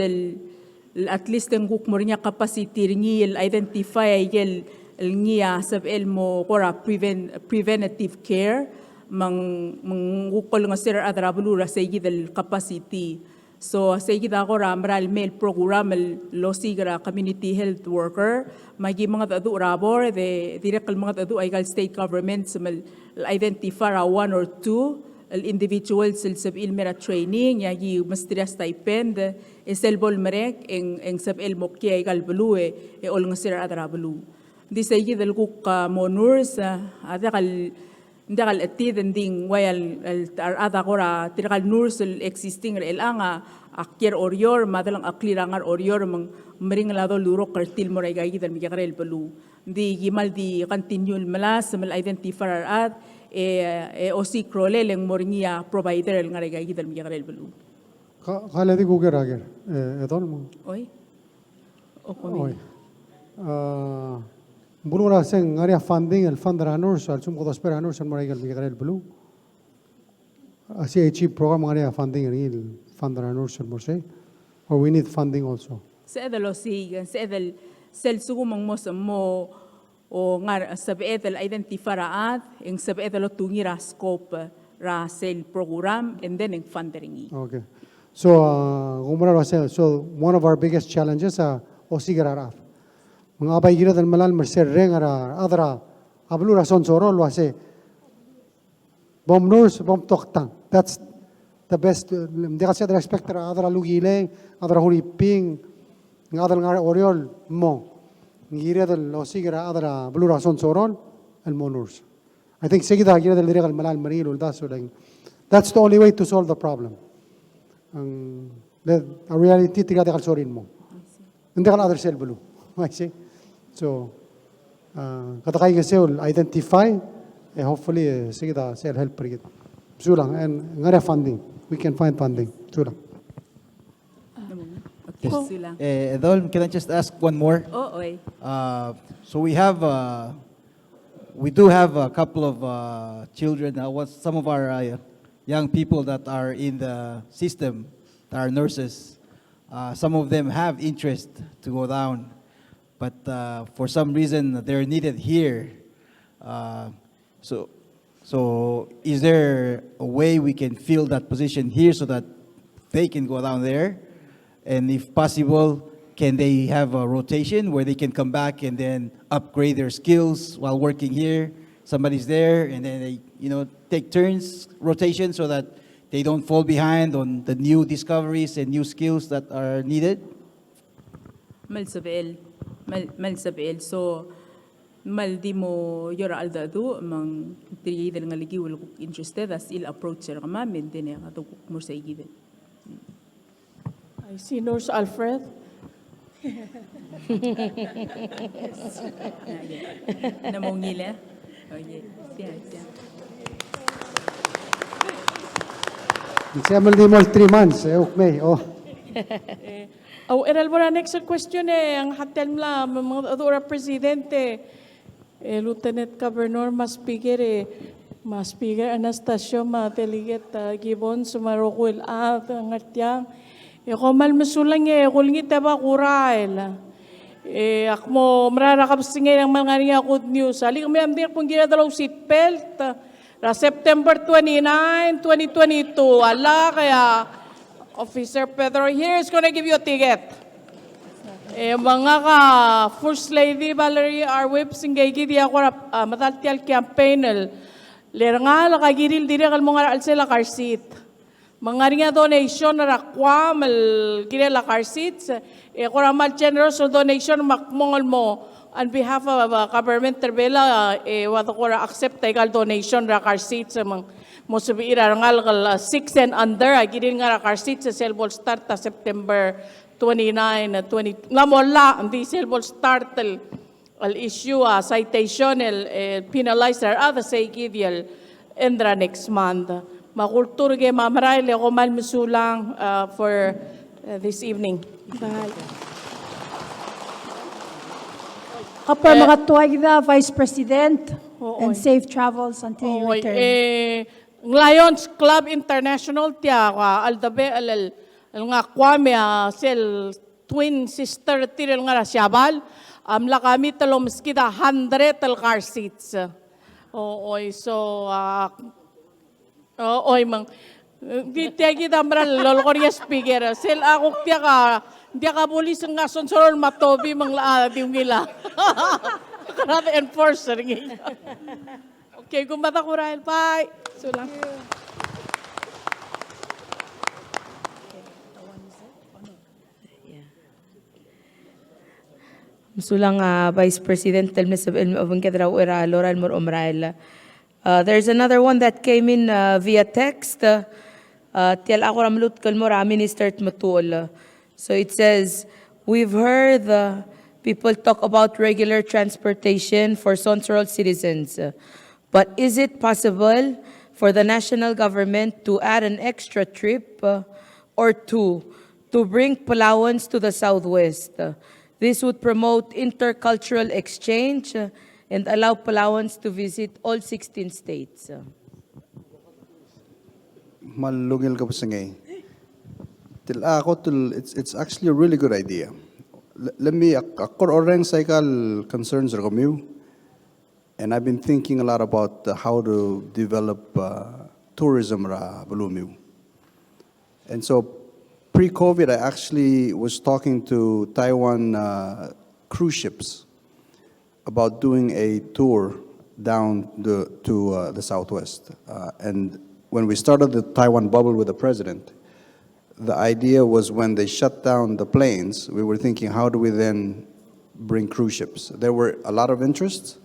at least ang guk mo rin capacity rin identify el niya sabel mo kora preventative care mang gukol nga sir adrablu ra sa igid capacity. So sa igid ako ra maral mail program losigra community health worker magi mga adu rabor de direct mga adu ay state government sa identify ra one or two individuals sa ilmera training yagi mastria stipend selbol merek eng sab el mokki ay galbulu ol nga sir adrablu di sa igid guk monurs ndakal atid ending wayal ada kora tirakal nurs existing elanga akyer orior madalang aklirangar orior mering lado luro kartil mo ray gagi dan mikarel belu di gimal di continue malas mal identifier at osi krole leng moringia provider ngaray gagi dan mikarel belu kala di guger ager edol mo oy oy Bulura seng area funding el fund runners al sum kodos per runners al moral migrel blue. CHE program area funding el fund runners al morse. Or we need funding also. Sa edalo sigan sa edal sel sugumang mo o ngar sabi edal identify raat eng sabi edalo tungira scope ra sel program and then eng funding. Okay. So so one of our biggest challenges osigara mga abay gila dan malal merser reng ara adra ablura Sonsorol wase bom nurse bom toktang. That's the best. Hindi kasi adra expecter adra lugileng adra huliping adra ngar oriol mo ngira dal osigara adra ablura Sonsorol el mo nurse. I think sigida gila dal direk al malal marilo that's the only way to solve the problem. The reality tiga dekal sorin mo. Hindi kal other cell bulu. I see. So, katakay kasi identify, hopefully, sige da, sel help rigid. Sulang, and ngare funding. We can find funding. Sulang. Edol, can I just ask one more? Oh, oy. So we do have a couple of children, some of our young people that are in the system, that are nurses. Some of them have interest to go down. But for some reason, they're needed here. So is there a way we can fill that position here so that they can go down there? And if possible, can they have a rotation where they can come back and then upgrade their skills while working here? Somebody's there, and then they, take turns, rotation, so that they don't fall behind on the new discoveries and new skills that are needed? Mal so mal di mo yora aldadu mang tiri del ngaligi wal interested as il approach ra ma mendene ato mo sa igide. I see Nurse Alfred. Namongile. Oye, tiya. Nagsamal di mo 3 months, okay, oh. Eral mo na next question ang hatel mla, mga adora presidente, Lieutenant Governor Maspigere Anastasio Mateliget Gibon Sumarokul ang atyang, komal masulang kulingi taba kurail. Akmo mararakap singay ng mga nga good news. Alik kami amdir pong ginadalaw seatbelt. September 29, 2022. Ala kaya Officer Pedro here is going to give you a ticket. Mga ka First Lady Valerie R. Whip singgay gidi ako mataltial campaign leranga la kagiril dire kal mga al sila car seat. Mga ringa donation na rakwa, mal kinela car seats. Kung mal generous donation, makmongol mo, on behalf of government terbela, wato ko accept tagal donation ra car seats. Mo subira ngal 6 and under, girin nga car seats sa Selbol start ta September 29, 20. Nga mola, hindi Selbol start al issue citation, penalize or other say gidial endra next month. Makultur ge mamaray le ko malmisulang for this evening. Bye. Kapag mga tuwag na, Vice President, and safe travels until you return. Lions Club International tiya aldabe al nga kwame sel twin sister tirel nga syabal amla kami talom skida 100 car seats. So mang di tiya kita mral lolkorya speaker sel ako tiya ka pulis nga Sonsorol matobi mang diungila. Karate enforcer ngi. Okay, kumata ko Rahel. Bye. So lang. Musulang Vice President there's another one that came in via text. Tial ako ramlut kalmora Minister Matul. So it says, we've heard people talk about regular transportation for Sonsorol citizens. But is it possible for the national government to add an extra trip or two to bring Palauans to the southwest? This would promote intercultural exchange and allow Palauans to visit all 16 states. Malungil ka po sa ngay. It's actually a really good idea. Let me, akor orang cycle concerns are kami. And I've been thinking a lot about how to develop tourism ra Balumiu. And so pre-COVID, I actually was talking to Taiwan cruise ships about doing a tour down to the southwest. And when we started the Taiwan bubble with the president, the idea was when they shut down the planes, we were thinking, how do we then bring cruise ships? There were a lot of interests.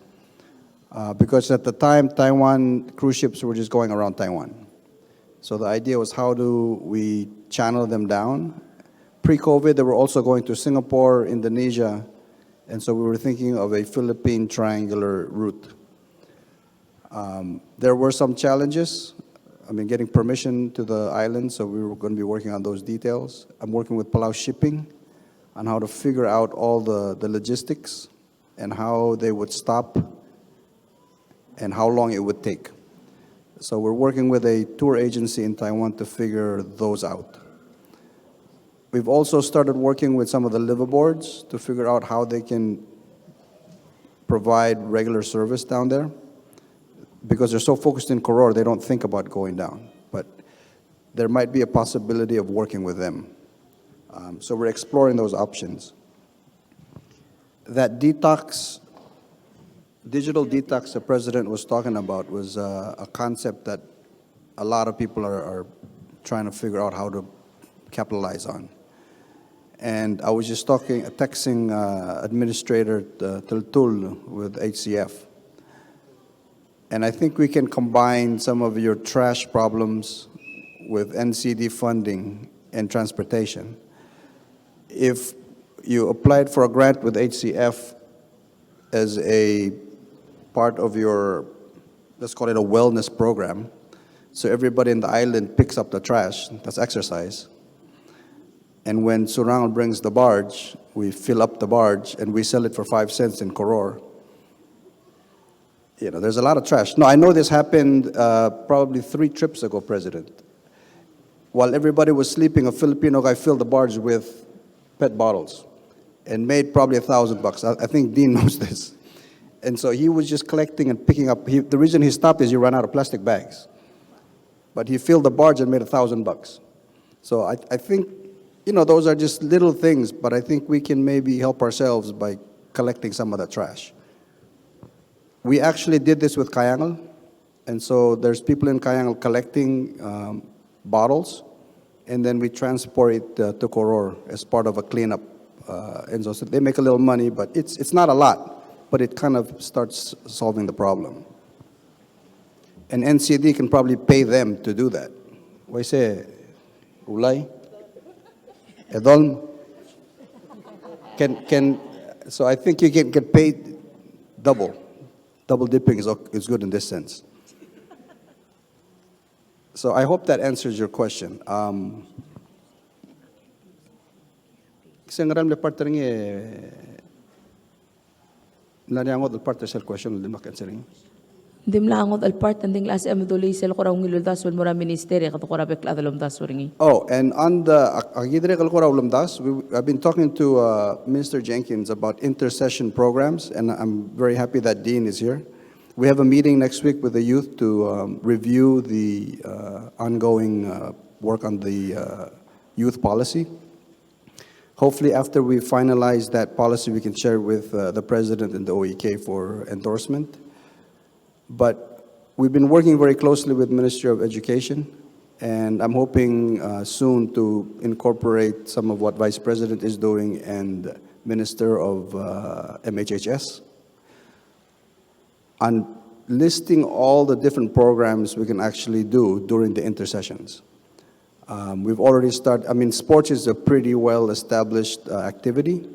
Because at the time, Taiwan cruise ships were just going around Taiwan. So the idea was, how do we channel them down? Pre-COVID, they were also going to Singapore, Indonesia, and so we were thinking of a Philippine triangular route. There were some challenges. I mean, getting permission to the island, so we were going to be working on those details. I'm working with Palau Shipping on how to figure out all the logistics and how they would stop and how long it would take. So we're working with a tour agency in Taiwan to figure those out. We've also started working with some of the liveaboards to figure out how they can provide regular service down there. Because they're so focused in Koror, they don't think about going down. But there might be a possibility of working with them. So we're exploring those options. That detox, digital detox the president was talking about was a concept that a lot of people are trying to figure out how to capitalize on. And I was just texting Administrator Tultul with HCF. And I think we can combine some of your trash problems with NCD funding and transportation. If you applied for a grant with HCF as a part of your, let's call it a wellness program, so everybody in the island picks up the trash, that's exercise. And when Surang brings the barge, we fill up the barge and we sell it for 5 cents in Koror. You know, there's a lot of trash. No, I know this happened probably 3 trips ago, President. While everybody was sleeping, a Filipino guy filled the barge with PET bottles and made probably $1,000. I think Dean knows this. And so he was just collecting and picking up. The reason he stopped is he ran out of plastic bags. But he filled the barge and made $1,000. So I think, you know, those are just little things, but I think we can maybe help ourselves by collecting some of the trash. We actually did this with Kayangal, and so there's people in Kayangal collecting bottles, and then we transport it to Koror as part of a cleanup. And so they make a little money, but it's not a lot, but it kind of starts solving the problem. And NCD can probably pay them to do that. Why say, Ulay? Edolm? So I think you can get paid double. Double dipping is good in this sense. So I hope that answers your question. Kasi ngaram le partner ngi nariangod el partner sel question le makansering. Dimlaangod al part and ding last emduli sel ko raw ngiluldas wal mura ministeri kato ko rabek ladalom das ringi. Oh, and on the agidre kal ko raw lumdas, I've been talking to Minister Jenkins about intercession programs, and I'm very happy that Dean is here. We have a meeting next week with the youth to review the ongoing work on the youth policy. Hopefully, after we finalize that policy, we can share it with the President and the OEK for endorsement. But we've been working very closely with Ministry of Education, and I'm hoping soon to incorporate some of what Vice President is doing and Minister of MHHS on listing all the different programs we can actually do during the intercessions. We've already started. I mean, sports is a pretty well-established activity,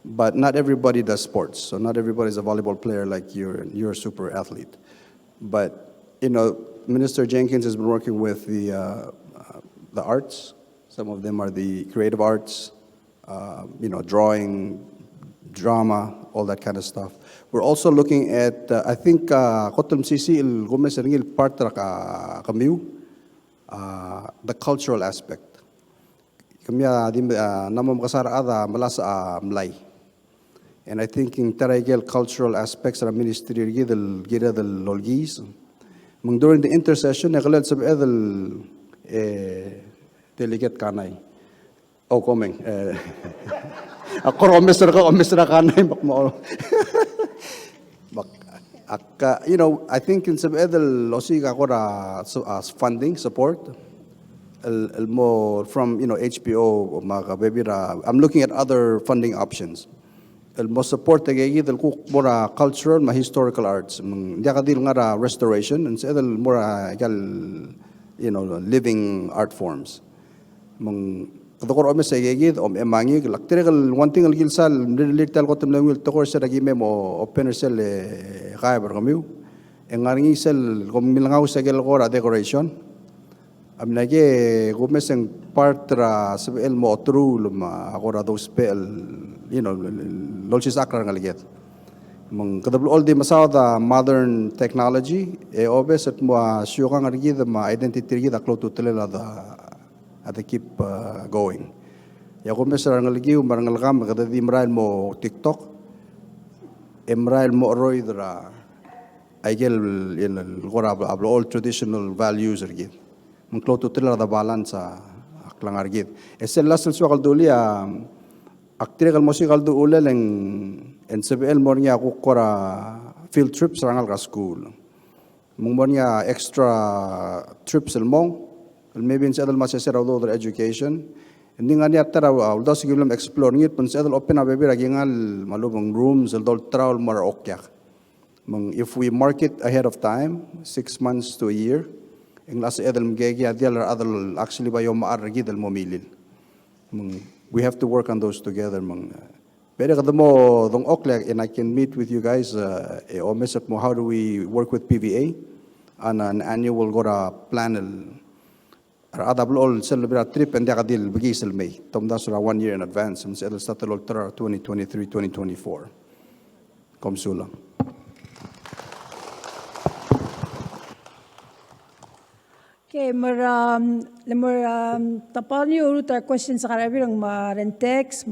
but not everybody does sports. So not everybody is a volleyball player like you're a super athlete. But, you know, Minister Jenkins has been working with the arts. Some of them are the creative arts, you know, drawing, drama, all that kind of stuff. We're also looking at, I think, Kotum Sisi il Gomez Ringil Partra Kamiu, the cultural aspect. Kamya namam kasara ada malasa mlay. And I think in Taraygel cultural aspects of ministry gidel gira del lolgis. During the intercession, nagalad sab edel delegate kanay. Oh, coming. Ako Mr. Kanay makmo. You know, I think in sab edel losig ako as funding support. More from, you know, HPO mga kabebira. I'm looking at other funding options. El mo support tagay del kuk mora cultural ma historical arts. Dia kadil nga restoration and sa edel mora gal, you know, living art forms. Mang kadokor ome sa gigid emangi laktegal one thing al gilsal related ko tum langul tokor sa dagi memo opener sel kaya ber kamiu. Engarngi sel kom milangaw sa gel kora decoration. Amnage gumeseng partra sa el mo true luma akora dos pel, you know, lolchis akra ngaliget. Mang kadablo all di masaw da modern technology e obes at mo syuka ngarigi da ma identity gi da klo tutelela da at keep going. Ya gumesera ngaligi umarangal kam kada di mrail mo TikTok emrail mo roy dra aigel in gora ablo all traditional values ergit. Mengkloto tela da balansa aklangar gid. Esel lasel suakal duli aktre kal musikal du uleleng en sebel mornya aku kora field trips rangal ka school. Mung mornya extra trips elmong maybe in sedal masesera do other education. Hindi nga niya tara uldo sigilom explore ngit pun sedal open up bebi ragingal malubong rooms eldol trawl mar okyak. Mung if we mark it ahead of time, 6 months to a year, ang lasa edel mgegi adial adal actually ba yung maaragi del momilil. We have to work on those together. Pero kada mo dong oklek, and I can meet with you guys o mesap mo how do we work with PVA on an annual gora plan adablo all celebrate trip and yakadil bagisel May. Tomda sura 1 year in advance. Sa edel statulol tra 2023-2024. Komsulang. Okay, tapal niyo urutar question sa karabi ng rentex,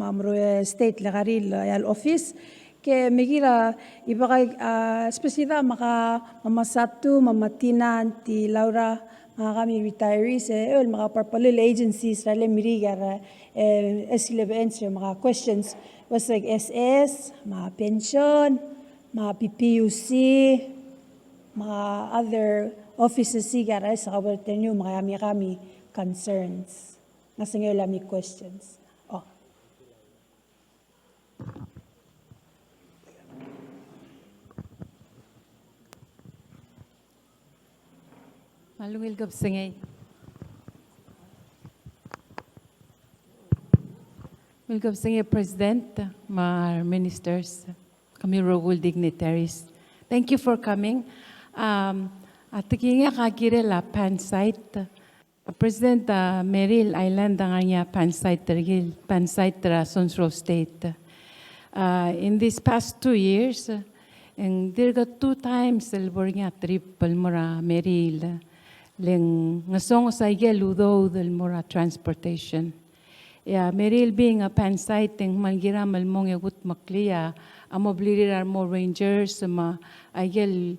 state lakaril yal office. Ke migira iba kay spesida maka mamasatu mamatinan ti Laura mga kami retirees mga parpalil agencies rale mirigar SLB answer mga questions was like SS, mga pension, mga PPUC, mga other offices sigara sa kabarten yung mga kami concerns. Nga singer lang may questions. Oh. Malungil gab singay. Welcome singay President, my ministers, kami rogul dignitaries. Thank you for coming. At kaya kagire la pan site. President Ngerel Island ang niya pan site Sonsorol State. In these past 2 years, and there got 2 times elbor niya trip palmora Ngerel. Leng ngasong sa ludo del mora transportation. Ngerel being a pan site ng mangira malmong yagut makliya, amoblirar mo rangers ma ayel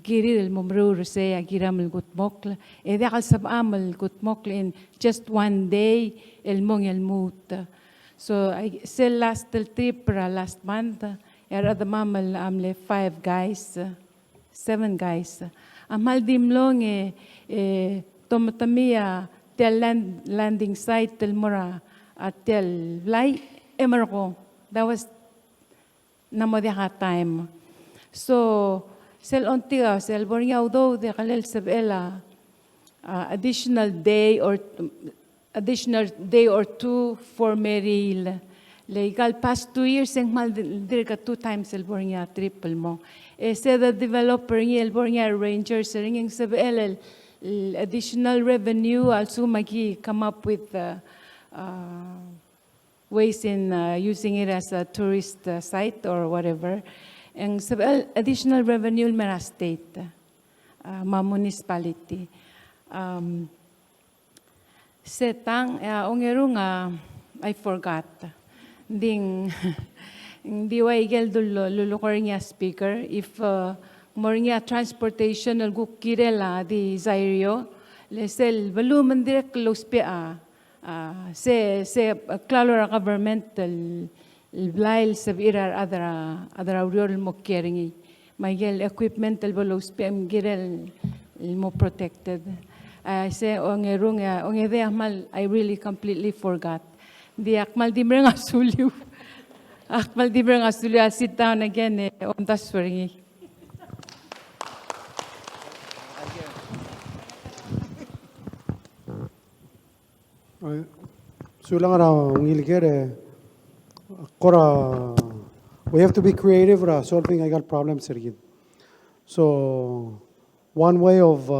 giri el momrur se agiram el gutmokl dakal sabam el gutmokl in just 1 day el mong el mut. So I sell last trip last month era the mamal amle 5 guys 7 guys amal dimlong tomatamia tel landing site tel mora at tel vlay emerko. That was namodya time. So sel ontiga sel bornya udo de kalel sabela additional day or 2 for Ngerel. Legal past 2 years ang mal dirga 2 times el bornya triple mo. Say the developer ng el bornya rangers ringing sabela additional revenue also magi come up with ways in using it as a tourist site or whatever. And additional revenue mera state, ma municipality. Setang ongerunga I forgot. Ding di wa igel lulukor niya speaker if more niya transportation al gukirela di Zairio lesel volumen direct close pa se klaro governmental Blail sa irar adara urior mo caring Miguel equipment el bolos PM girel mo protected. I say ongerung ongede mal I really completely forgot. Di akmal di mereng asuliw. Akmal di mereng asuliw. I'll sit down again on the swearing. Sulang araw ngilgere. We have to be creative solving I got problems. So one way of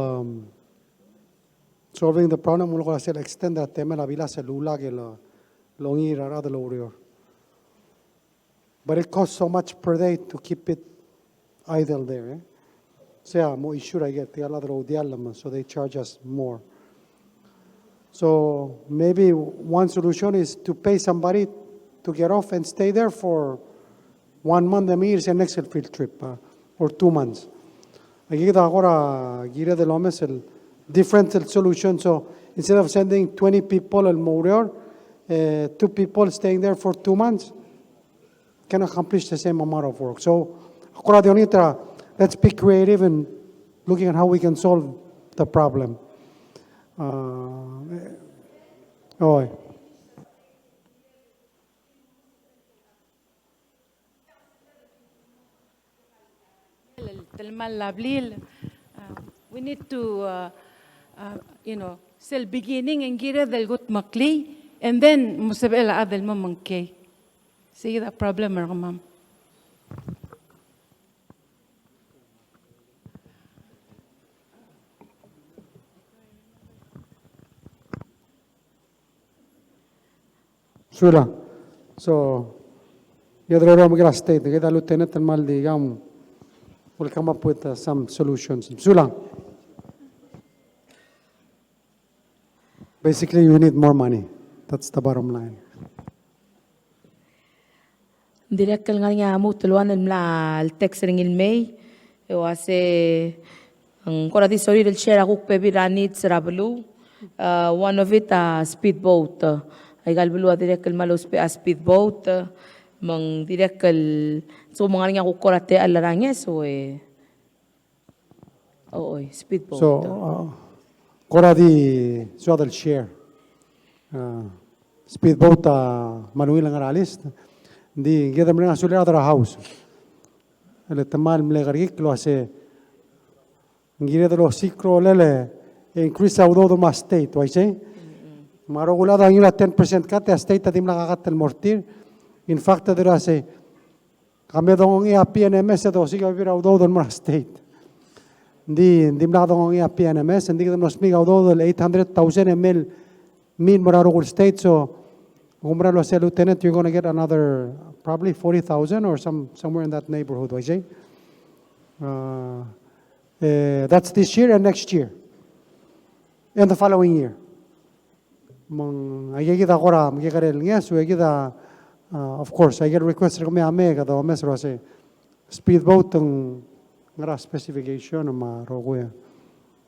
solving the problem is to extend the tema la vila celula que longi rara de lo. But it costs so much per day to keep it idle there. So mo issue I get so they charge us more. So maybe one solution is to pay somebody to get off and stay there for 1 month, the next field trip, or 2 months. Aquí ahora gira de lomes el different solution. So instead of sending 20 people al Morior, 2 people staying there for 2 months can accomplish the same amount of work. So ahora de onitra, let's be creative in looking at how we can solve the problem. We need to, sel beginning and gira del gut makli, and then musabela adel mamangke. See the problem, ma'am. Sula. So, yadro Ngerel State, the lieutenant and mal digam will come up with some solutions. Sula. Basically, you need more money. That's the bottom line. Direct nga niya mo tuluan mla el text ring il May. Wase ang kora di sorry del share ako pebirani tsrabalu. One of it speedboat. Ay galbulu direct malos pe speedboat. Mang direct so mga nga ko korate alarangya so speedboat. So, kora di so del share. speedboat Manuel ang aralis. Hindi kita mga sulit other house. Ele tamal mlegarik lo ase ngire lo sikro lele increase audo do ma state, why say? Marogulada ang ila 10% kat state tatim nakakatel mortir. In fact, there ase kami dong ang PNMS do sigaw bira audo do ma state. Hindi mnadong ang PNMS, hindi kita nos mig audo do 800,000 ml min Marogul state, so Umra lo say, Lieutenant, you're going to get another probably 40,000 or somewhere in that neighborhood, I say. That's this year and next year. And the following year. I get of course, I get requests from me, kada mesro say, speedboat ang ngara specification ng maroguya.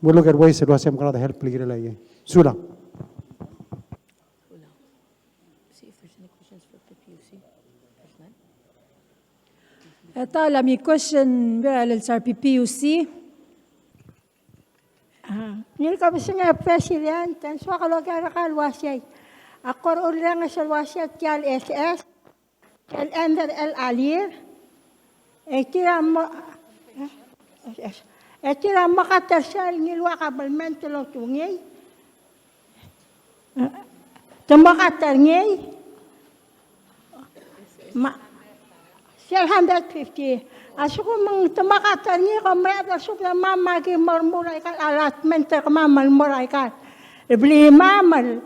We'll look at ways to help ligire Sula. Ito, lami question, Ngerel sa PPUC. Nil kami sa President, and so kalogara kalwasay. Ako ulang sa wasay tial SS, el ender el alir, etira makatersal ngilwa kabalmente lo tungay. Tumakater ngay. 150. Aso ko mang tumakatar niya ko may aso ko mama ki marmuray ka allotment ka mama marmuray ka. Ibli mamal.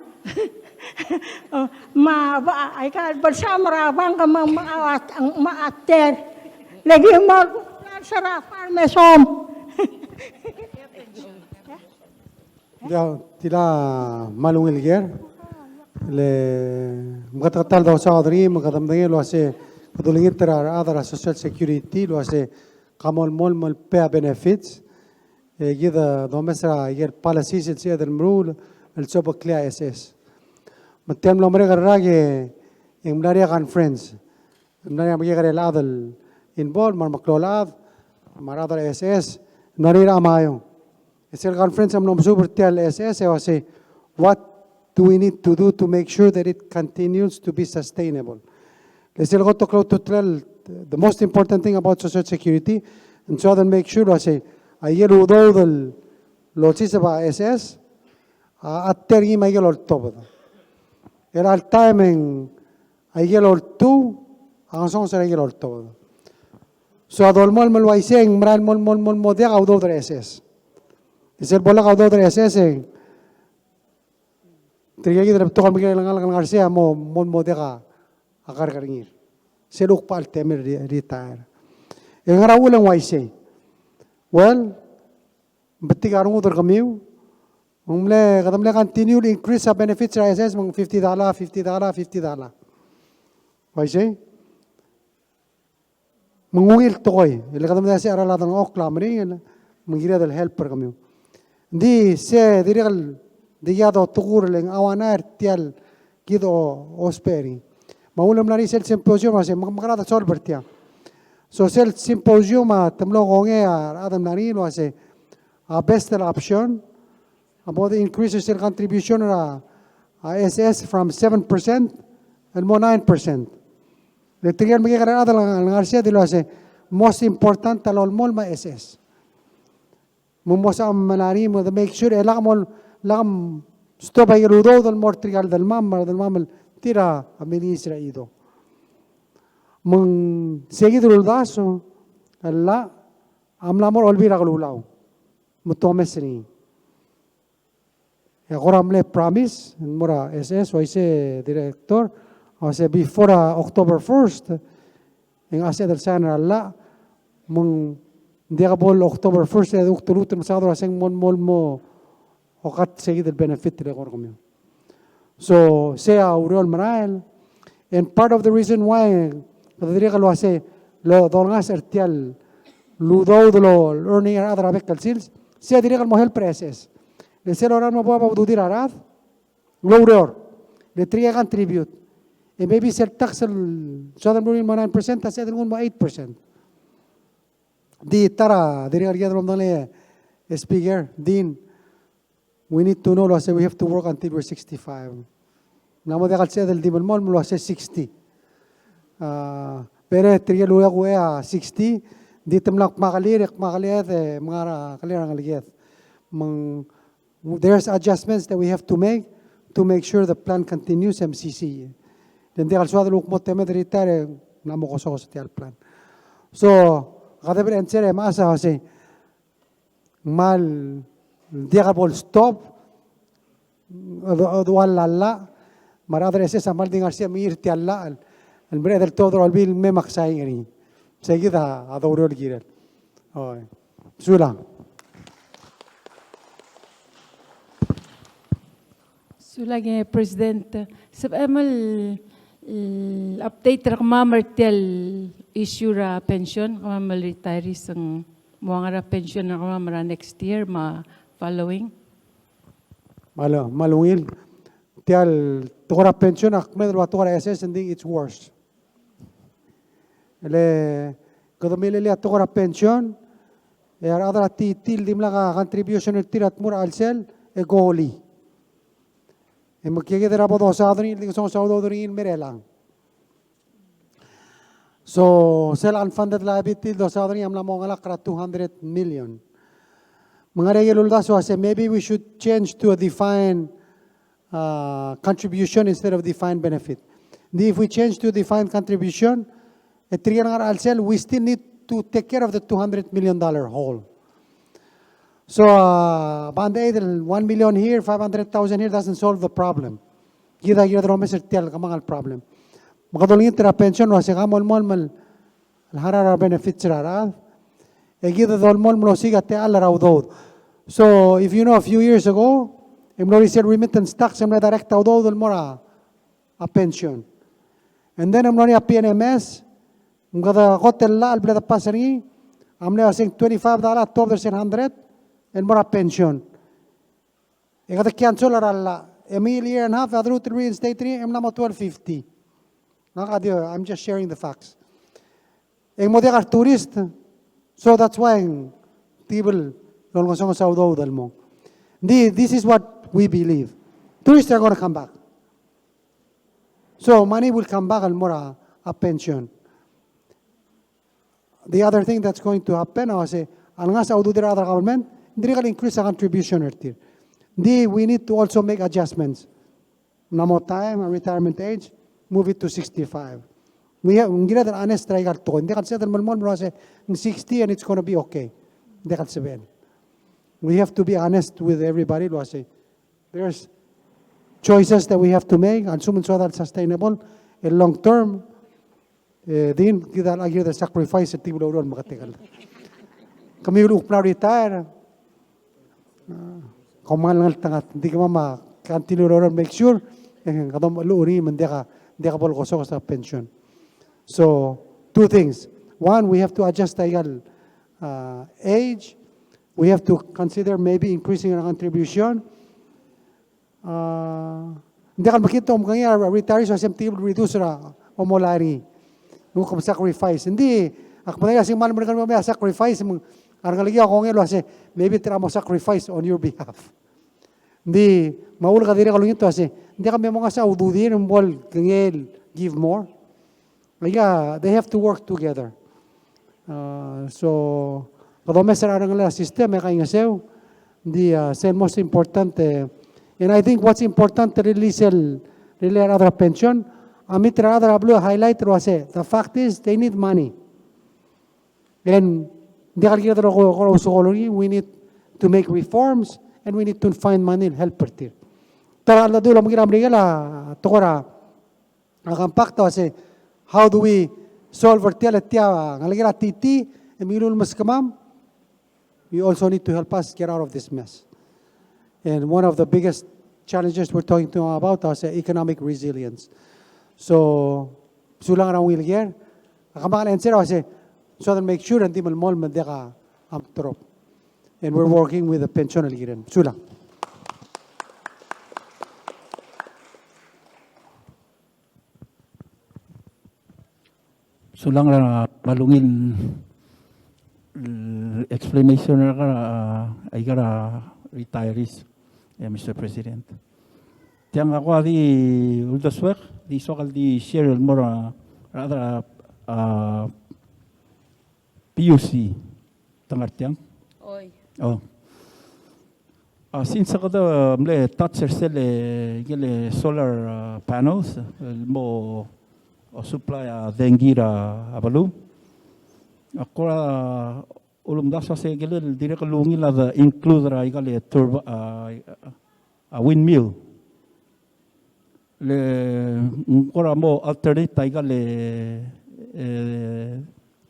Ma ay ka bersama rabang ka mang maawat ang maater. Lagi mo sa farm som. Tila malungil ger. Le makatal daw sa adri makadamdangin lo ase Kadulingin tera adara social security lo ase kamol mol pay benefits gida domesra yer policies el sia del mrul el sobo clear SS matem lo mare garage en mlaria kan friends mlaria mage gare ladal involved mar maklolad maradar SS narira amayo esel conference am no super tel SS e ase what do we need to do to make sure that it continues to be sustainable. Let's go to close to tell the most important thing about social security, and so then make sure I say I get udo the lochis ba SS at tergi may get all top. Era al timing I get all two, ang song sa get all top. So adol mol wai sing mral mol dia udo the SS. Isel bola udo the SS Trigagi the to kami lang ngarsia mo dia ka akar karingir. Seluk pal temer retire. Yang ngara ulang waisay. Well, bati karong utor kamiu. Kadamle continue to increase sa benefits sa SS mga $50. Waisay. Mangungil to koy. Ila kadamle si aralatan ng okla mring mangira del helper kamiu. Di se dirikal diyado tukur leng awanar tial gido osperi. Maulam na rin sel symposium kasi makarata solver tiya. So sel symposium tamlo konge adam na rin kasi best option about the increase sel contribution na SS from 7% and mo 9%. Letriyan magkakaroon adam ang ngarsiya dilo kasi most important talol mol ma SS. Mumosa ang manari mo to make sure lakam stop ay rudo dal mortrigal dal mammal tira a ministra ido. Mang seguido daso alla amlamor olvira kalulaw. Mutomes ni. Agora amle promise mora SS o ise director o se before October 1st en ase del sana alla mang dia bol October 1st e October masado aseng mol mo o kat seguido el benefit de economia. So, sea Uriol Marael. And part of the reason why, kadadiri ka lo ase, lo dongas ertial, ludo lo earning other abekal sils, sea diri ka mo help preses. Le se lo ran mo po dudir arad, lo Uriol. Le triya contribute. And maybe sel tax Southern Brunei mo 9%, sa edin mo 8%. Di tara, diri ka riyan mo dali, speaker, din, we need to know, we have to work until we're 65. Namo de kalse del dimol mol mlo ase 60. Pero triya luya kuya 60 di temlak makalir makaliat mga kalirang aliat. There's adjustments that we have to make sure the plan continues MCC. Then di kalsuado luk mo teme retire namo koso sa tial plan. So kada ber ensere masa ase mal di kalbol stop wala Maradre ese samal din Garcia mir ti alla el bre del todo al bil me maksay ngani seguida adoro el girel oy sula Sulagi President, sab amal update ra martel issue ra pension kamamal retirees ang mga ra pension na kamamara next year ma following. Malungil tial tukara pension akmed wa tukara SS and it's worse. Ele kada milele tukara pension adra til dimla ka contribution tirat mur alsel e goli. E magkige dera bodo sa adri li so sa odri merelang. So sel unfunded liability do sa adri amla mo ngala kra 200 million. Mga regular da so say maybe we should change to a defined contribution instead of defined benefit. If we change to defined contribution, we still need to take care of the $200 million hole. So, band aid, 1 million here, 500,000 here doesn't solve the problem. Gida romeser tial kamangal problem. Makadolingin tira pension wa sekamol mal harara benefits rara. Gida dolmol mlosiga te alla raudod. So, if you know a few years ago, Emlori said remittance tax, I'm not direct out all more a pension. And then I'm not a PNMS, I'm got a hotel la, I'll the passari, I'm now saying $25, $1,200, and more a pension. I got a cancel a year and a half, I drew to reinstate, I'm now $1,250. I'm just sharing the facts. I'm a tourist, so that's why people don't go so this is what we believe. Tourists are going to come back. So money will come back and more a pension. The other thing that's going to happen, I say, unless I do the other government, they will increase the contribution. We need to also make adjustments. No more time, retirement age, move it to 65. We have an honest strike at all. They can say that 60 and it's going to be okay. They can say we have to be honest with everybody. There's choices that we have to make, and some so that sustainable and long term. Din kita lagi the sacrifice at tibulo ron makatigal. Kami uluk na retire. Kumal ngal tangat hindi ka mama continue ron make sure kadam luuri mandeka bol koso sa pension. So two things. One, we have to adjust the age. We have to consider maybe increasing our contribution. Hindi ka makita kaya retirees o table reduce ra omolari. Nung sacrifice. Hindi. Ako na yung mal mo na sacrifice. Ang kalagi ako ngelo kasi maybe tira mo sacrifice on your behalf. Hindi. Maul ka diri kalungin to kasi hindi kami mga sa ududin ng bol kangel give more. Kaya they have to work together. So kadome sa arang la system kay ngasew. Hindi most important and I think what's important really other pension. Amit rather ablo highlight rose. The fact is they need money. And we need to make reforms and we need to find money to help it. Tara la dula mga amrigala tokora ang pakto say how do we solve vertial tia ngaligira titi emilul maskamam. You also need to help us get out of this mess. And one of the biggest challenges we're talking about is economic resilience. So, sulang na will here. Akamangan answer kasi so that make sure hindi malmol mandeka amtrop. And we're working with the pension aligiran. Sulang. Sulang na malungin explanation na ay gara retirees, Mr. President. tiang ako di uldaswek di sokal di share mora rather PUC tangar tiang. Oy. Oh. Since ako da mle toucher sele gele solar panels mo supply dengira abalu. Ako ulum das se gele dire ko lungi la da include ra igale turbo windmill. Le ngora mo alternate igale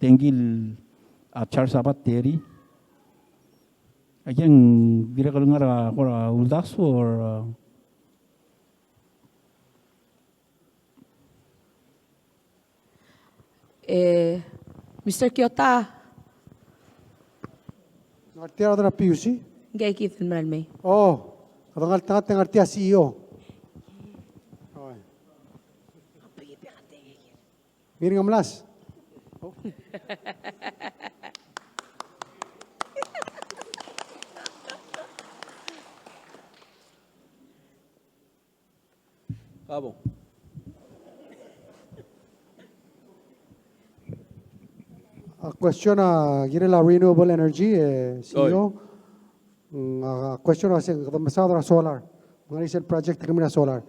dengil charge battery. Again, dire ko ngara ngora uldas or Mr. Kyota, Ngartia na PUC? ngay kithin man may. Oh, kadang ngartia CEO. Miring amlas. Cabo. A question Ngerel renewable energy CEO. Question kasi masada solar. Mga recent project kami na solar.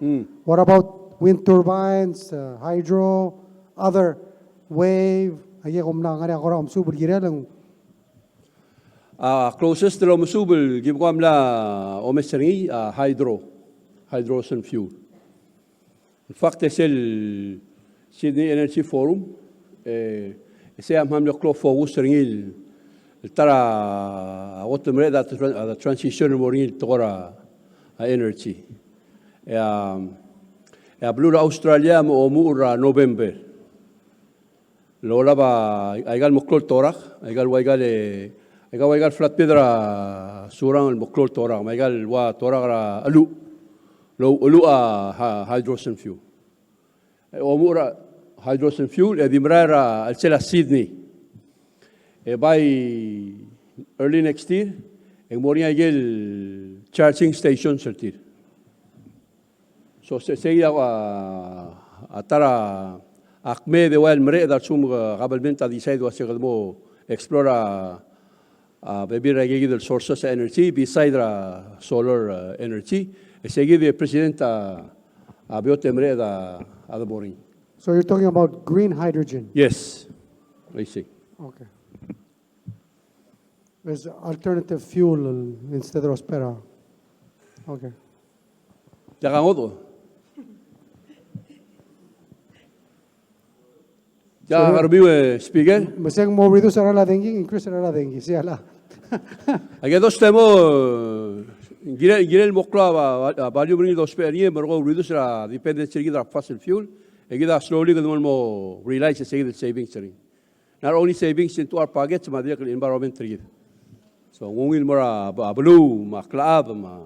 What about wind turbines, hydro, other wave? Ay kung na ngari ako ra subul Ngerel ang Closest to Musubel, give ko amla omeseringi hydrogen fuel. In fact, it's the Sydney Energy Forum. It's a hamle clock for Wustering. Tara, what the that transition morin tora energy. Blue Australia mo mura November. Lola ba aigal moklol torak, aigal flat pedra surang el moklol torak, aigal wa torak alu. Lo hydrogen fuel. Omura hydrogen fuel dimrara al cela Sydney. By early next year, moria gel charging station certir. So seguida atara akme de wal mre dar sum qabalmenta decide wa segmo explora baby ragigi del sources of energy beside solar energy. Seguida presidenta abiote mre da boring. So you're talking about green hydrogen? Yes, I see. Okay. There's alternative fuel instead of spera. Okay. Yakan odo. Ya garbiwe speaker. Masang mo reduce ara la dengue, increase ara la dengue. Si ala. Age dos temo Ngerel mokla value bring dos spera morgo reduce la dependency gida fossil fuel. Egida slowly going mo realize the savings. Not only savings into our pockets, but the environment. So when we more blue, ma club, ma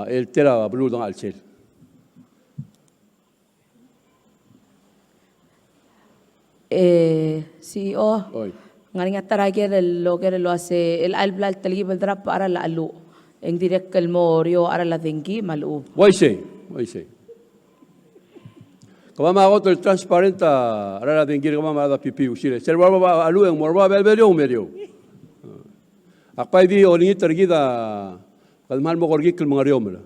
el tera blue don alcel. CEO, ngaring ataragir el loger lo hace el alblal talib el drap para la alu. En direct el morio para la dengue malu. Why say? Kama ako to transparent ara den gir kama da pipi usire. Ser baba alu en morba belbelio medio. Akpai di oni tergida kalmal mo gorgi kil mga riomela.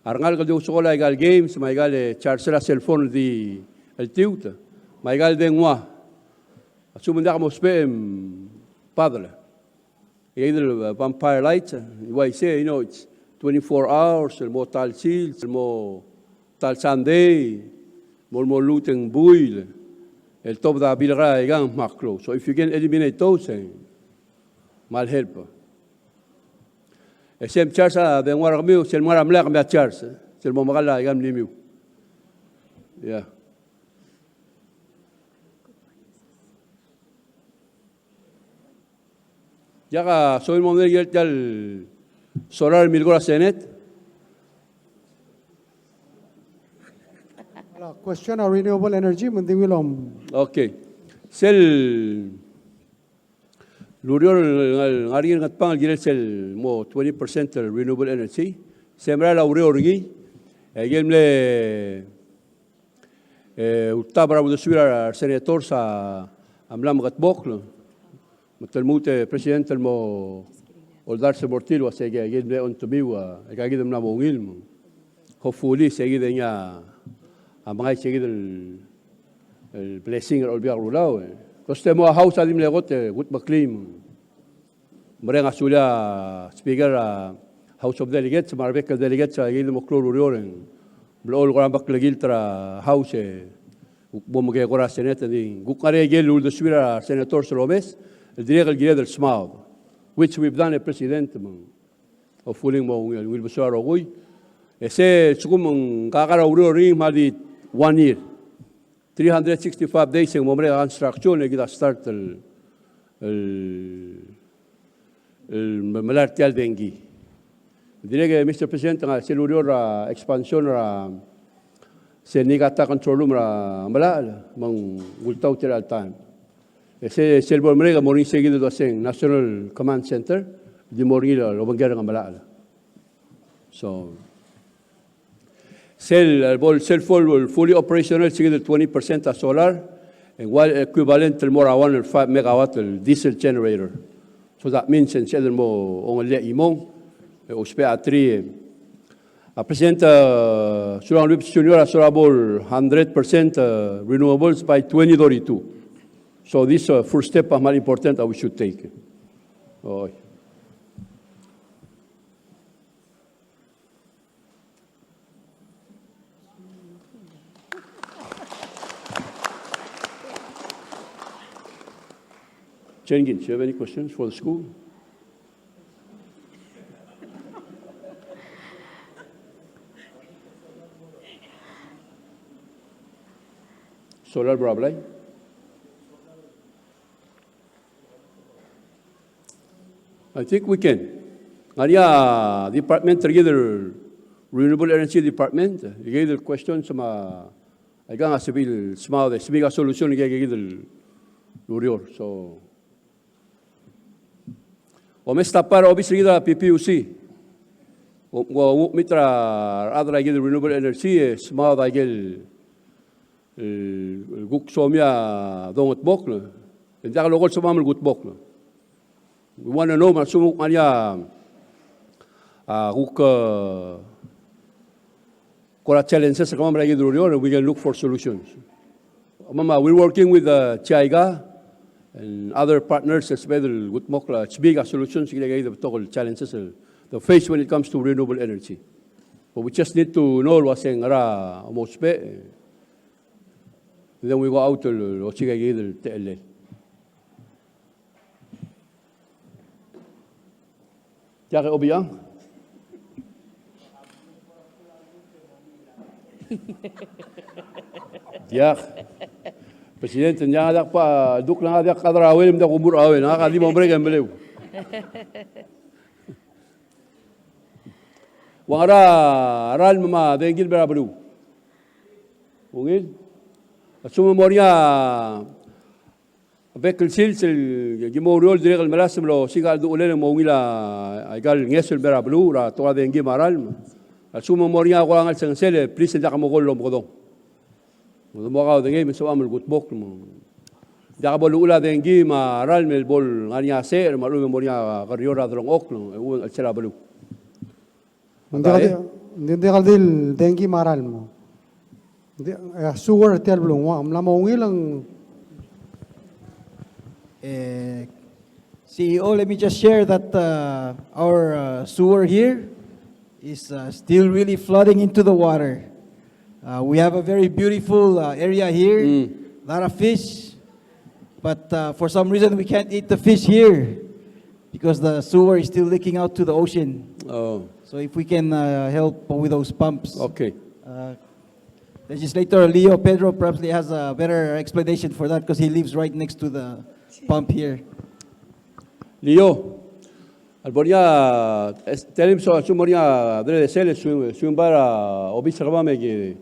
Arngal kal do sola egal games, ma egal charger cell phone di el tiuta. Ma egal denwa. Asumunda mo spem padre. Either vampire light, why say it's 24 hours, el mo tal sil, el mo tal Sunday. More looting buil, el top da bilra egang macro. So if you can eliminate those, mal help. Sem charge de ngwar miu, sel mara mlak mba charge, sel mo magala egam limiu. Yeah. Yaga soy mo del yal solar milgora senet. Question on renewable energy, mundi wilom. Okay. Sel lurior ngari ngat pang gire sel mo 20% renewable energy. Semra la ure orgi. Egemle ulta para budusura senator sa amlam gatbok. Mutalmute presidente mo oldar se mortil wa sege egemle on to be wa egagidem na mongil mo. Hopefully seguida niya ang mga seguida el blessing or biar ulao. Koste mo house adim legot gut maklim. Mereng asula speaker House of Delegates marbek delegates egida mo kloro rioren. Blol gora baklagil tra house bom ge gora senate di gukare gel ul de suira senator Solomés el dirigel gire del smao which we've done a president of fooling mo will be sure ogoy. Ese sukum kakara uro ring mali 1 year. 365 days yung momre construction kita start el malartial dengi. Direge Mr. President nga selurior expansion ra se nigata control room ra malal mang gultaw tira time. Ese selbor mrega moring seguido do seng National Command Center di morila lo bangera nga malal. So fully operational, seguido 20% a solar, and while equivalent to more 105 megawatt diesel generator. So that means in Sedel mo only imong uspe a 3. A present Surang Lips Junior asorable 100% renewables by 2032. So this first step is very important that we should take. Oh. Chengin, do you have any questions for the school? Solar Brablay? I think we can. Ngaya department together renewable energy department, together questions sama aga nga civil small the civil solution together lurior. So o mesta para obviously the PPUC. O mitra other together renewable energy small together guk somia dongot bok. Hindi ka lokal sumamul gut bok. We want to know masumuk kanya kora challenges sa kamang ragi durion, we can look for solutions. Mama, we're working with Chaiga and other partners as well with Mokla. It's big solutions the challenges the face when it comes to renewable energy. But we just need to know what's saying ara mospe. Then we go out to Ochigay TL. Tiake Obiang. Tiak. Presidente, niya nga pa, duk lang nga kadrawin, hindi kumur awin, nakakadi mo break ang beliw. Wangara, aral mama, dengil bera beliw. Ungil. At sumamorya, Bekal silsil gimoriol direk malasem lo sigal do ulen mo ngila igal ngesel bera blu ra to ade ngi maral asuma moria ko angal sensele please da mo gol lo mo do mo ga de ngi so amul gut bok mo da bol ula de ngi maral mel bol ngania ser malu moria gariora drong ok no al sera blu Hindi kaldil dengi maral mo. Sugar tel blu wa amla mo ngilang CEO, let me just share that our sewer here is still really flooding into the water. We have a very beautiful area here, a lot of fish, but for some reason we can't eat the fish here because the sewer is still leaking out to the ocean. Oh. So if we can help with those pumps. Okay. Legislator Leo Pedro probably has a better explanation for that because he lives right next to the pump here. Leo, Alboria, tell him so sumoria dre de sele sumbara obisa kama ki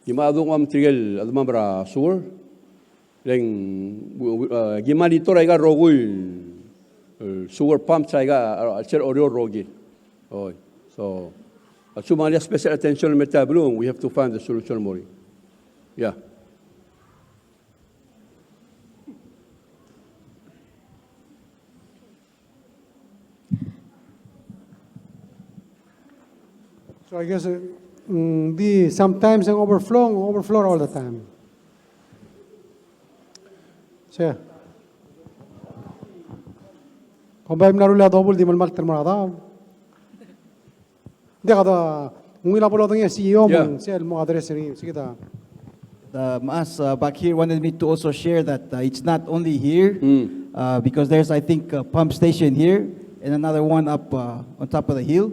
gimado am trigel admambra sur len gimani tora iga rogul sugar pump sa iga alcher orio rogi. Oh, so At sumali special attention ng Metabulong, we have to find the solution more. Yeah. So I guess sometimes ang overflow all the time. So, kung ba yung narula double, di man magtermada. Hindi ka da, kung ilapulot ng CEO mo, siya mo address rin. Sige ta. Maas back here wanted me to also share that it's not only here, because there's, I think, a pump station here and another one up on top of the hill.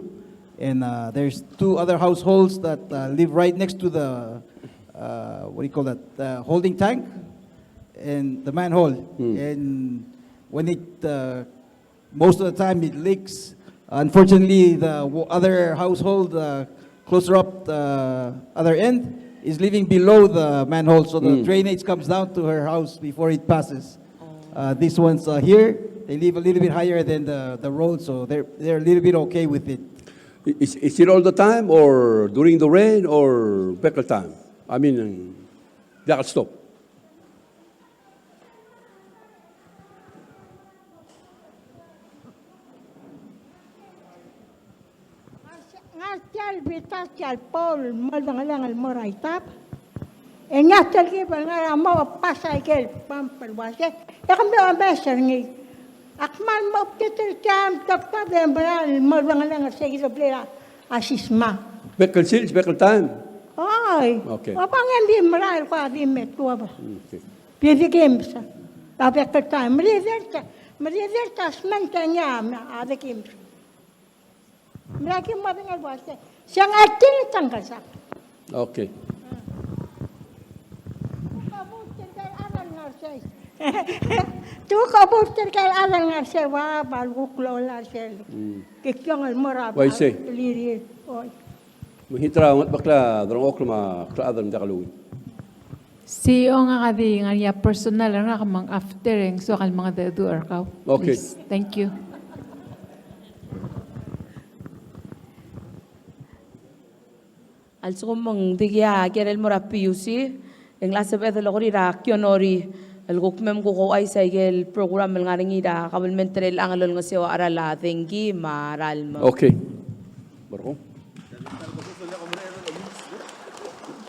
And there's 2 other households that live right next to the, what do you call that, holding tank and the manhole. And when it, most of the time it leaks. Unfortunately, the other household closer up the other end is living below the manhole, so the drainage comes down to her house before it passes. These ones here, they live a little bit higher than the road, so they're a little bit okay with it. Is it all the time or during the rain or better time? I mean, they can stop. Ngatel bitatel Paul maldangalang almoraitap. Ngatel kibal nga mo pasay kel pampalwase. Yakambi ambassador ngi. Akmal mo ptitel jam tapta dembral maldangalang sige plera asisma. Better seals, better time. Ay. Okay. Apang hindi maral ko di met ko ba. Pwede games. Tapi better time. Meriverta smantanya ada games. Mereka madengar bahasa. Siang atin tanggal sak. Okay. Kabut terkait aral ngarsai. Tu kabut terkait aral ngarsai wah baru kelola sel. Kekyang almorab. Why say? Liri. Oi. Mahitra ngat bakla drong oklama klaadam dakaluwi. CEO nga kadi nga personal nga kamang after ang so kal mga dedu arkaw. Okay. Please. Thank you. Also mong digya Ngerel PUC ang lasa bedo logori ra kionori el gukmem ko ay sa igel program nga ringida kabulmentre ang alol nga sewa arala thangi maral mo. Okay. Barko.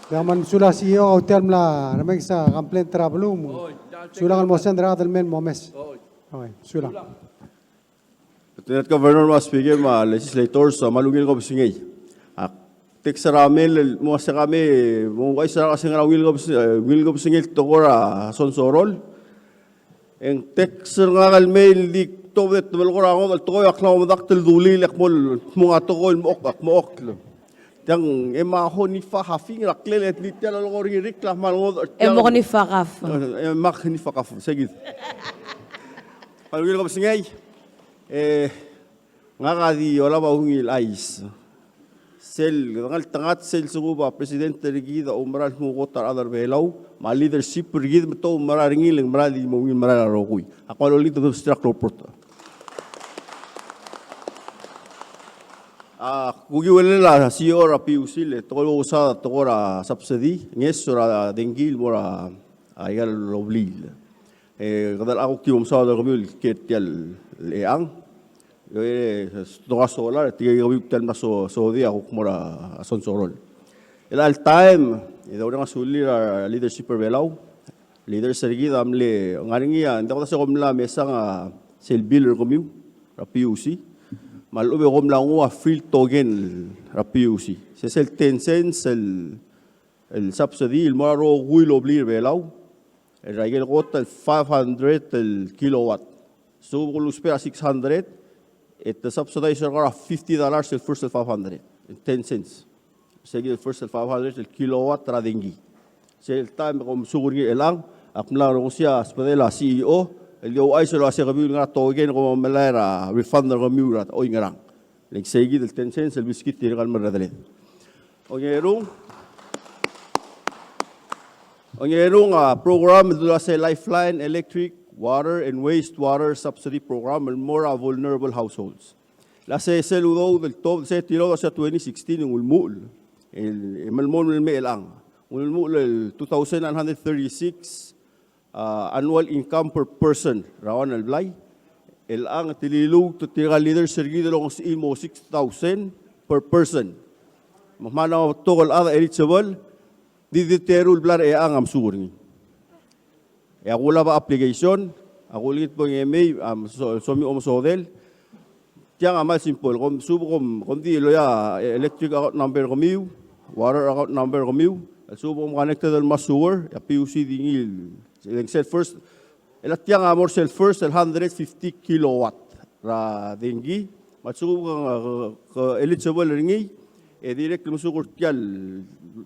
Gaman sula CEO hotel la namay sa complaint travel mo. Sula kan mo sendra dal men momes. Okay, sula. Lieutenant Governor, mga speaker, mga legislators, malungil ko bisingay. Tek saramel mo sa kami mo ay sa kasi nga will go bisingay tokora Sonsorol. En tek nga kalmail di tobet bel ko rango to yak na mo daktel duli lek mol mga tokol mo ok mo ok. Yang ema ho ni fa hafing raklel et lit tala lo ri reklam mal Emo ni fakaf. Mak ni fakaf segid. Malungil ko bisingay. Nga kadi wala ba hungil ais. Sel ngal tangat sel suguba presidente rigida umral mo kotar Ngerel Belau ma leadership rigid to mararingil marali mo ngin marala rokuy. Ako lo lito struck report. Kugi wala CEO ra PUC le to lo usa to ra subsidy ngesura dengil mora ayal loblil. Kadal ako ki umsa da kamil ketial leang. Yo toka solar tiga gawin tal maso dia ako kumura Sonsorol. Al time ida una suli leadership Belau leader sergida amle ngaringia nda ko sa komla mesa nga sel biller komu ra PUC malube komla ngo field togen ra PUC se sel 10 cents el subsidy el maro guilo blir Belau el raigel gota 500 el kilowatt so ko spera 600. It the subsidizer are $50 the first 500 10 cents. Sige the first 500 el kilowatt radingi. Sel time kom suguri elang akmla ro siya spadela CEO el yo ay solo ase gabi nga togen ko malera refund ro miurat o ngarang. Like sige the 10 cents el biscuit tirgal maradale. Ongerung program dula sa Lifeline Electric Water and Wastewater Subsidy Program and more vulnerable households. La se ludo del top se tiró hacia 2016 en ulmul. El malmon el melang. Ulmul el 2,936 annual income per person rawan el blay. El ang tililug to tira leader sergido long imo 6,000 per person. Mahmana togol ada eligible di terul blar e ang am suring. E agula ba application agulit po ng somi omsodel. Tiang amal simple kom subo kom di lo ya electric account number komiu, water account number komiu, subo kom connected al masuwer, ya PUC dingil. Set first elat tiang amor sel first 150 kilowatt ra dengi, matsubo ka eligible ringi, e direct musukur tial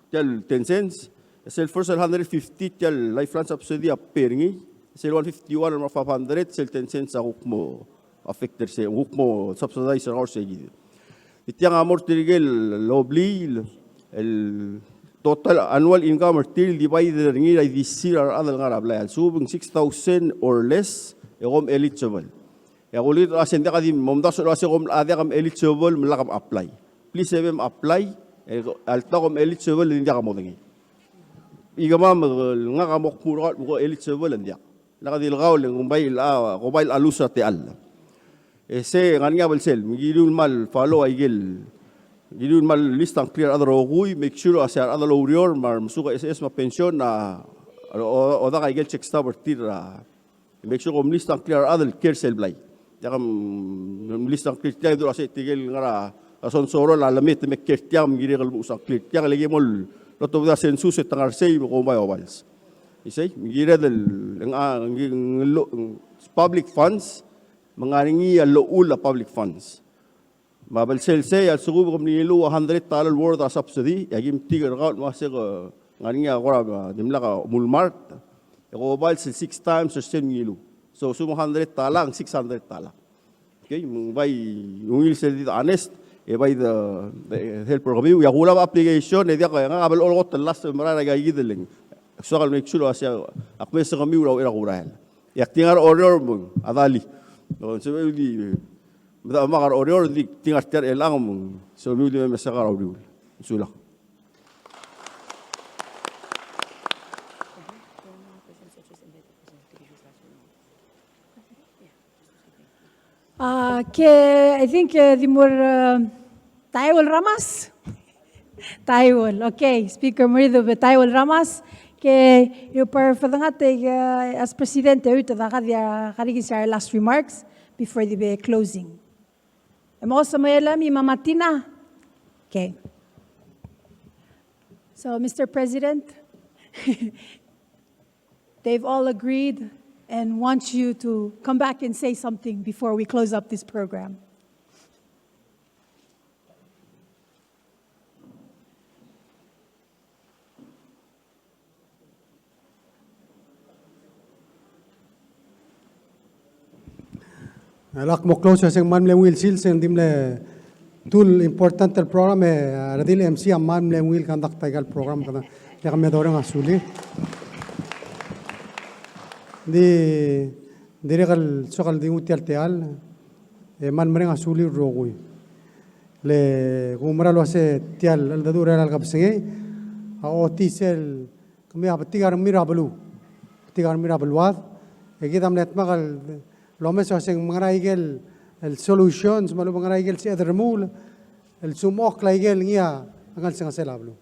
10 cents, sel first 150 tial lifeline subsidy aperingi, sel 151 or 500 sel 10 cents ako mo affected se mo subsidize or seguido. Itiang amor tirigel lobli el total annual income till divided ngi ay disir ar adal ngarab la subung 6,000 or less egom eligible. Ya ulit asen da kadim momdas lo asegom ade kam eligible mlakam apply. Please evem apply alta kom eligible hindi ka mo ngi. Igama nga kamok puro ko eligible ndi. Nakadil gaul ng mobile alusa te al. Se ngania belsel migidul mal follow aigel gidul mal list ang clear adro gui make sure asar adalo urior mar musuka SS ma pension na o da aigel check stop tira make sure kom list ang clear adal care sel blay yakam list ang clear tiya do ase tigel ngara Sonsorol alamit me care tiya migirel usang clear tiya lagi mol loto da census et tangar sei ko may ovals isay migirel ng public funds mengaringi loul public funds. Mabel sel say al sugu kom ni lu $100 worth of subsidy yagim tiger account masig ngaringi agora dimla ka mulmart ko bal 6 times or 10 ngilu. So sumo $100 ang $600. Okay, bay ungil sel dito honest e bay the helper review ya hula application e dia ka nga abel olgot last mara ga gideling. So kal make sure asya akmes kami ura ira kurahel. Yak tingar order mo adali. No, so di da magar order di tingar ter elang mo so mi di mesakar audio sula I think the more Taiwal Ramas. Taiwal, okay. Speaker Marido Taiwal Ramas. Que eu parafadangate as presidente uta da kadia karigis our last remarks before the closing. Emo sa mayela mi mamatina. Okay. So Mr. President, they've all agreed and want you to come back and say something before we close up this program. Lak mo close sa mamle will silsen dimle tool important el program radil MC am mamle will conduct tagal program kada ya kami dorang asuli di direkal sokal di utial teal man mereng asuli rogui le gumra lo ase tial al dadura al kapsenge a otisel kami abtigar mirablu wad egidam netmagal lo meso sing mangraigel el solutions malu mangraigel si adremul el sumok laigel ngia angal sing selablo.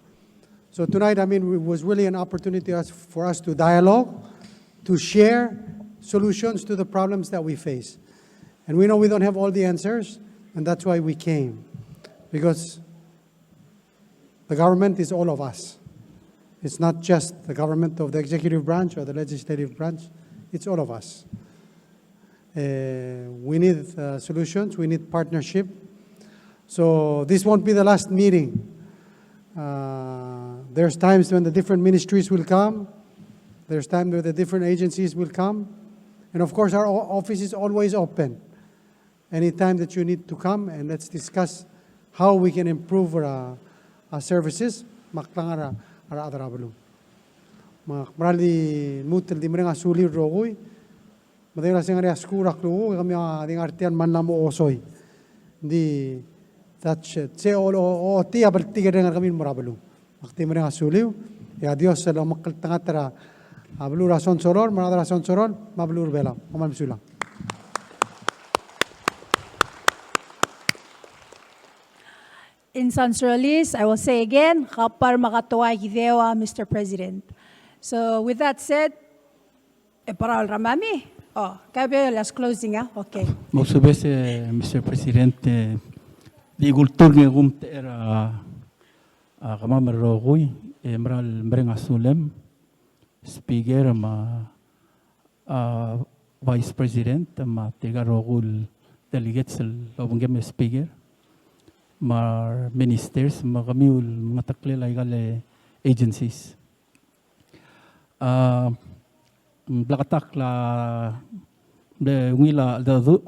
So tonight, I mean, it was really an opportunity for us to dialogue, to share solutions to the problems that we face. And we know we don't have all the answers, and that's why we came. Because the government is all of us. It's not just the government of the executive branch or the legislative branch. It's all of us. We need solutions. We need partnership. So this won't be the last meeting. There's times when the different ministries will come. There's times when the different agencies will come. And of course, our office is always open. Anytime that you need to come, and let's discuss how we can improve our services. Maklangara ara adarabulu. Marali mutel di mereka sulir rogui. Madera sengari askura klu kami ading artian manlamo osoy. di tatse o tia bertiga dengan kami murabalu. Makti mereka suliu, ya Dios selalu makal tengah tera ablu Sonsorol, mana Sonsorol, mablu Belau, aman sulang. In Sonsorolese, I will say again, kapar makatuwa hidewa, Mr. President. So with that said, para ramami. Oh, kabe las closing, okay. Muchas veces, Mr. Presidente, di kultur ng era kamamarogoy, emral mreng asulem, speaker Vice President, tigarogul delegates sa lobong speaker, ministers, kamiul mga taklilay gale agencies. Blakatak la ngila dadu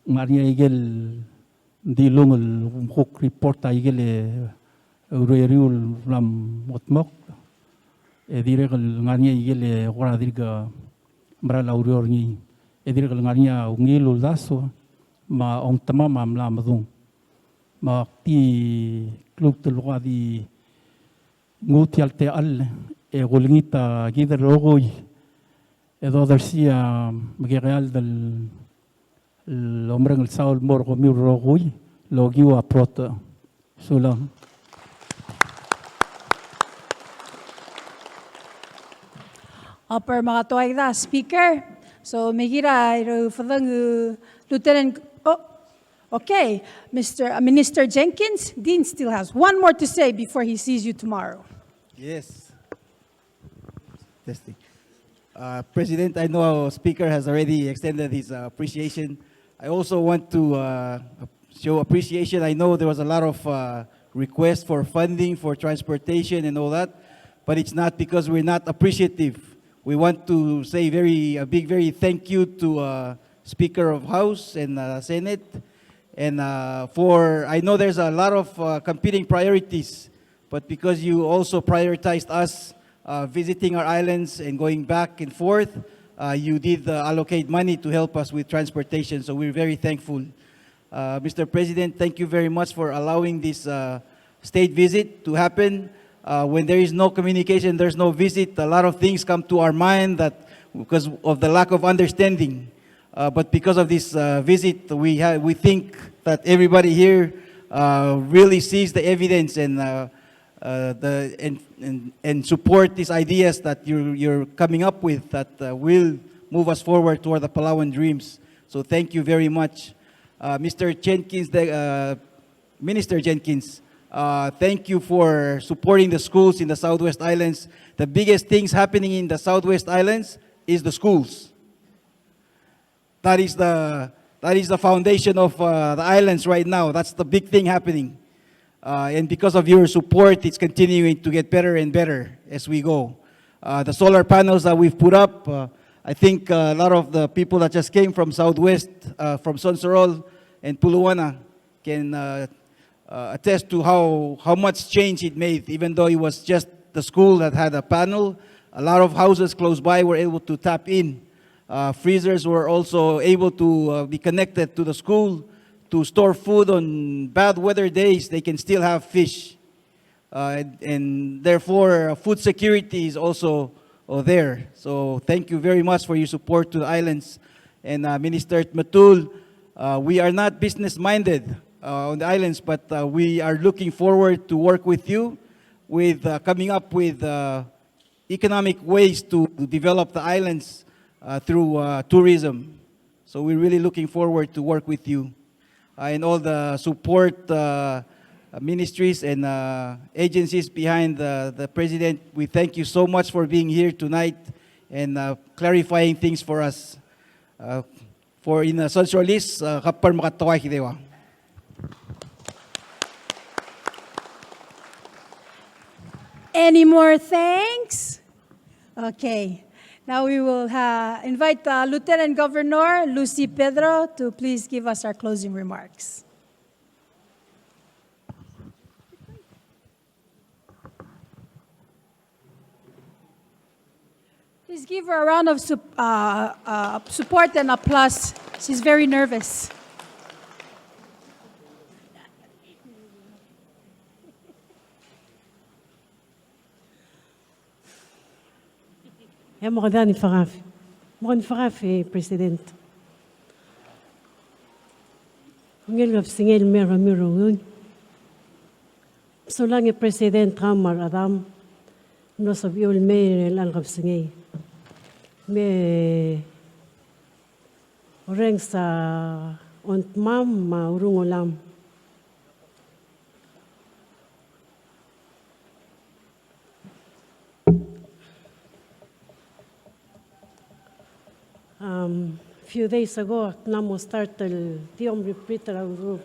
ngariya igel dilungul hook report igel uriul lam motmok ediregal ngariya igel ora dirga mrala urior ngi ediregal ngariya ngilul daso ma ong tamama mlamadung ma ti klub tulwa di nguti alte al golingita gider rogoy edo darsia magreal del l'ombre ng saul morgo mi rogoy logiwa prota sulang Upper mga tuwag na speaker. So migira fadang Lieutenant. Oh, okay, Minister Jenkins. Dean still has one more to say before he sees you tomorrow. Yes. Testing. President, I know our speaker has already extended his appreciation. I also want to show appreciation. I know there was a lot of requests for funding for transportation and all that, but it's not because we're not appreciative. We want to say a big thank you to Speaker of House and Senate, and I know there's a lot of competing priorities, but because you also prioritized us visiting our islands and going back and forth, you did allocate money to help us with transportation, so we're very thankful. Mr. President, thank you very much for allowing this state visit to happen. When there is no communication, there's no visit, a lot of things come to our mind that because of the lack of understanding. But because of this visit, we think that everybody here really sees the evidence and support these ideas that you're coming up with that will move us forward toward the Palauan dreams. So thank you very much. Mr. Jenkins, Minister Jenkins, thank you for supporting the schools in the Southwest Islands. The biggest things happening in the Southwest Islands is the schools. That is the foundation of the islands right now. That's the big thing happening. And because of your support, it's continuing to get better and better as we go. The solar panels that we've put up, I think a lot of the people that just came from Southwest, from Sonsorol and Puluana can attest to how much change it made, even though it was just the school that had a panel. A lot of houses close by were able to tap in. Freezers were also able to be connected to the school to store food on bad weather days. They can still have fish. And therefore, food security is also there. So thank you very much for your support to the islands. And Minister Matul, we are not business-minded on the islands, but we are looking forward to work with you with coming up with economic ways to develop the islands through tourism. So we're really looking forward to work with you. And all the support ministries and agencies behind the President, we thank you so much for being here tonight and clarifying things for us. For in Sonsorolese, kapar makatawai hidewa. Any more thanks? Okay. Now we will invite Lieutenant Governor Lucy Pedro to please give us our closing remarks. Please give her a round of support and applause. She's very nervous. يا مغداني فغافي مغن فغافي بريسيدنت ngel في سنجل ميرا ميرون سولاني بريسيدنت غامر أدام نصب يول مير الأنغب سنجي مي رنسا أنت مام ما ورونغ لام few days ago, namo start el tiyom repeat la uru.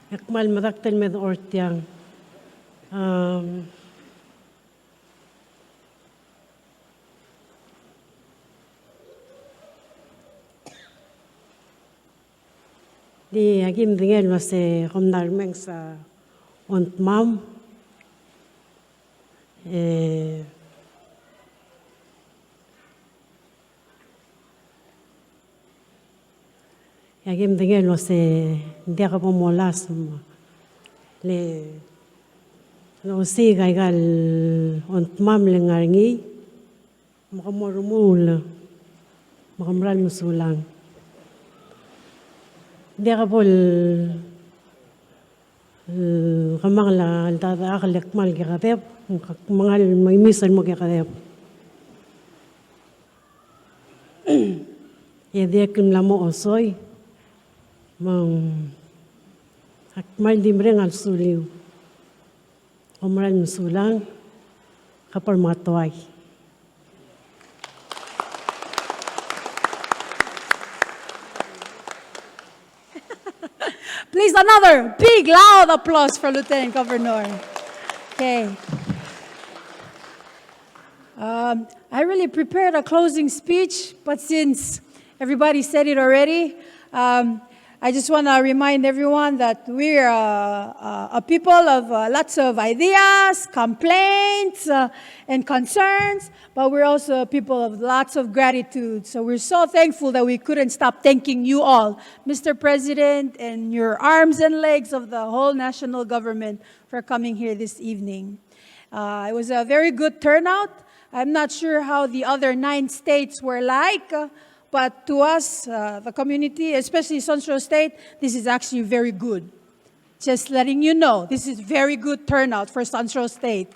Ekmal madaktel med ortiang. Di agim dingel mase romnar meng sa ont mam. Yagim dingel no se diaga pomolas le no siga igal ont mam le ngarngi makamorumul makamral musulang diaga bol kamang la dada akalek mal gigadeb mangal may misan mo gigadeb yediakim lamo osoy mang akmal dimreng al suliw omral musulang kapar matoy. Please, another big, loud applause for Lieutenant Governor. Okay. I really prepared a closing speech, but since everybody said it already, I just want to remind everyone that we're a people of lots of ideas, complaints, and concerns, but we're also a people of lots of gratitude. So we're so thankful that we couldn't stop thanking you all, Mr. President, and your arms and legs of the whole national government for coming here this evening. It was a very good turnout. I'm not sure how the other 9 states were like, but to us, the community, especially Sonsorol State, this is actually very good. Just letting you know, this is very good turnout for Sonsorol State.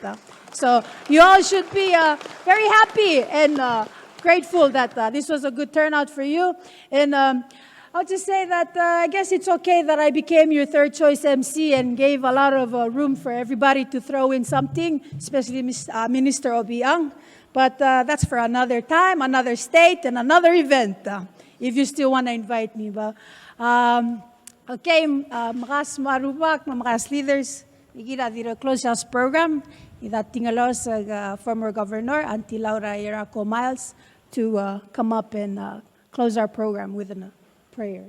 So you all should be very happy and grateful that this was a good turnout for you. And I'll just say that I guess it's okay that I became your third choice MC and gave a lot of room for everybody to throw in something, especially Minister Obiang. But that's for another time, another state, and another event, if you still want to invite me. But, okay, makas marubak, makas leaders, igira dira close house program, ida tingalos former governor, Auntie Laura Iraco Miles, to come up and close our program with a prayer.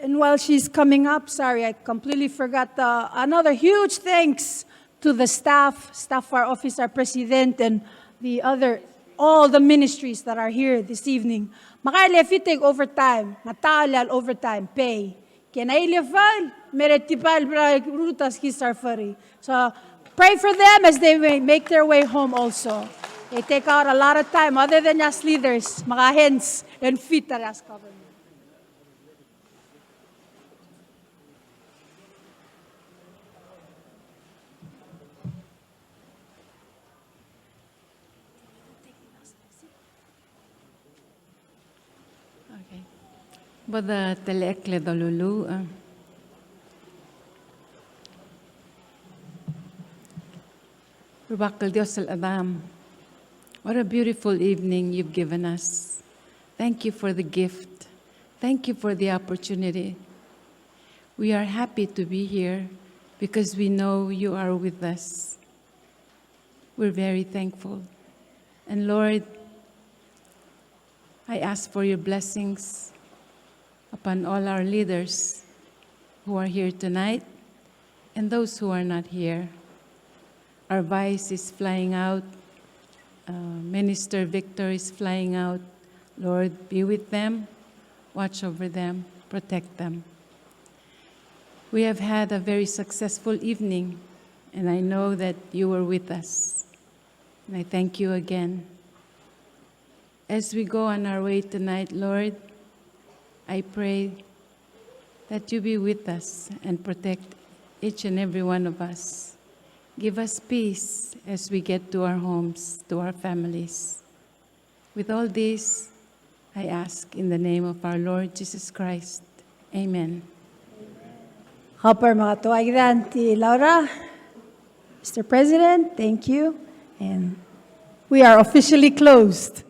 And while she's coming up, sorry, I completely forgot another huge thanks to the staff, our office, our president, and all the ministries that are here this evening. Makailefiteg overtime, matalal overtime, pay. Kenailefal, meretipal rutas kisarfari. So pray for them as they make their way home also. They take out a lot of time, other than just leaders, mga hands and feet that as government. Bada telekle dalulu. Rubakal Dios al Adam. What a beautiful evening you've given us. Thank you for the gift. Thank you for the opportunity. We are happy to be here because we know you are with us. We're very thankful. And Lord, I ask for your blessings upon all our leaders who are here tonight and those who are not here. Our Vice is flying out. Minister Victor is flying out. Lord, be with them, watch over them, protect them. We have had a very successful evening, and I know that you were with us. And I thank you again. As we go on our way tonight, Lord, I pray that you be with us and protect each and every one of us. Give us peace as we get to our homes, to our families. With all this, I ask in the name of our Lord Jesus Christ. Amen. Hopper mga tuwagdan ti Laura. Mr. President, thank you. And we are officially closed.